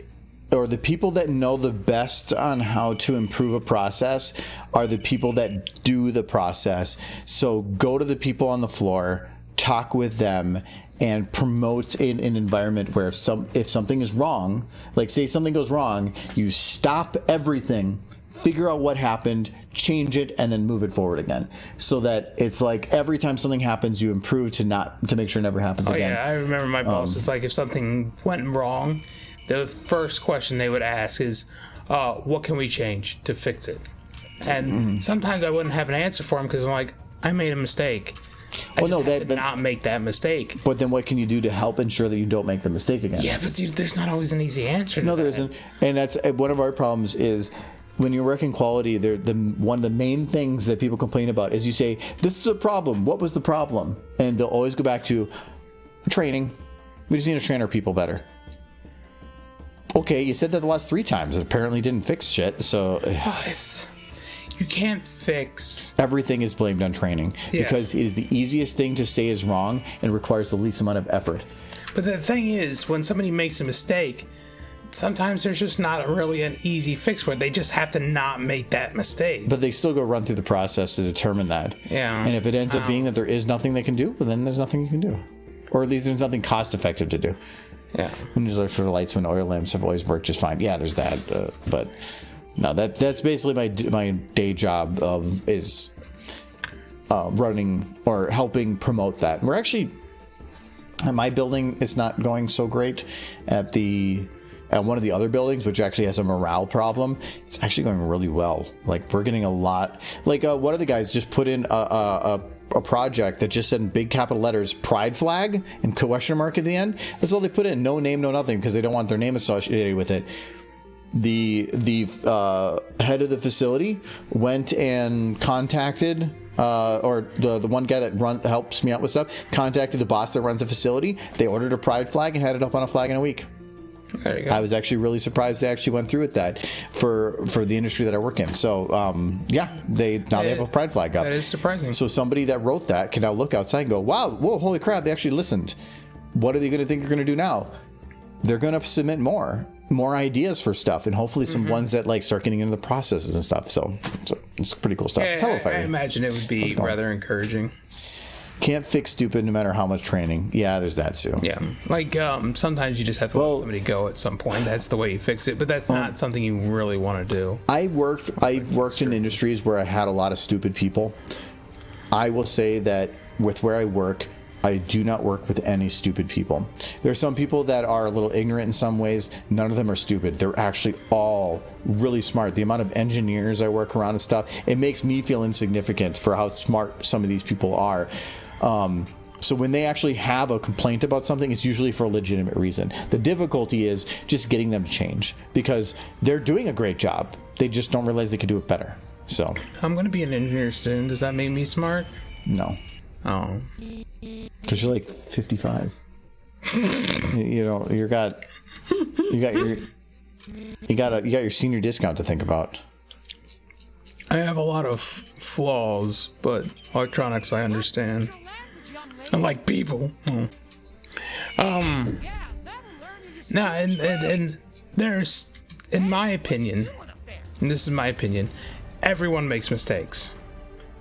or the people that know the best on how to improve a process are the people that do the process. So go to the people on the floor, talk with them, and promote an environment where if something is wrong, like say something goes wrong, you stop everything, figure out what happened, change it, and then move it forward again. So that it's like every time something happens, you improve to make sure it never happens again. Yeah, I remember my boss was like, if something went wrong, the first question they would ask is, what can we change to fix it? And sometimes I wouldn't have an answer for him because I'm like, I made a mistake. I did not make that mistake. But then what can you do to help ensure that you don't make the mistake again? Yeah, but there's not always an easy answer to there isn't. And that's one of our problems is when you're working quality, one of the main things that people complain about is you say, this is a problem. What was the problem? And they'll always go back to training. We just need to train our people better. Okay, you said that the last 3 times. It apparently didn't fix shit, so... You can't fix... Everything is blamed on training because it is the easiest thing to say is wrong and requires the least amount of effort. But the thing is, when somebody makes a mistake, sometimes there's just not really an easy fix for it. They just have to not make that mistake. But they still go run through the process to determine that. Yeah. And if it ends up being that there is nothing they can do, well, then there's nothing you can do. Or at least there's nothing cost effective to do. Yeah. And there's like for the lights when oil lamps have always worked just fine. Yeah, there's that. But no, that's basically my day job is running or helping promote that. We're actually at my building. It's not going so great at one of the other buildings, which actually has a morale problem. It's actually going really well. Like we're getting a lot. Like one of the guys just put in a project that just said in big capital letters pride flag and question mark at the end. That's all they put in. No name, no nothing, because they don't want their name associated with it. The head of the facility went and contacted or the one guy that helps me out with stuff contacted the boss that runs the facility. They ordered a pride flag and had it up on a flag in a week. There you go. I was actually really surprised they actually went through with that for the industry that I work in. So they have a pride flag up. That is surprising. So somebody that wrote that can now look outside and go, wow, whoa, holy crap, they actually listened. What are they going to think they're going to do now? They're going to submit more ideas for stuff, and hopefully some ones that like start getting into the processes and stuff. So it's pretty cool stuff. Yeah, I imagine it would be rather encouraging. Can't fix stupid no matter how much training. Yeah, there's that too. Yeah, like sometimes you just have to let somebody go at some point. That's the way you fix it, but that's not something you really want to do. I've worked in industries where I had a lot of stupid people. I will say that with where I work, I do not work with any stupid people. There are some people that are a little ignorant in some ways. None of them are stupid. They're actually all really smart. The amount of engineers I work around and stuff, it makes me feel insignificant for how smart some of these people are. So when they actually have a complaint about something, it's usually for a legitimate reason. The difficulty is just getting them to change because they're doing a great job. They just don't realize they could do it better. So I'm going to be an engineer student. Does that make me smart? No. Oh. Because you're like 55. you got your senior discount to think about. I have a lot of flaws, but electronics I understand. Unlike people. And there's, in my opinion, and this is my opinion, everyone makes mistakes.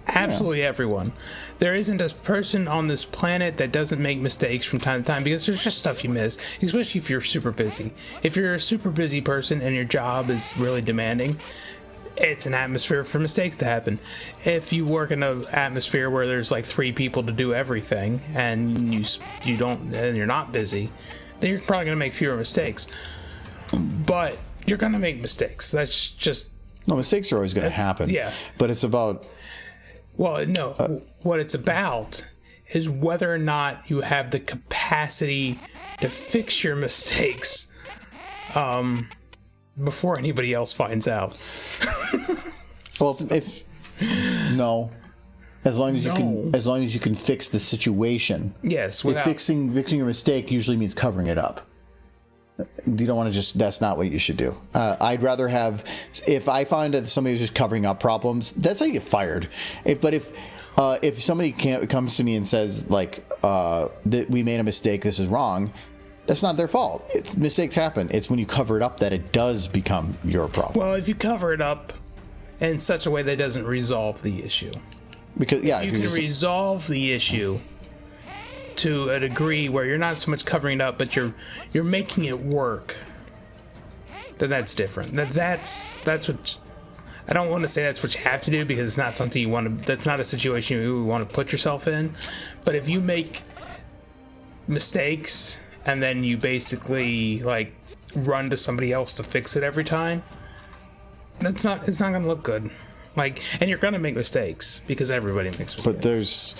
Absolutely everyone. There isn't a person on this planet that doesn't make mistakes from time to time because there's just stuff you miss, especially if you're super busy. If you're a super busy person and your job is really demanding, it's an atmosphere for mistakes to happen. If you work in an atmosphere where there's like 3 people to do everything and you're not busy, then you're probably going to make fewer mistakes. But you're going to make mistakes. That's just... No, mistakes are always going to happen. Yeah. But it's about... Well, no. What it's about is whether or not you have the capacity to fix your mistakes before anybody else finds out. Well, as long as you can fix the situation. Yes. If fixing your mistake usually means covering it up. You don't want to just, that's not what you should do. I'd rather have, if I find that somebody's just covering up problems, that's how you get fired. If somebody comes to me and says, like, that we made a mistake, this is wrong, that's not their fault. Mistakes happen. It's when you cover it up that it does become your problem. Well, if you cover it up in such a way that doesn't resolve the issue. Because, yeah. If you can resolve the issue to a degree where you're not so much covering it up, but you're making it work, then that's different. That's what I don't want to say that's what you have to do because it's not something you want to. That's not a situation you want to put yourself in. But if you make mistakes and then you basically like run to somebody else to fix it every time, it's not going to look good. Like, and you're going to make mistakes because everybody makes mistakes. But there's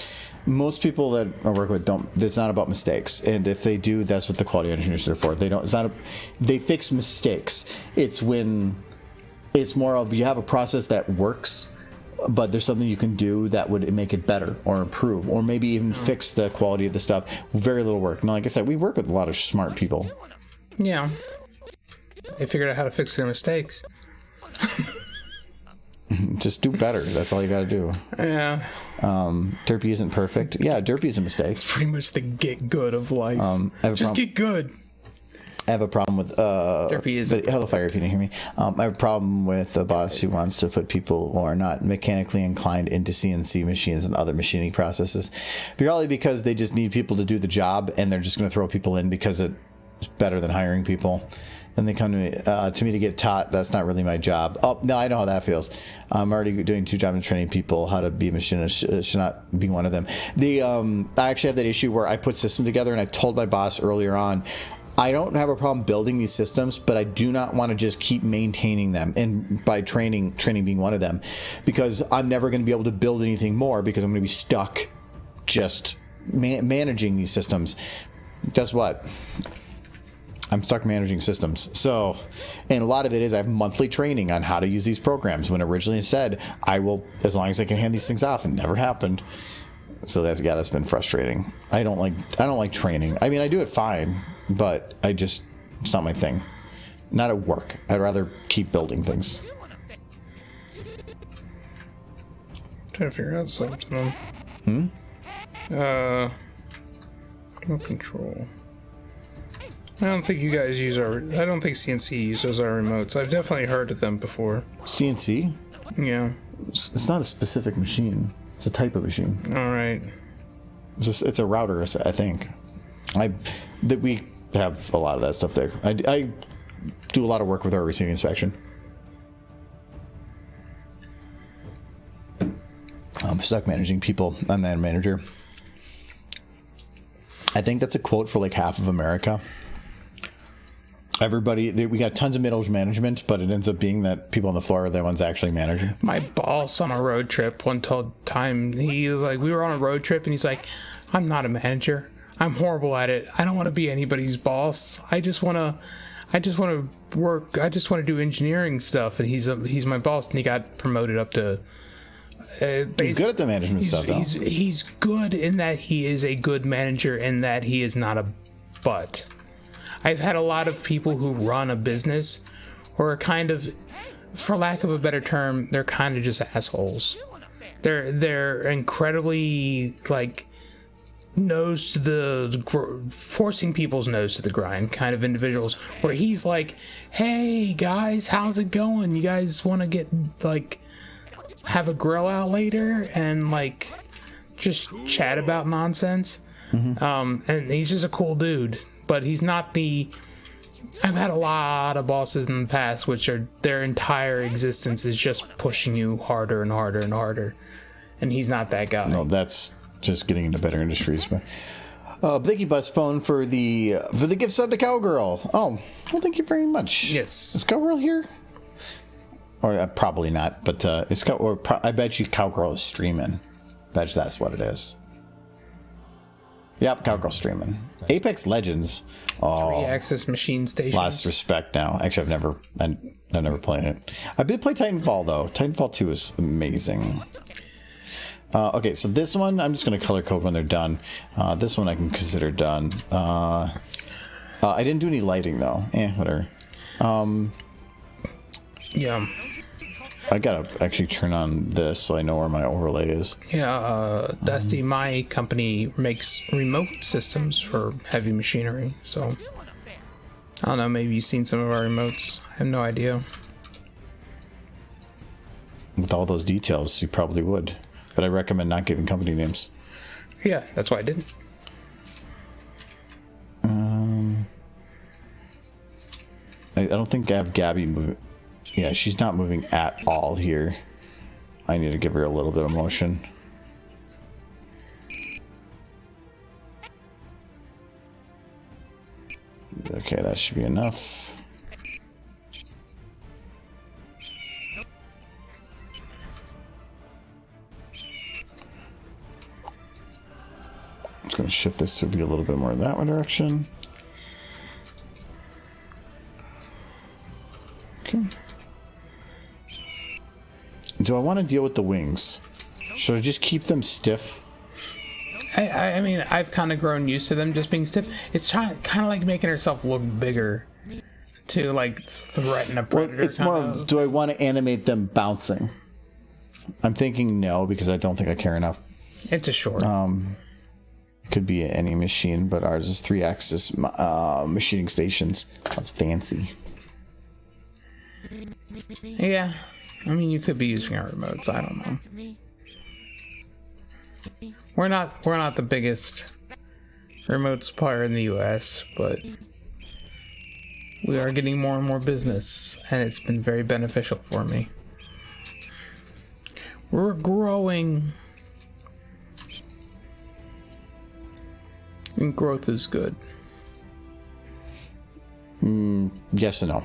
most people that I work with don't. It's not about mistakes, and if they do, that's what the quality engineers are for. They don't. It's not. They fix mistakes. It's when it's more of you have a process that works, but there's something you can do that would make it better or improve or maybe even fix the quality of the stuff. Very little work. Now, like I said, we work with a lot of smart people. Yeah. They figured out how to fix their mistakes. Just do better. That's all you got to do. Yeah. Derpy isn't perfect. Yeah, Derpy is a mistake. It's pretty much the get good of life. Just get good. I have a problem with Derpy is. Hello, Fire, if you didn't hear me. I have a problem with a boss who wants to put people who are not mechanically inclined into CNC machines and other machining processes, purely because they just need people to do the job, and they're just going to throw people in because it's better than hiring people. Then they come to me to get taught. That's not really my job. Oh, no, I know how that feels. I'm already doing 2 jobs and training people how to be a machinist. Should not be one of them. I actually have that issue where I put systems together, and I told my boss earlier on, I don't have a problem building these systems, but I do not want to just keep maintaining them, and by training being one of them, because I'm never going to be able to build anything more because I'm going to be stuck just managing these systems. Guess what? I'm stuck managing systems. So, and a lot of it is I have monthly training on how to use these programs, when originally said I will, as long as I can hand these things off. It never happened. So that's been frustrating. I don't like training. I mean, I do it fine, but it's not my thing. Not at work. I'd rather keep building things. Trying to figure out something. No control. I don't think you guys use our. I don't think CNC uses our remotes. I've definitely heard of them before. CNC? Yeah. It's not a specific machine. It's a type of machine. All right. It's a router, I think. We have a lot of that stuff there. I do a lot of work with our receiving inspection. I'm stuck managing people. I'm not a manager. I think that's a quote for like half of America. Everybody, we got tons of middle management, but it ends up being that people on the floor are the ones actually managing. My boss on a road trip one time, he was like, we were on a road trip, and he's like, I'm not a manager. I'm horrible at it. I don't want to be anybody's boss. I just want to work. I just want to do engineering stuff. And he's my boss, and he got promoted up to. He's good at the management stuff, though. He's good in that he is a good manager, and that he is not a butt. I've had a lot of people who run a business who are kind of, for lack of a better term, they're kind of just assholes. They're incredibly like forcing people's nose to the grind kind of individuals, where he's like, hey guys, how's it going? You guys want to get like have a grill out later and like just chat about nonsense? And he's just a cool dude. But he's not I've had a lot of bosses in the past which are their entire existence is just pushing you harder and harder and harder. And he's not that guy. No, that's just getting into better industries. But thank you, Busbone, for the gift sub to Cowgirl. Oh, well, thank you very much. Yes. Is Cowgirl here? Or probably not, but I bet you Cowgirl is streaming. Bet you that's what it is. Yep, Cowgirl streaming. Apex Legends. Oh, 3-axis machine station. Lost respect now. Actually, I've never played it. I did play Titanfall though. Titanfall 2 is amazing. Okay, so this one I'm just going to color code when they're done. This one I can consider done. I didn't do any lighting though. Whatever. Yeah. I gotta actually turn on this so I know where my overlay is. Yeah, Dusty, my company makes remote systems for heavy machinery, so I don't know, maybe you've seen some of our remotes. I have no idea. With all those details, you probably would. But I recommend not giving company names. Yeah, that's why I didn't. I don't think I have Gabby moving. Yeah, she's not moving at all here. I need to give her a little bit of motion. Okay, that should be enough. I'm just going to shift this to be a little bit more that direction. Okay. do I want to deal with the wings? Should I just keep them stiff? I mean, I've kind of grown used to them just being stiff. It's kind of like making herself look bigger to like threaten a predator. Well, it's more of, do I want to animate them bouncing? I'm thinking no, because I don't think I care enough. It's a short. It could be any machine, but ours is 3-axis machining stations. That's fancy. Yeah, I mean, you could be using our remotes. I don't know. We're not the biggest remote supplier in the U.S., but we are getting more and more business, and it's been very beneficial for me. We're growing, and growth is good. Yes and no.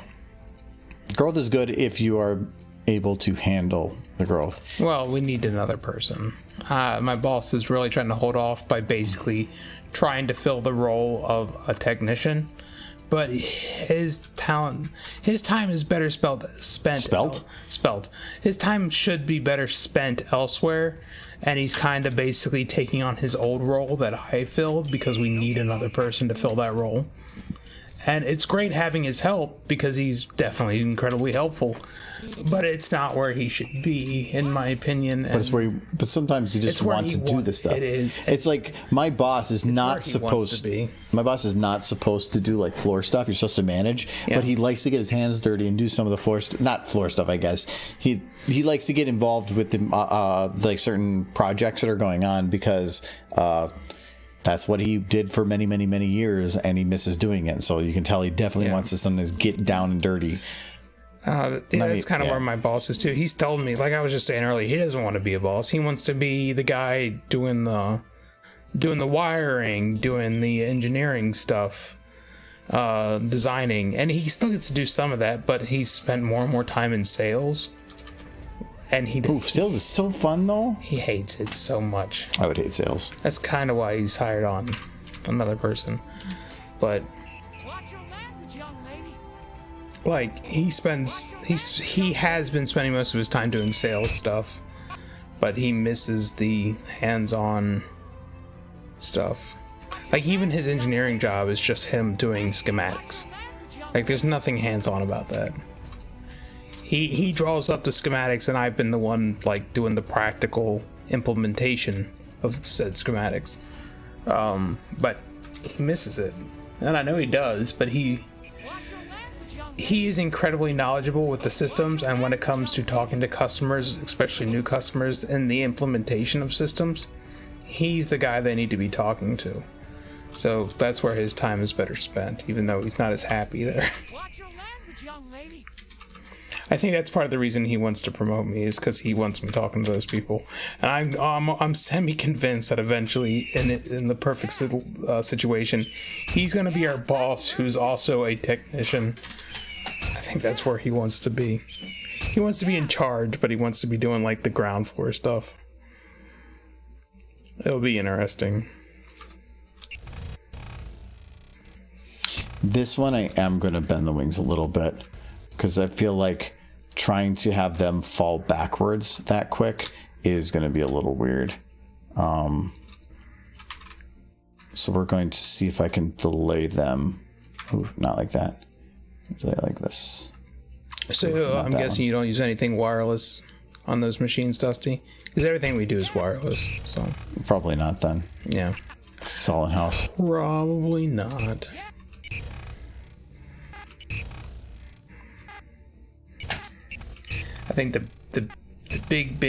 Growth is good if you are able to handle the growth. Well, we need another person. My boss is really trying to hold off by basically trying to fill the role of a technician, but his time is better spent. His time should be better spent elsewhere, and he's kind of basically taking on his old role that I filled because we need another person to fill that role. And it's great having his help because he's definitely incredibly helpful, but it's not where he should be, in my opinion. But it's where but sometimes you just want to do the stuff. It is. It's like my boss is not supposed to be. My boss is not supposed to do like floor stuff. You're supposed to manage, but he likes to get his hands dirty and do some of the not floor stuff, I guess. He likes to get involved with the like certain projects that are going on because that's what he did for many, many, many years, and he misses doing it. So you can tell he definitely wants to sometimes get down and dirty. That's kind of where my boss is too. He's told me, like I was just saying earlier, he doesn't want to be a boss. He wants to be the guy doing the wiring, doing the engineering stuff, designing, and he still gets to do some of that. But he's spent more and more time in sales. And sales is so fun though. He hates it so much. I would hate sales. That's kind of why he's hired on another person. But Watch your language, young lady. like he has been spending most of his time doing sales stuff, but he misses the hands-on stuff. Like even his engineering job is just him doing schematics. Like there's nothing hands-on about that. He draws up the schematics, and I've been the one like doing the practical implementation of said schematics. But he misses it, and I know he does. But he is incredibly knowledgeable with the systems, and when it comes to talking to customers, especially new customers, and the implementation of systems, he's the guy they need to be talking to. So that's where his time is better spent, even though he's not as happy there. Watch your language, young lady. I think that's part of the reason he wants to promote me is because he wants me talking to those people, and I'm semi-convinced that eventually, in the perfect situation, he's going to be our boss, who's also a technician. I think that's where he wants to be. He wants to be in charge, but he wants to be doing like the ground floor stuff. It'll be interesting. This one I am going to bend the wings a little bit, because I feel like trying to have them fall backwards that quick is going to be a little weird. So we're going to see if I can delay them. Ooh, not like that. Delay like this. So I'm guessing you don't use anything wireless on those machines, Dusty? Because everything we do is wireless. So probably not then. Yeah. Solid house. Probably not. I think the big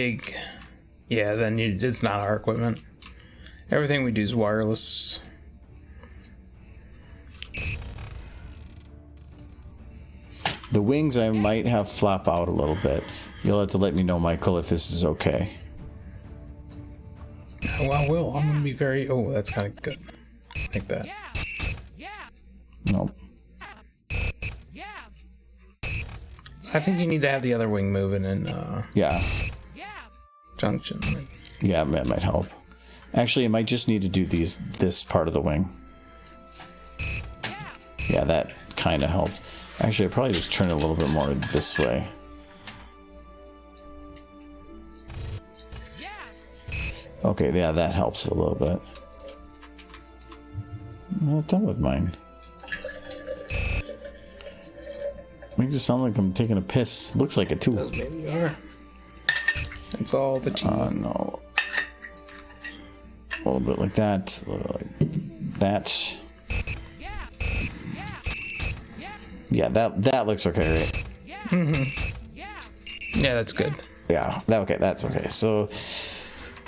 then it's not our equipment. Everything we do is wireless. The wings I might have flap out a little bit. You'll have to let me know, Michael, if this is okay. Well, I will. I'm gonna be very. Oh, that's kind of good. Like that. Nope. I think you need to have the other wing moving in Yeah. junction. Yeah, that might help. Actually, I might just need to do this part of the wing. Yeah, that kind of helped. Actually, I probably just turn it a little bit more this way. Okay, yeah, that helps a little bit. I'm not done with mine. Makes it sound like I'm taking a piss. Looks like it too. Maybe you are. That's all the tea. No. A little bit like that. A little like that. Yeah, that looks okay, right? Yeah, that's good. Yeah, okay, that's okay. So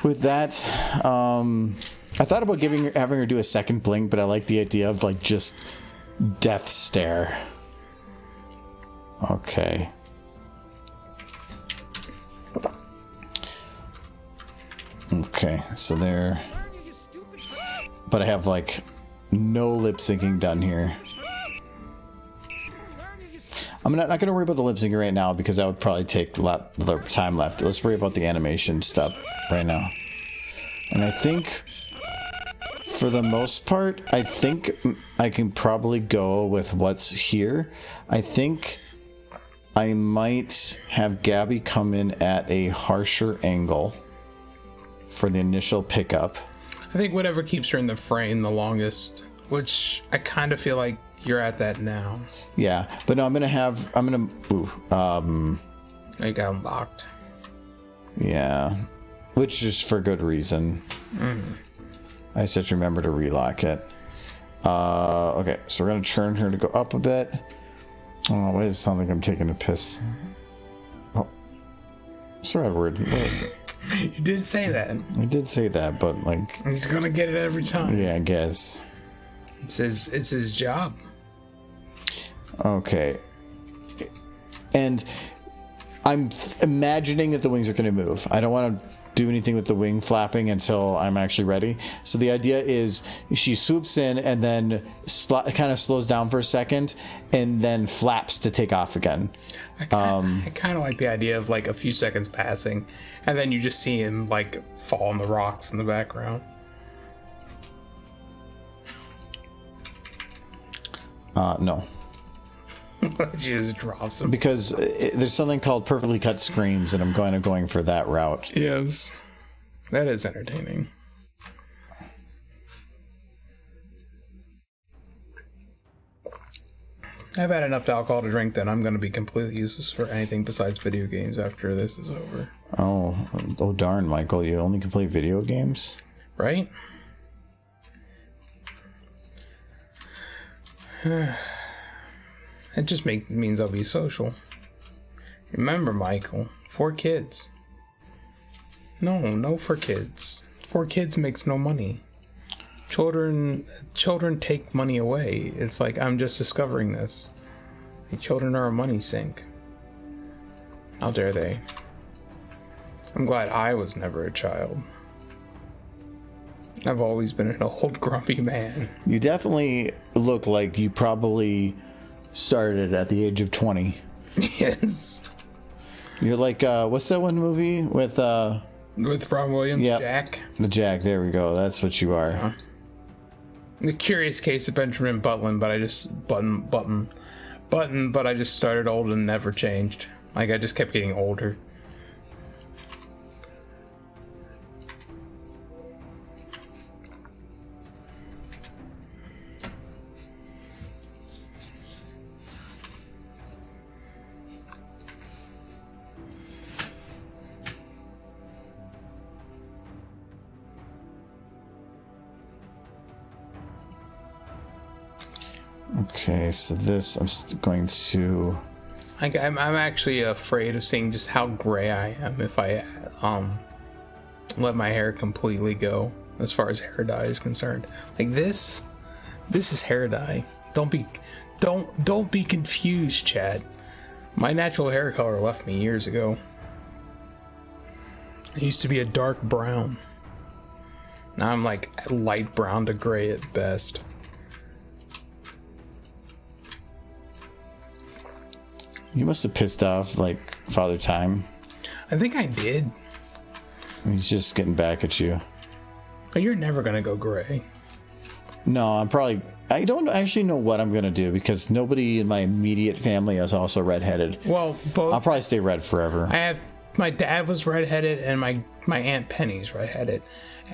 with that, I thought about having her do a second blink, but I like the idea of like just death stare. Okay. Okay, so there. But I have like no lip syncing done here. I'm not going to worry about the lip syncing right now because that would probably take a lot of time left. Let's worry about the animation stuff right now. And I think for the most part, I think I can probably go with what's here. I think I might have Gabby come in at a harsher angle for the initial pickup. I think whatever keeps her in the frame the longest, which I kind of feel like you're at that now. Yeah, but no, I got unlocked. Yeah, which is for good reason. I just have to remember to relock it. Okay, so we're gonna turn her to go up a bit. Oh, why does it sound like I'm taking a piss? Oh, sorry, word. You did say that. I did say that, but like he's gonna get it every time. Yeah, I guess. It's his job. Okay. And I'm imagining that the wings are going to move. I don't want to do anything with the wing flapping until I'm actually ready. So the idea is she swoops in and then kind of slows down for a second and then flaps to take off again. I kind of like the idea of like a few seconds passing and then you just see him like fall on the rocks in the background. No. She just drops him. Because there's something called perfectly cut screams, and I'm going for that route. Yes. That is entertaining. I've had enough alcohol to drink that I'm going to be completely useless for anything besides video games after this is over. Oh darn, Michael, you only can play video games? Right? It just means I'll be social. Remember, Michael, 4 kids. No for kids. 4 kids makes no money. Children take money away. It's like I'm just discovering this. Children are a money sink. How dare they? I'm glad I was never a child. I've always been an old grumpy man. You definitely look like you probably started at the age of 20. Yes. You're like, what's that one movie with Ron Williams? Yep. Jack? The Jack, there we go. That's what you are. Uh-huh. The Curious Case of Benjamin Button, but I just but I just started old and never changed. Like I just kept getting older. Okay, so this I'm going to. I'm actually afraid of seeing just how gray I am if I let my hair completely go as far as hair dye is concerned. Like this is hair dye. Don't be confused, Chad. My natural hair color left me years ago. It used to be a dark brown. Now I'm like light brown to gray at best. You must have pissed off like Father Time. I think I did. He's just getting back at you. But you're never gonna go gray. No, I don't actually know what I'm gonna do because nobody in my immediate family is also redheaded. Well, both. I'll probably stay red forever. I have my dad was redheaded and my Aunt Penny's redheaded,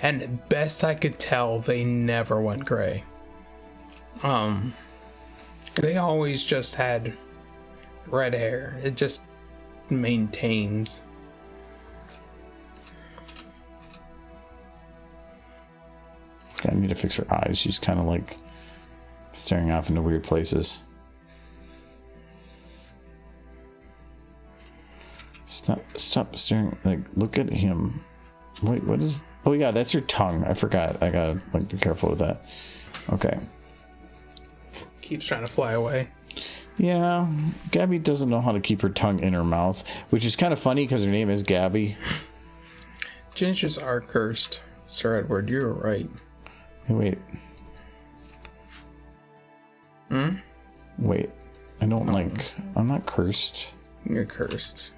and best I could tell, they never went gray. They always just had red hair. It just maintains. I need to fix her eyes. She's kind of like staring off into weird places. Stop staring. Like, look at him. Wait, what is... Oh yeah, that's your tongue. I forgot. I gotta like be careful with that. Okay. Keeps trying to fly away. Yeah, Gabby doesn't know how to keep her tongue in her mouth, which is kind of funny because her name is Gabby. Gingers are cursed, Sir Edward. You're right. Hey, wait. Wait. I don't like... I'm not cursed. You're cursed.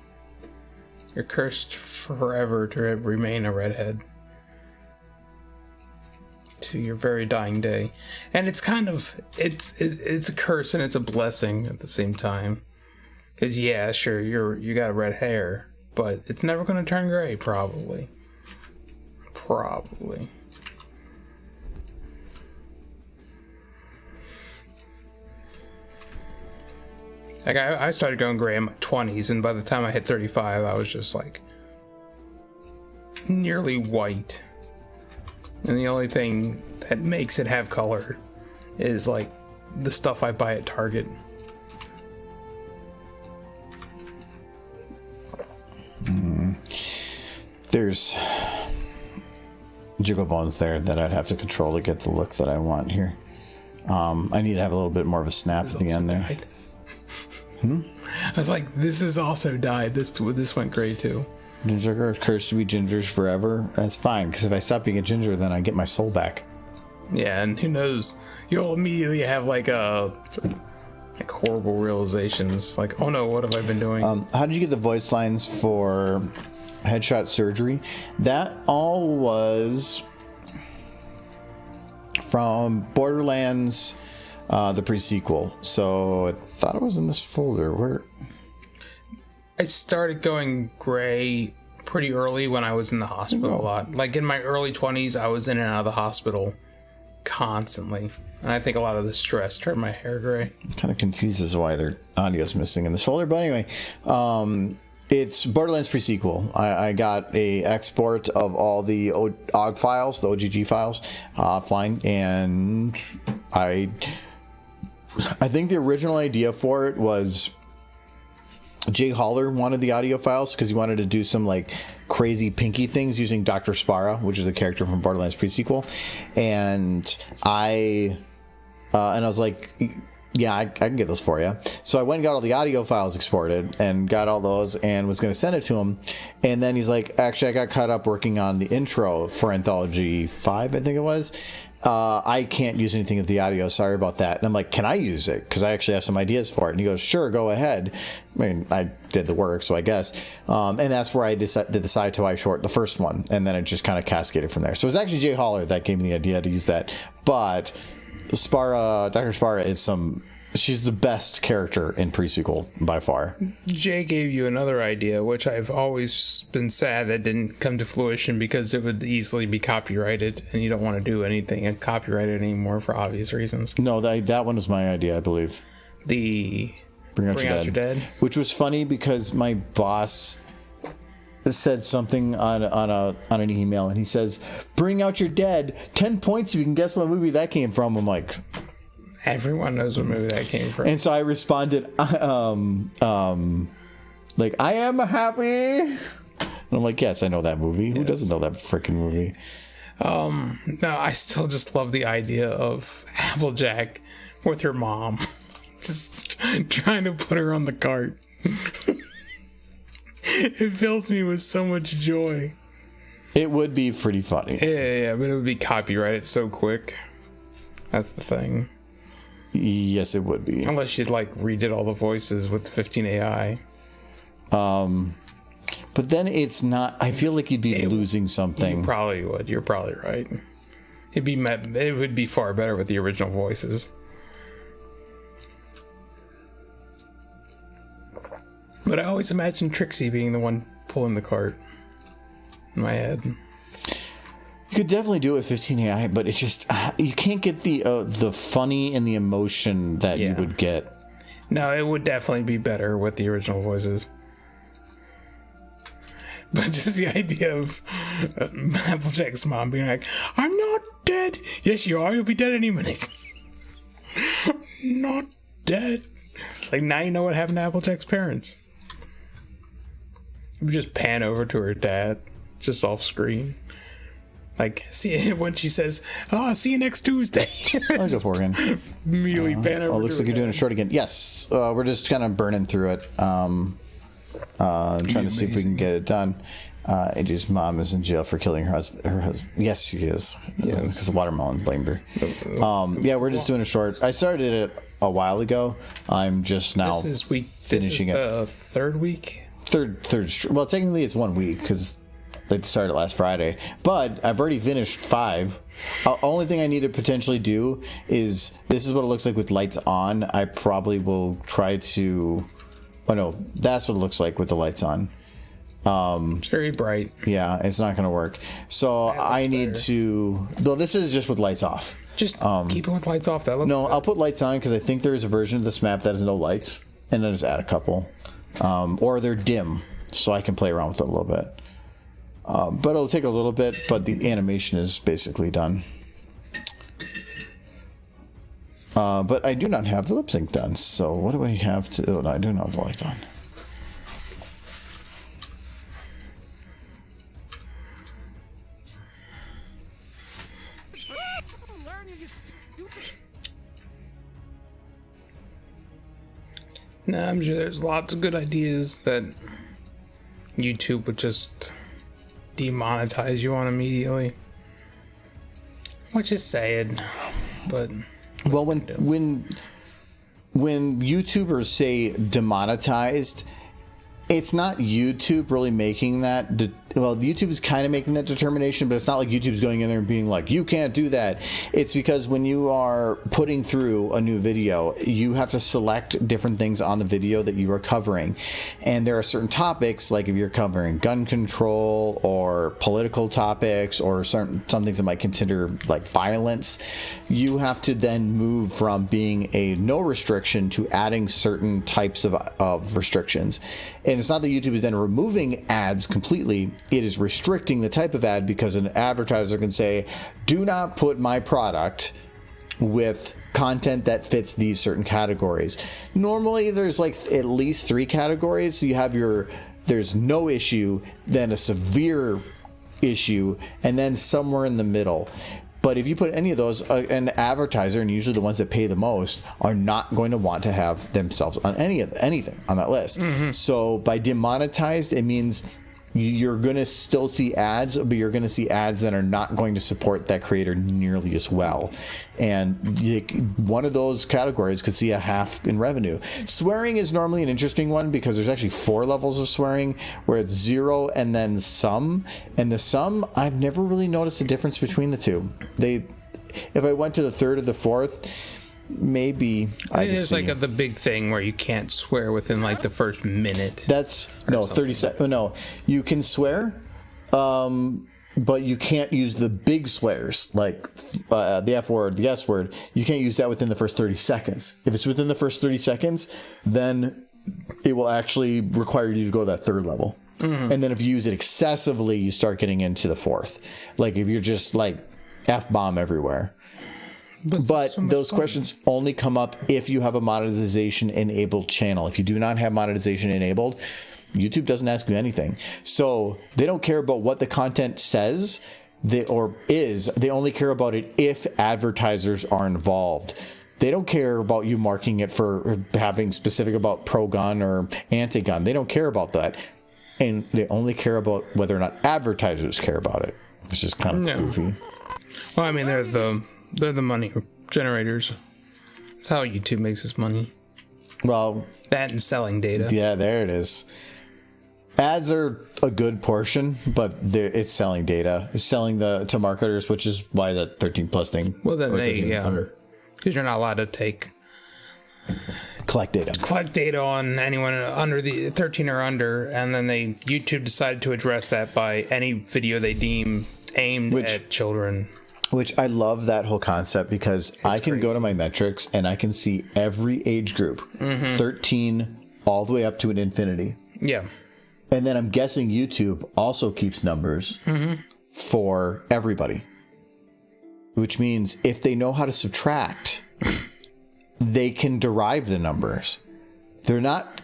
You're cursed forever to remain a redhead. To your very dying day. And it's kind of... It's a curse and it's a blessing at the same time. Because, yeah, sure, you got red hair, but it's never going to turn gray, probably. Probably. Like, I started going gray in my 20s, and by the time I hit 35, I was just, like, nearly white. And the only thing that makes it have color is, like, the stuff I buy at Target. There's jiggle bones there that I'd have to control to get the look that I want here. I need to have a little bit more of a snap at the end there. Died. I was like, this is also dyed. This went gray too. Ginger are cursed to be gingers forever. That's fine, because if I stop being a ginger, then I get my soul back. Yeah, and who knows? You'll immediately have like horrible realizations. Like, oh no, what have I been doing? How did you get the voice lines for Headshot Surgery? That all was from Borderlands, the pre-sequel. So I thought it was in this folder. Where? I started going gray pretty early when I was in the hospital a lot. Like in my early 20s, I was in and out of the hospital constantly. And I think a lot of the stress turned my hair gray. It kind of confuses why their audio's missing in this folder. But anyway, it's Borderlands pre-sequel. I got a export of all the OGG files, the OGG files, offline. And I think the original idea for it was... Jay Holler wanted the audio files because he wanted to do some like crazy pinky things using Dr. Spara, which is the character from Borderlands pre-sequel. And I was like, yeah, I can get those for you. So I went and got all the audio files exported and got all those and was going to send it to him. And then he's like, actually, I got caught up working on the intro for Anthology 5, I think it was. I can't use anything of the audio. Sorry about that. And I'm like, can I use it? Because I actually have some ideas for it. And he goes, sure, go ahead. I mean, I did the work, so I guess. And that's where I did the side to eye short, the first one. And then it just kind of cascaded from there. So it was actually Jay Holler that gave me the idea to use that. But Spara, Dr. Spara is she's the best character in pre-sequel by far. Jay gave you another idea, which I've always been sad that didn't come to fruition because it would easily be copyrighted, and you don't want to do anything and copyright it anymore for obvious reasons. No, that one was my idea, I believe. The Bring Out Your Dead. Which was funny because my boss said something on an email, and he says, "Bring Out Your Dead, 10 points if you can guess what movie that came from." I'm like... Everyone knows what movie that came from. And so I responded, like, I am happy. And I'm like, yes, I know that movie. Yes. Who doesn't know that freaking movie? No, I still just love the idea of Applejack with her mom. Just trying to put her on the cart. It fills me with so much joy. It would be pretty funny. Yeah, but it would be copyrighted so quick. That's the thing. Yes, it would be. Unless she'd like redid all the voices with 15 AI. But then it's not. I feel like you'd be losing something. You probably would. You're probably right. It would be far better with the original voices. But I always imagined Trixie being the one pulling the cart in my head. You could definitely do it with 15 AI, but it's just you can't get the funny and the emotion that you would get. No, it would definitely be better with the original voices. But just the idea of Applejack's mom being like, "I'm not dead." "Yes, you are. You'll be dead any minute." "Not dead." It's like, now you know what happened to Applejack's parents. You just pan over to her dad, just off screen. Like, see when she says, "Oh, see you next Tuesday." I'll go for again. Immediately pan over. Oh, looks like you're doing a short again. Yes, we're just kind of burning through it. Trying to see if we can get it done. AJ's mom is in jail for killing her husband. Yes, she is. Yes, because the watermelon blamed her. Yeah, we're just doing a short. I started it a while ago. I'm just now finishing it. The third week. Third. Well, technically it's 1 week because they started last Friday. But I've already finished 5. Only thing I need to potentially do is this is what it looks like with lights on. I probably will try to. Oh no, that's what it looks like with the lights on. It's very bright. Yeah, it's not going to work. So I need to. Well, this is just with lights off. Just keep it with lights off. That looks. No, better. I'll put lights on because I think there's a version of this map that has no lights, and then just add a couple, or they're dim, so I can play around with it a little bit. But it'll take a little bit. But the animation is basically done. But I do not have the lip sync done. So what do I have to? Oh, no, I do not have the lights on. No, I'm sure there's lots of good ideas that YouTube would just demonetize you on immediately. Which is sad, but well, when YouTubers say demonetized, it's not YouTube really making that. Well, YouTube is kind of making that determination, but it's not like YouTube's going in there and being like, "You can't do that." It's because when you are putting through a new video, you have to select different things on the video that you are covering, and there are certain topics, like if you're covering gun control or political topics or some things that might consider like violence, you have to then move from being a no restriction to adding certain types of restrictions. And it's not that YouTube is then removing ads completely. It is restricting the type of ad because an advertiser can say, "Do not put my product with content that fits these certain categories." Normally, there's like at least 3 categories. So you have there's no issue, then a severe issue, and then somewhere in the middle. But if you put any of those, an advertiser, and usually the ones that pay the most, are not going to want to have themselves on anything on that list. Mm-hmm. So by demonetized, it means you're going to still see ads, but you're going to see ads that are not going to support that creator nearly as well. And one of those categories could see a half in revenue. Swearing is normally an interesting one because there's actually 4 levels of swearing, where it's 0 and then some. And the some, I've never really noticed the difference between the two. If I went to the 3rd or the 4th, maybe I could see. Like the big thing where you can't swear within like the first minute. That's no 30 seconds. No, you can swear, but you can't use the big swears like the F word, the S word. You can't use that within the first 30 seconds. If it's within the first 30 seconds, then it will actually require you to go to that 3rd level. Mm-hmm. And then if you use it excessively, you start getting into the 4th. Like if you're just like F-bomb everywhere. But so those questions only come up if you have a monetization enabled channel. If you do not have monetization enabled, YouTube doesn't ask you anything. So they don't care about what the content says They only care about it if advertisers are involved. They don't care about you marking it for having specific about pro-gun or anti-gun. They don't care about that. And they only care about whether or not advertisers care about it, which is kind of goofy. Well, I mean, they're the money generators. That's how YouTube makes its money. Well, that and selling data. Yeah, there it is. Ads are a good portion, but it's selling data. It's selling to marketers, which is why the 13 plus thing. Well, then because you're not allowed to take collect data on anyone under the 13 or under, and then YouTube decided to address that by any video they deem aimed at children. Which I love that whole concept, because I can go to my metrics and I can see every age group, 13 all the way up to an infinity. Yeah. And then I'm guessing YouTube also keeps numbers for everybody. Which means if they know how to subtract, they can derive the numbers. They're not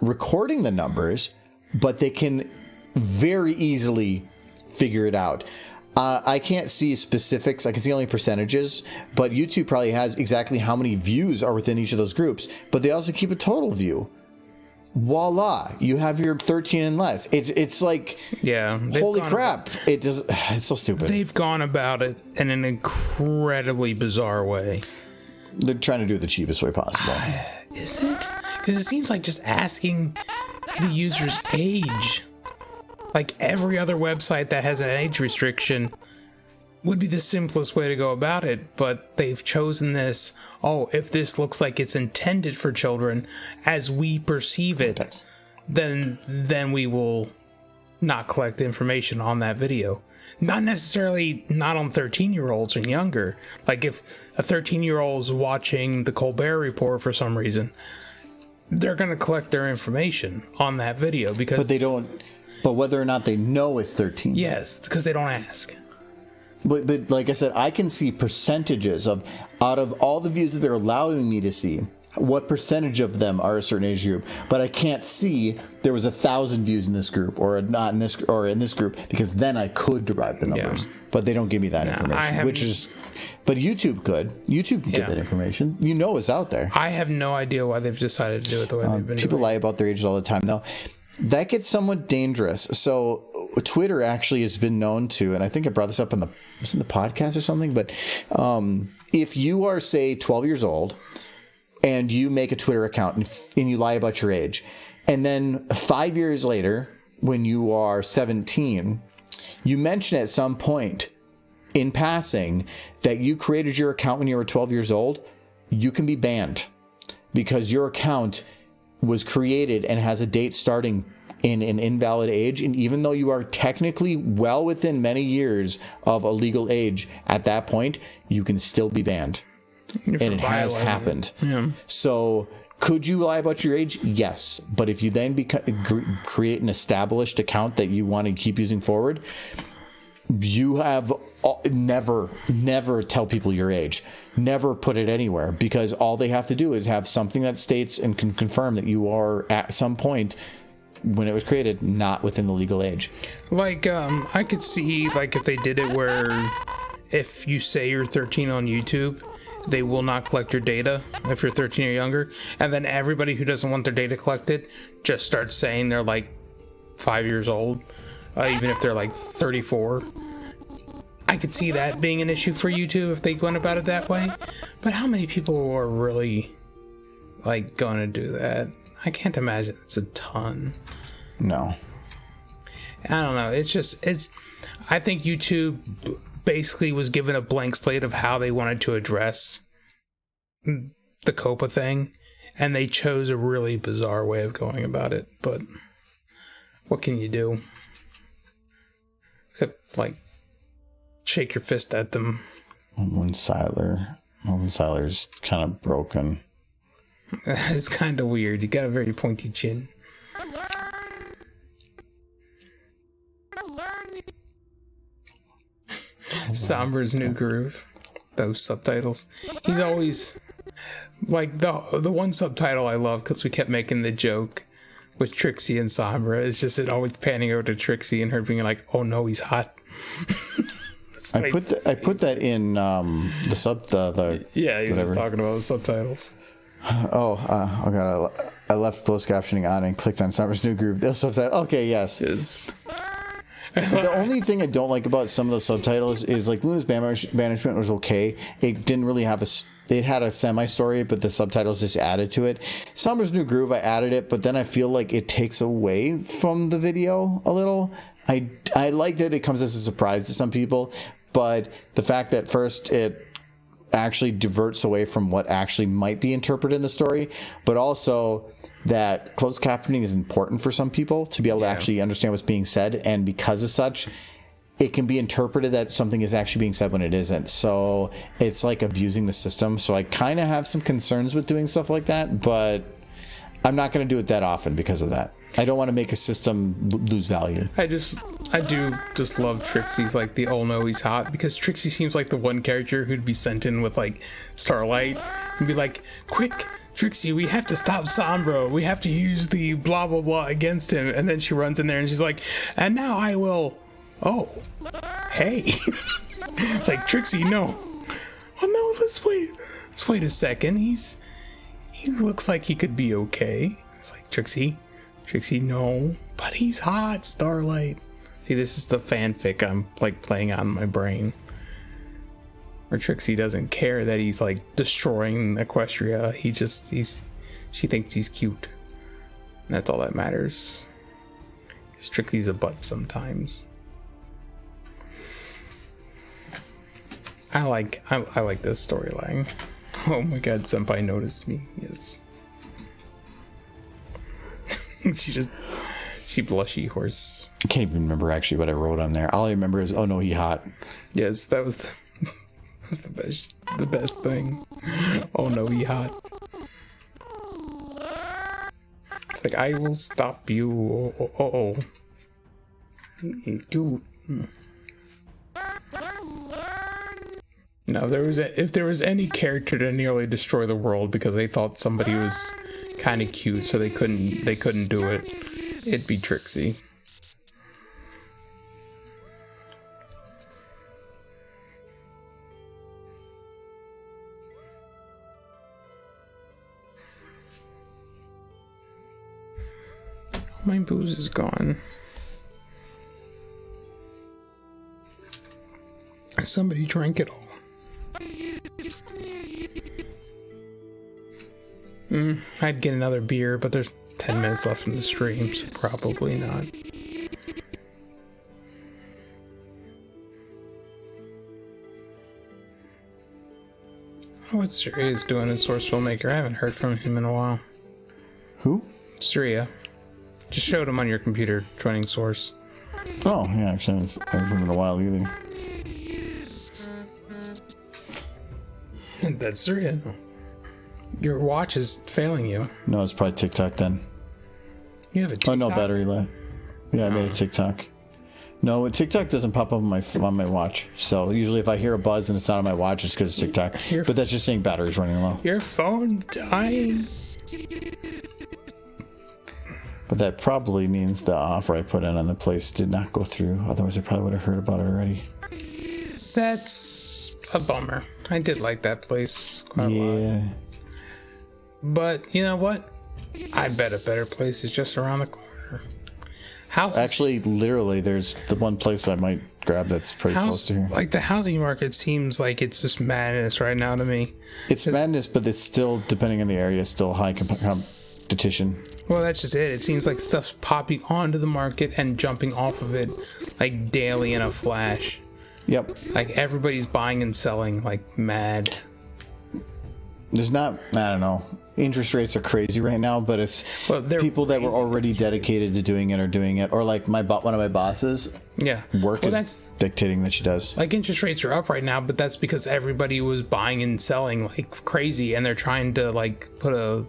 recording the numbers, but they can very easily figure it out. I can't see specifics. I can see only percentages, but YouTube probably has exactly how many views are within each of those groups, but they also keep a total view. Voila, you have your 13 and less. It's like, holy crap. It's so stupid. They've gone about it in an incredibly bizarre way. They're trying to do it the cheapest way possible. Is it? Because it seems like just asking the user's age. Like every other website that has an age restriction would be the simplest way to go about it, but they've chosen this. Oh, if this looks like it's intended for children as we perceive it, then we will not collect information on that video. Not necessarily not on 13-year-olds and younger. Like if a 13-year-old is watching the Colbert Report for some reason, they're going to collect their information on that video because... But they don't... But whether or not they know it's 13. Yes, because they don't ask. But like I said, I can see percentages of, out of all the views that they're allowing me to see, what percentage of them are a certain age group. But I can't see there was 1,000 views in this group or not in this, or in this group, because then I could derive the numbers. Yeah. But they don't give me that information, but YouTube could. YouTube can get that information. You know it's out there. I have no idea why they've decided to do it the way they've been doing. People lie about their ages all the time, though. That gets somewhat dangerous. So Twitter actually has been known to, and I think I brought this up in the podcast or something, but if you are, say, 12 years old and you make a Twitter account and you lie about your age, and then 5 years later, when you are 17, you mention at some point in passing that you created your account when you were 12 years old, you can be banned because your account was created and has a date starting in an invalid age, and even though you are technically well within many years of a legal age at that point, you can still be banned. And it has happened. Yeah. So could you lie about your age? Yes. But if you then create an established account that you want to keep using forward, you have never tell people your age. Never put it anywhere, because all they have to do is have something that states and can confirm that you are at some point when it was created not within the legal age. Like I could see like if they did it where if you say you're 13 on YouTube, they will not collect your data if you're 13 or younger, and then everybody who doesn't want their data collected just starts saying they're like 5 years old. Even if they're like 34. I could see that being an issue for YouTube if they went about it that way. But how many people are really like going to do that? I can't imagine it's a ton. No. I don't know. I think YouTube basically was given a blank slate of how they wanted to address the COPA thing, and they chose a really bizarre way of going about it. But what can you do? Except, like, shake your fist at them. When Siler's kind of broken. It's kind of weird. You got a very pointy chin. Sombra's New Groove. Those subtitles. He's always... Like, the one subtitle I love, because we kept making the joke with Trixie and Sombra, it's just it always panning over to Trixie and her being like, "Oh no, he's hot." I put that in the yeah, he was just talking about the subtitles. Oh god, I left closed captioning on and clicked on Summer's New Groove. The subtitle. Okay, yes. The only thing I don't like about some of the subtitles is like Luna's Banishment was okay. It didn't really have it had a semi-story, but the subtitles just added to it. Summer's New Groove, I added it, but then I feel like it takes away from the video a little. I like that it comes as a surprise to some people, but the fact that first it actually diverts away from what actually might be interpreted in the story, but also that closed captioning is important for some people to be able to actually understand what's being said, and because of such, it can be interpreted that something is actually being said when it isn't. So it's like abusing the system. So I kind of have some concerns with doing stuff like that, but I'm not going to do it that often because of that. I don't want to make a system lose value. I do just love Trixie's like the "oh no, he's hot," because Trixie seems like the one character who'd be sent in with like Starlight and be like, "Quick, Trixie, we have to stop Sombra. We have to use the blah blah blah against him." And then she runs in there and she's like, "And now I will." Oh, hey. It's like, Trixie, no. Oh no, let's wait. Let's wait a second. He looks like he could be okay. It's like, Trixie, no. But he's hot, Starlight. See, this is the fanfic I'm like playing on my brain. Where Trixie doesn't care that he's like destroying Equestria. She thinks he's cute. And that's all that matters. Because Trixie's a butt sometimes. I like this storyline. Oh my god, Senpai noticed me. Yes. she blushy horse. I can't even remember actually what I wrote on there. All I remember is, "oh no, he hot." Yes, that was the best thing. Oh no, he hot. It's like, I will stop you. Oh. Dude. No, if there was any character to nearly destroy the world because they thought somebody was kind of cute, so they couldn't do it, it'd be Trixie. My booze is gone. Somebody drank it all. I'd get another beer, but there's 10 minutes left in the stream, so probably not. What's Suria's doing in Source Filmmaker? I haven't heard from him in a while. Who? Surya. Just showed him on your computer, joining Source. Oh, yeah, actually, I haven't heard from him in a while either. That's Surya. Your watch is failing you. No, it's probably TikTok then. You have a TikTok? Oh, no, battery life. Yeah, I made a TikTok. No, TikTok doesn't pop up on my watch. So usually if I hear a buzz and it's not on my watch, it's because it's TikTok. But that's just saying battery's running low. Your phone's dying. But that probably means the offer I put in on the place did not go through. Otherwise, I probably would have heard about it already. That's a bummer. I did like that place quite a lot. But you know what? I bet a better place is just around the corner. Actually, literally, there's the one place I might grab that's pretty close to here. Like, the housing market seems like it's just madness right now to me. It's madness, but it's still, depending on the area, still high competition. Well, that's just it. It seems like stuff's popping onto the market and jumping off of it like daily in a flash. Yep. Like, everybody's buying and selling like mad. There's not, I don't know. Interest rates are crazy right now, but it's people that were already dedicated to doing it are doing it. Or like one of my bosses. Yeah. Work is dictating that she does. Like, interest rates are up right now, but that's because everybody was buying and selling like crazy, and they're trying to like put a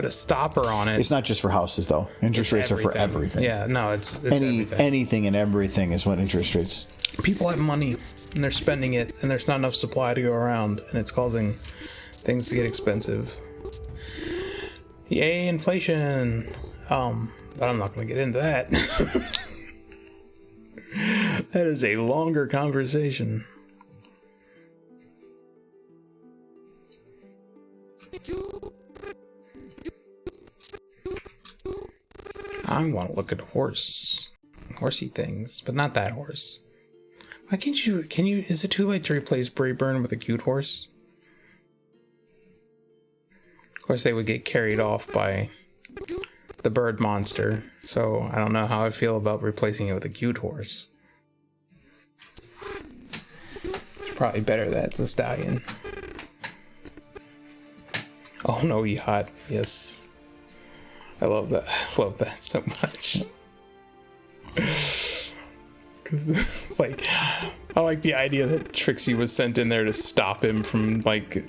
stopper on it. It's not just for houses though. Interest rates are for everything. Yeah, no, it's everything. Anything and everything is what interest rates. People have money and they're spending it, and there's not enough supply to go around, and it's causing things to get expensive. Yay, inflation. But I'm not going to get into that. That is a longer conversation. I want to look at horsey things, but not that horse. Why can't you, is it too late to replace Brayburn with a cute horse? Of course, they would get carried off by the bird monster, so I don't know how I feel about replacing it with a cute horse. It's probably better that it's a stallion. Oh no, yacht. Yes. I love that. I love that so much. Because it's like, I like the idea that Trixie was sent in there to stop him from like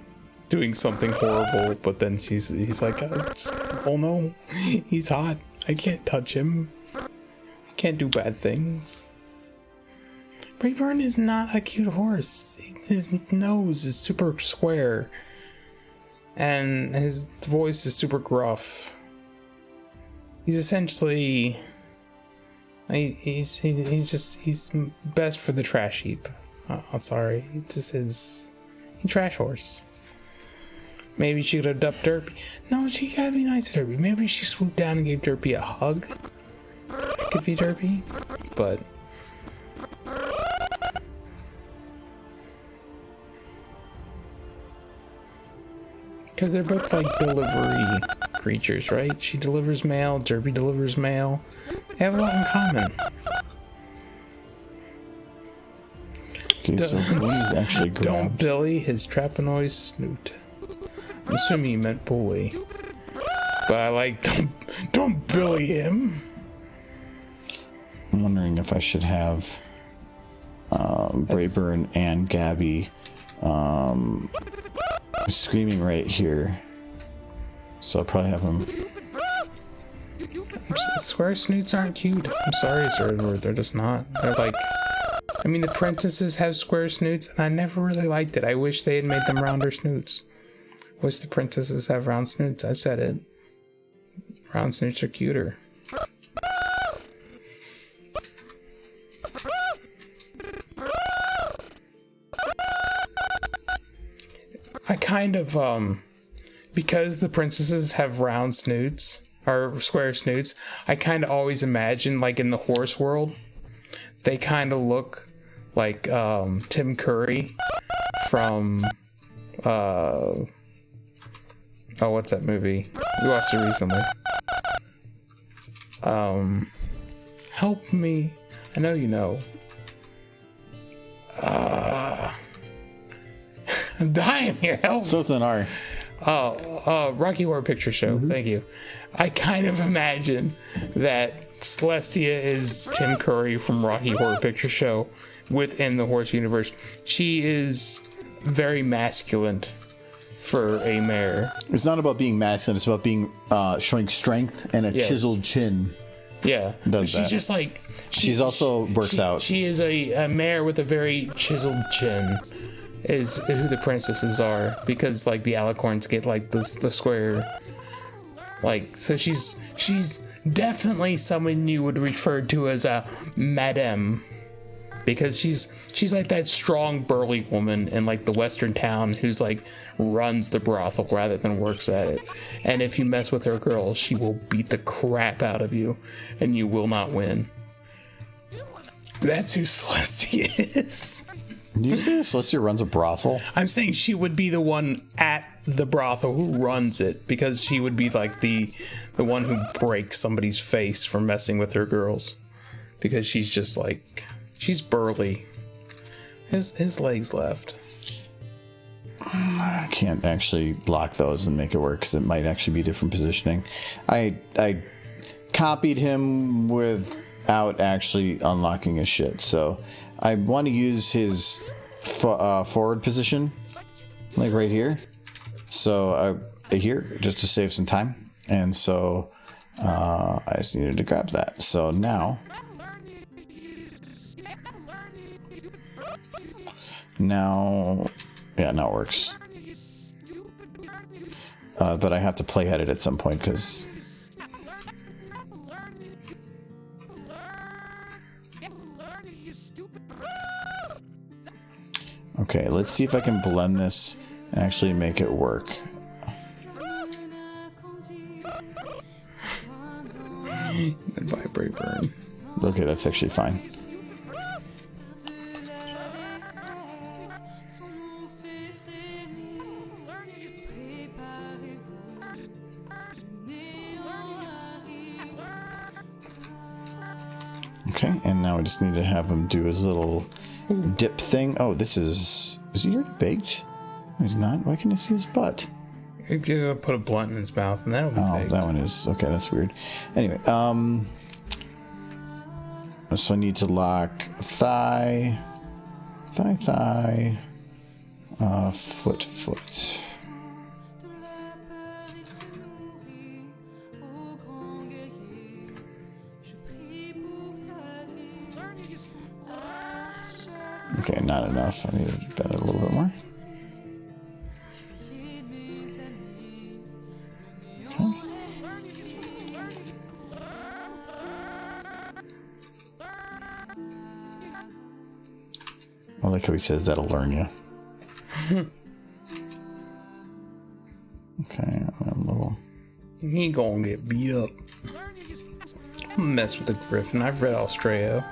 doing something horrible, but then he's like, oh no, he's hot. I can't touch him. I can't do bad things. Brayburn is not a cute horse. His nose is super square, and his voice is super gruff. He's essentially, he's best for the trash heap. I'm sorry, this is a trash horse. Maybe she could have dumped Derpy. No, she gotta be nice to Derpy. Maybe she swooped down and gave Derpy a hug. It could be Derpy, but because they're both like delivery creatures, right? She delivers mail, Derpy delivers mail. They have a lot in common. Okay, so please actually grab. Don't Billy his Trapanoid snoot. I'm assuming you meant bully. But I like, don't Billy him. I'm wondering if I should have Brayburn and Gabby screaming right here. So I'll probably have them. Square snoots aren't cute. I'm sorry, sir. They're just not. They're like, I mean, the princesses have square snoots, and I never really liked it. I wish they had made them rounder snoots. I wish the princesses have round snoots. I said it. Round snoots are cuter. I kind of, because the princesses have round snoots, or square snoots, I kind of always imagine, like in the horse world, they kind of look like Tim Curry from, oh, what's that movie? We watched it recently. Help me. I know you know. I'm dying here. Help. Something R. Rocky Horror Picture Show. Mm-hmm. Thank you. I kind of imagine that Celestia is Tim Curry from Rocky Horror Picture Show within the horse universe. She is very masculine for a mare. It's not about being masculine. It's about being showing strength and a chiseled chin. Yeah, she's just like she's also works out. She is a mare with a very chiseled chin. Is who the princesses are, because like the alicorns get like the square, like, so she's definitely someone you would refer to as a madame, because she's like that strong burly woman in like the western town who's like runs the brothel rather than works at it, and if you mess with her girl, she will beat the crap out of you and you will not win. That's who Celestia is. Did you say Celestia runs a brothel? I'm saying she would be the one at the brothel who runs it, because she would be like the one who breaks somebody's face for messing with her girls, because she's just like, she's burly. His legs left. I can't actually block those and make it work, because it might actually be different positioning. I copied him without actually unlocking his shit, so I want to use his forward position, like right here. So here, just to save some time. And so I just needed to grab that. So now yeah, now it works. But I have to playhead it at some point, because okay, let's see if I can blend this and actually make it work. Goodbye, Brayburn. Okay, that's actually fine. Okay, and now I just need to have him do his little dip thing. Oh, is he already baked? No, he's not. Why can't I see his butt? You're gonna put a blunt in his mouth, and that'll be big. That one is okay. That's weird. Anyway, so I need to lock thigh, foot. Okay, not enough. I need to bend it a little bit more. Okay. I like how he says that'll learn you. Okay, I'm a little. He gonna get beat up. I'm mess with the Griffin. I've read Australia.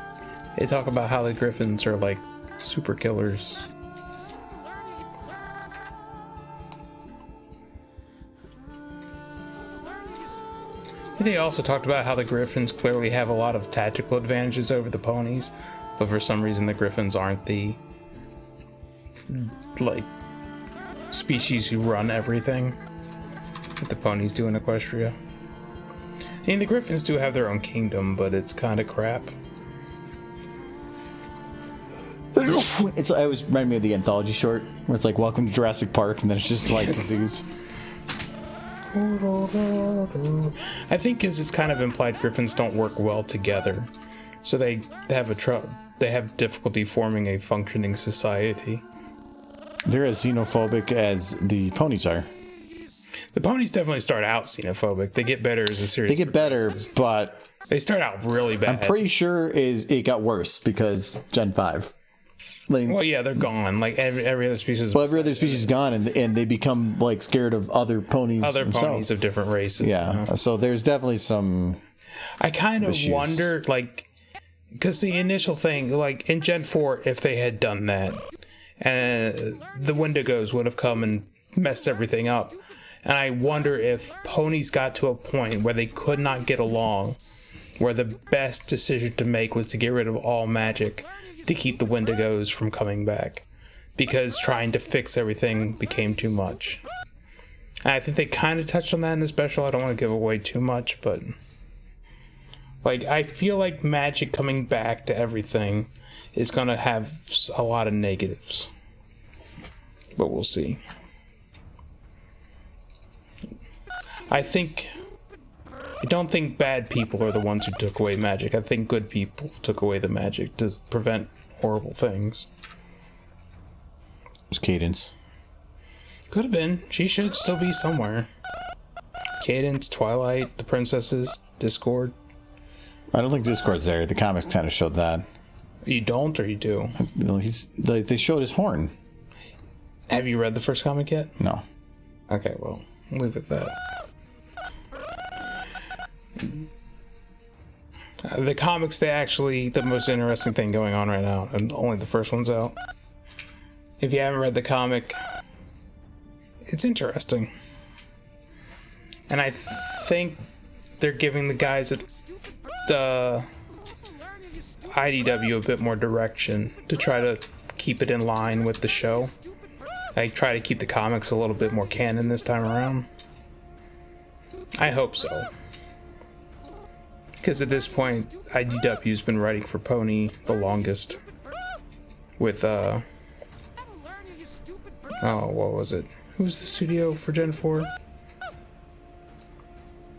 They talk about how the Griffins are like super killers. They also talked about how the Griffins clearly have a lot of tactical advantages over the ponies, but for some reason the Griffins aren't the like species who run everything that the ponies do in Equestria. I mean, the Griffins do have their own kingdom, but it's kind of crap. It always reminded me of the anthology short where it's like "Welcome to Jurassic Park," and then it's just like these. I think because it's kind of implied Griffins don't work well together, so they have difficulty forming a functioning society. They're as xenophobic as the ponies are. The ponies definitely start out xenophobic. They get better as a series. They get better, but they start out really bad. I'm pretty sure it got worse because Gen 5. Like, well, yeah, they're gone. Like every other species. Well, every other species is gone, and they become like scared of other ponies. Other ponies of different races. Yeah. You know? So there's definitely some. I kind of wonder, like, because the initial thing, like in Gen 4, if they had done that, the Wendigos would have come and messed everything up. And I wonder if ponies got to a point where they could not get along, where the best decision to make was to get rid of all magic to keep the Wendigos from coming back, because trying to fix everything became too much. And I think they kind of touched on that in the special. I don't want to give away too much, but like I feel like magic coming back to everything is going to have a lot of negatives, but we'll see. I don't think bad people are the ones who took away magic. I think good people took away the magic to prevent horrible things. It was Cadence. Could have been. She should still be somewhere. Cadence, Twilight, the Princesses, Discord. I don't think Discord's there. The comics kind of showed that. You don't, or you do? They showed his horn. Have you read the first comic yet? No. Okay, well, we'll leave it at that. The comics, the most interesting thing going on right now, and only the first one's out. If you haven't read the comic, it's interesting. And I think they're giving the guys at the IDW a bit more direction to try to keep it in line with the show. I try to keep the comics a little bit more canon this time around. I hope so. Because at this point, IDW's been writing for Pony the longest. With, what was it? Who was the studio for Gen 4?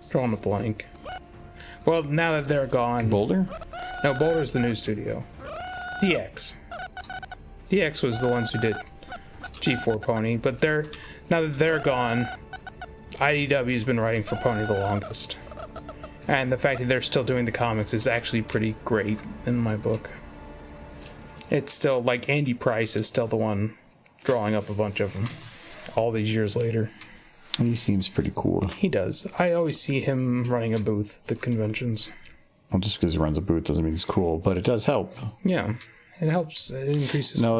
Drawing a blank. Well, now that they're gone... Boulder? No, Boulder's the new studio. DX. DX was the ones who did G4 Pony, but now that they're gone, IDW's been writing for Pony the longest. And the fact that they're still doing the comics is actually pretty great in my book. It's still, like, Andy Price is still the one drawing up a bunch of them all these years later. He seems pretty cool. He does. I always see him running a booth at the conventions. Well, just because he runs a booth doesn't mean he's cool, but it does help. Yeah, it helps. It increases. No,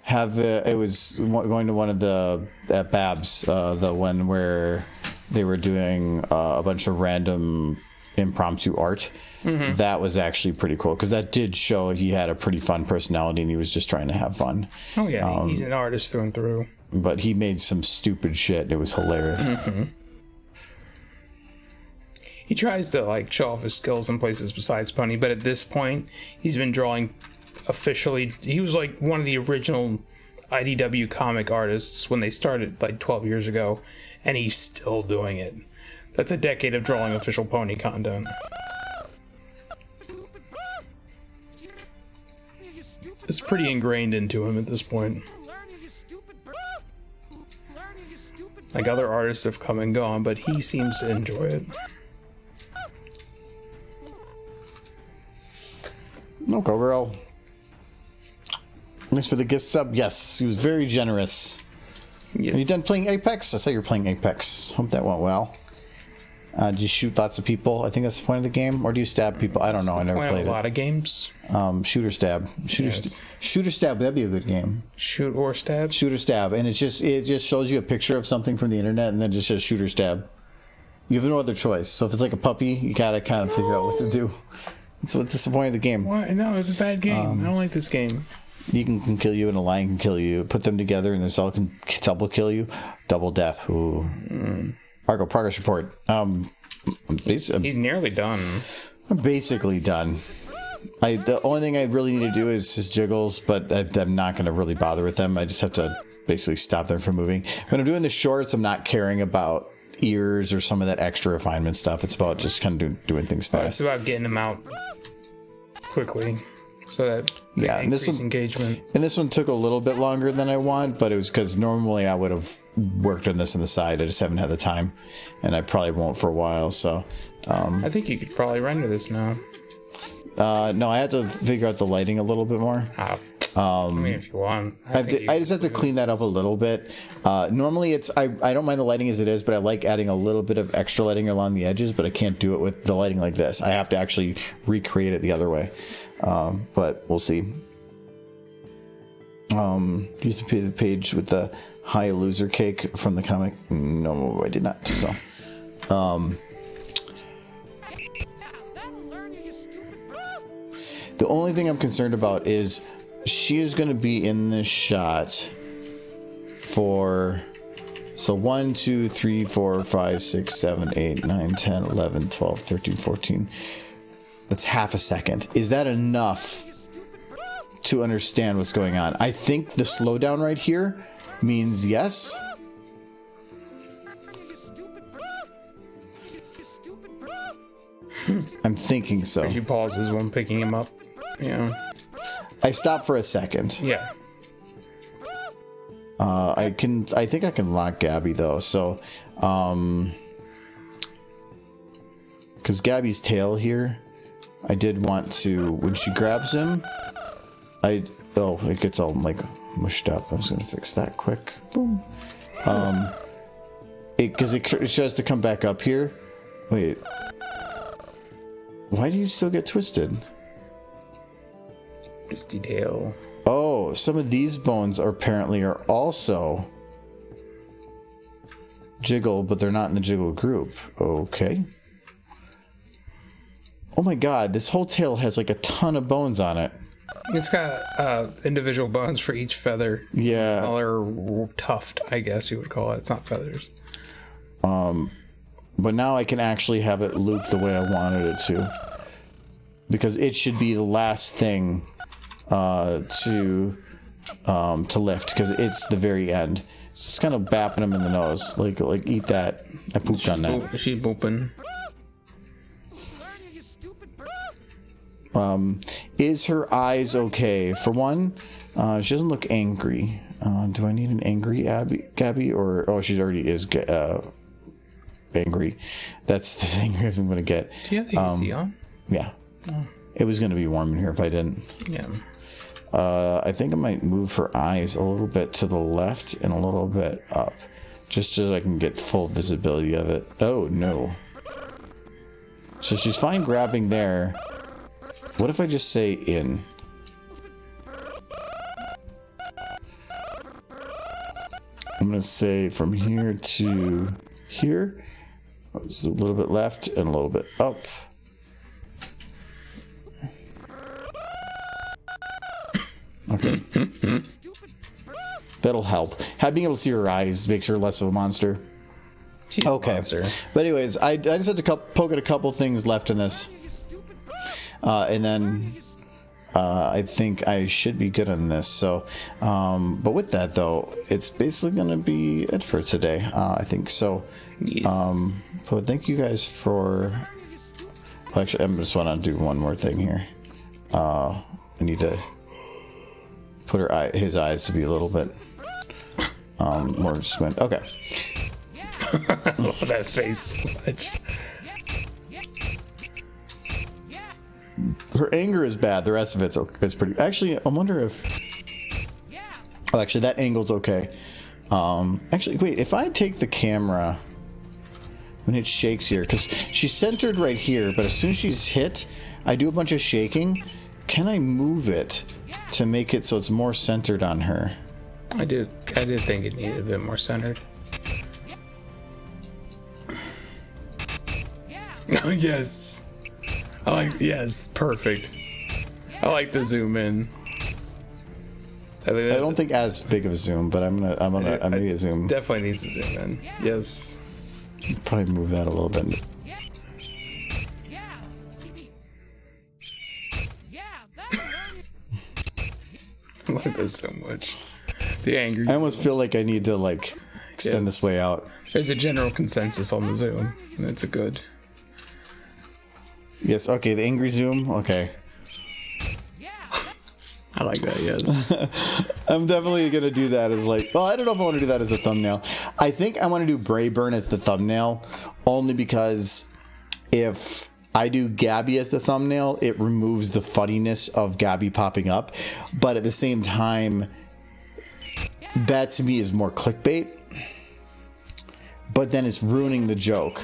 it was going to one of the at Babs, the one where they were doing a bunch of random impromptu art. That was actually pretty cool because that did show he had a pretty fun personality and he was just trying to have fun. Oh yeah, he's an artist through and through. But he made some stupid shit. It was hilarious. He tries to like show off his skills in places besides Pony, but at this point, he's been drawing officially. He was like one of the original IDW comic artists when they started like 12 years ago, and he's still doing it. That's a decade of drawing official Pony content. It's pretty ingrained into him at this point. Like other artists have come and gone, but he seems to enjoy it. No, go girl. Thanks for the gift sub. Yes, he was very generous. Yes. Are you done playing Apex? I saw you were playing Apex. Hope that went well. Do you shoot lots of people? I think that's the point of the game. Or do you stab people? I don't know. I never played a lot of games. Shoot or stab. Shoot or stab. That'd be a good game. Shoot or stab. Shoot or stab, and it just shows you a picture of something from the internet, and then it just says shoot or stab. You have no other choice. So if it's like a puppy, you gotta kind of figure out what to do. That's the point of the game. Why? No, it's a bad game. I don't like this game. You can kill you, and a lion can kill you. Put them together, and this all can double kill you. Double death. Ooh. Argo progress report. He's nearly done. I'm basically done. The only thing I really need to do is his jiggles, but I'm not going to really bother with them. I just have to basically stop them from moving. When I'm doing the shorts, I'm not caring about ears or some of that extra refinement stuff. It's about just kind of doing things fast. It's about getting them out quickly so that increase engagement. And this one took a little bit longer than I want, but it was because normally I would have worked on this on the side. I just haven't had the time, and I probably won't for a while. So I think you could probably render this now. No, I have to figure out the lighting a little bit more. I mean, if you want. I just have to clean that up a little bit. Normally, I don't mind the lighting as it is, but I like adding a little bit of extra lighting along the edges, but I can't do it with the lighting like this. I have to actually recreate it the other way. But we'll see. Use the page with the high loser cake from the comic. No, I did not. So, the only thing I'm concerned about is she is going to be in this shot for 1, 2, 3, 4, 5, 6, 7, 8, 9, 10, 11, 12, 13, 14. That's half a second. Is that enough to understand what's going on? I think the slowdown right here means yes. I'm thinking so. She pauses when picking him up. Yeah. I stop for a second. Yeah. I think I can lock Gabby though. So, because Gabby's tail here, I did want to, when she grabs him, it gets all like mushed up. I was gonna fix that quick. Boom. Because it tries to come back up here. Wait. Why do you still get twisted? Twisty tail. Oh, some of these bones apparently are also jiggle, but they're not in the jiggle group. Okay. Oh my god, this whole tail has like a ton of bones on it. It's got individual bones for each feather. Yeah. Or tuft, I guess you would call it. It's not feathers. But now I can actually have it loop the way I wanted it to. Because it should be the last thing to lift, because it's the very end. It's kind of bapping him in the nose. Like eat that. I pooped on that. She's booping. Is her eyes okay? For one, she doesn't look angry. Do I need an angry Gabby? Or she already is angry. That's the thing I'm going to get. Do you have the AC on? Yeah. Oh. It was going to be warm in here if I didn't. Yeah. I think I might move her eyes a little bit to the left and a little bit up, just so I can get full visibility of it. Oh, no. So she's fine grabbing there. What if I just say in? I'm going to say from here to here. It's a little bit left and a little bit up. Okay. That'll help. Being able to see her eyes makes her less of a monster. She's Okay. a monster. But anyways, I just had to poke at a couple things left in this. And then I think I should be good on this. So, but with that though, it's basically going to be it for today. I think so. Yes. So thank you guys for. Well, actually, I just want to do one more thing here. I need to put his eyes to be a little bit more squint. Okay. I love that face so much. Her anger is bad. The rest of it's pretty. Actually, I wonder if. Oh, actually, that angle's okay. Actually, wait. If I take the camera when it shakes here, because she's centered right here, but as soon as she's hit, I do a bunch of shaking. Can I move it to make it so it's more centered on her? I did think it needed a bit more centered. Yes. Yes, perfect. I like the zoom in. I don't think as big of a zoom, but I'm gonna a zoom. Definitely needs to zoom in. Yes. Probably move that a little bit. I like this so much. The angry. I almost feel like I need to extend this way out. There's a general consensus on the zoom. That's a good. Yes. Okay. The angry zoom. Okay. I like that. Yes. I'm definitely gonna do that as well, I don't know if I want to do that as the thumbnail. I think I want to do Brayburn as the thumbnail, only because if I do Gabby as the thumbnail, it removes the funniness of Gabby popping up. But at the same time, that to me is more clickbait. But then it's ruining the joke.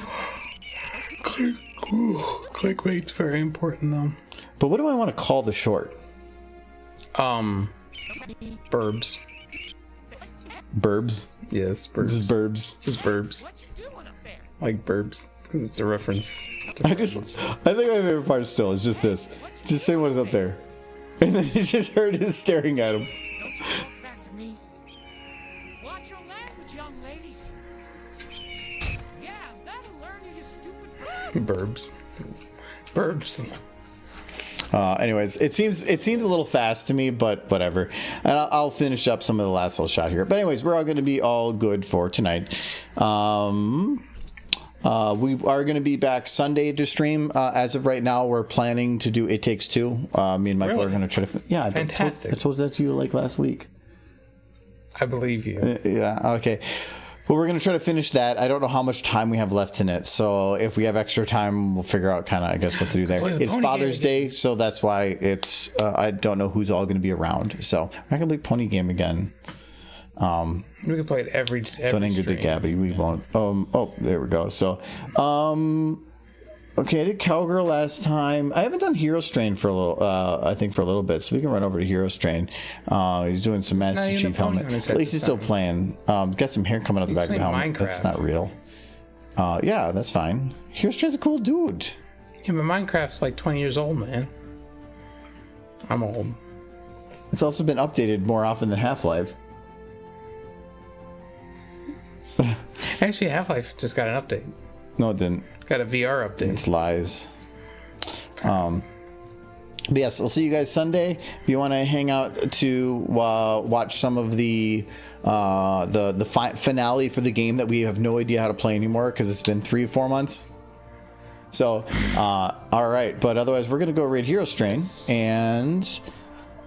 Clickbait's very important though. But what do I want to call the short? Burbs. Burbs? Yes, burbs. Just burbs. Just burbs. Like burbs, because it's a reference. I think my favorite part still is just this. Just say what is up there. And then he just heard his staring at him. Back to me. Watch your language, young lady. Yeah, that'll learn you, you stupid. Burbs. Burbs. Anyways, it seems a little fast to me, but whatever. And I'll finish up some of the last little shot here. But anyways, we're all going to be all good for tonight. We are going to be back Sunday to stream. As of right now, we're planning to do It Takes Two. Me and Michael are going to try to. Yeah, fantastic. I told that to you last week. I believe you. Yeah. Okay. Well, we're going to try to finish that. I don't know how much time we have left in it. So if we have extra time, we'll figure out kind of, I guess, what to do there. It's Father's Day, so that's why it's, I don't know who's all going to be around. So I'm not going to play Pony Game again. We can play it every don't anger the Gabby. We won't. Oh, there we go. So, okay, I did Cowgirl last time. I haven't done Hero Strain for a little, I think for a little bit, so we can run over to Hero Strain. He's doing some Master Chief helmet. At least he's still playing. Got some hair coming out the back of the helmet. Minecraft. That's not real. Yeah, that's fine. Hero Strain's a cool dude. Yeah, but Minecraft's like 20 years old, man. I'm old. It's also been updated more often than Half-Life. Actually, Half-Life just got an update. No, it didn't. Got a VR update. It's lies. But yes, we'll see you guys Sunday. If you want to hang out to watch some of the finale for the game that we have no idea how to play anymore because it's been 3 or 4 months. So, all right. But otherwise, we're gonna go raid Hero Strain, and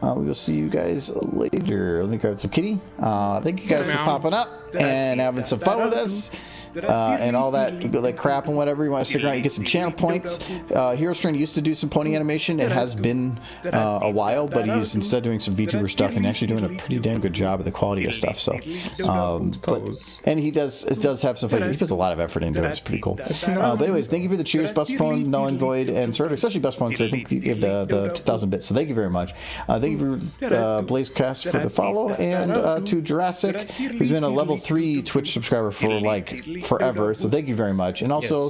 we will see you guys later. Let me grab some kitty. Thank you guys for popping up and having some fun with us. And all that like crap and whatever. You want to stick around, you get some channel points. Hero Strain used to do some pony animation. It has been a while, but he's instead doing some VTuber stuff and actually doing a pretty damn good job of the quality of stuff. So, and he does have some fun. He puts a lot of effort into it. It's pretty cool. But anyways, thank you for the cheers, Bustphone, Null and Void, and Sort, especially Bustphone because I think you have the 2,000 bits. So thank you very much. Thank you for Blazecast for the follow, and to Jurassic, who's been a level 3 Twitch subscriber for like forever. So thank you very much. And also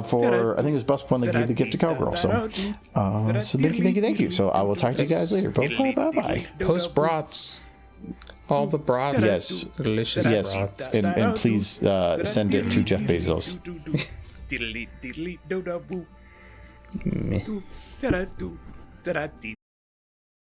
for, I think it was Bus One that gave the gift to Cowgirl. So thank you. So I will talk to you guys later. Bye. Post brats. All the brats. Yes. Delicious brats. And please send it to Jeff Bezos. Meh.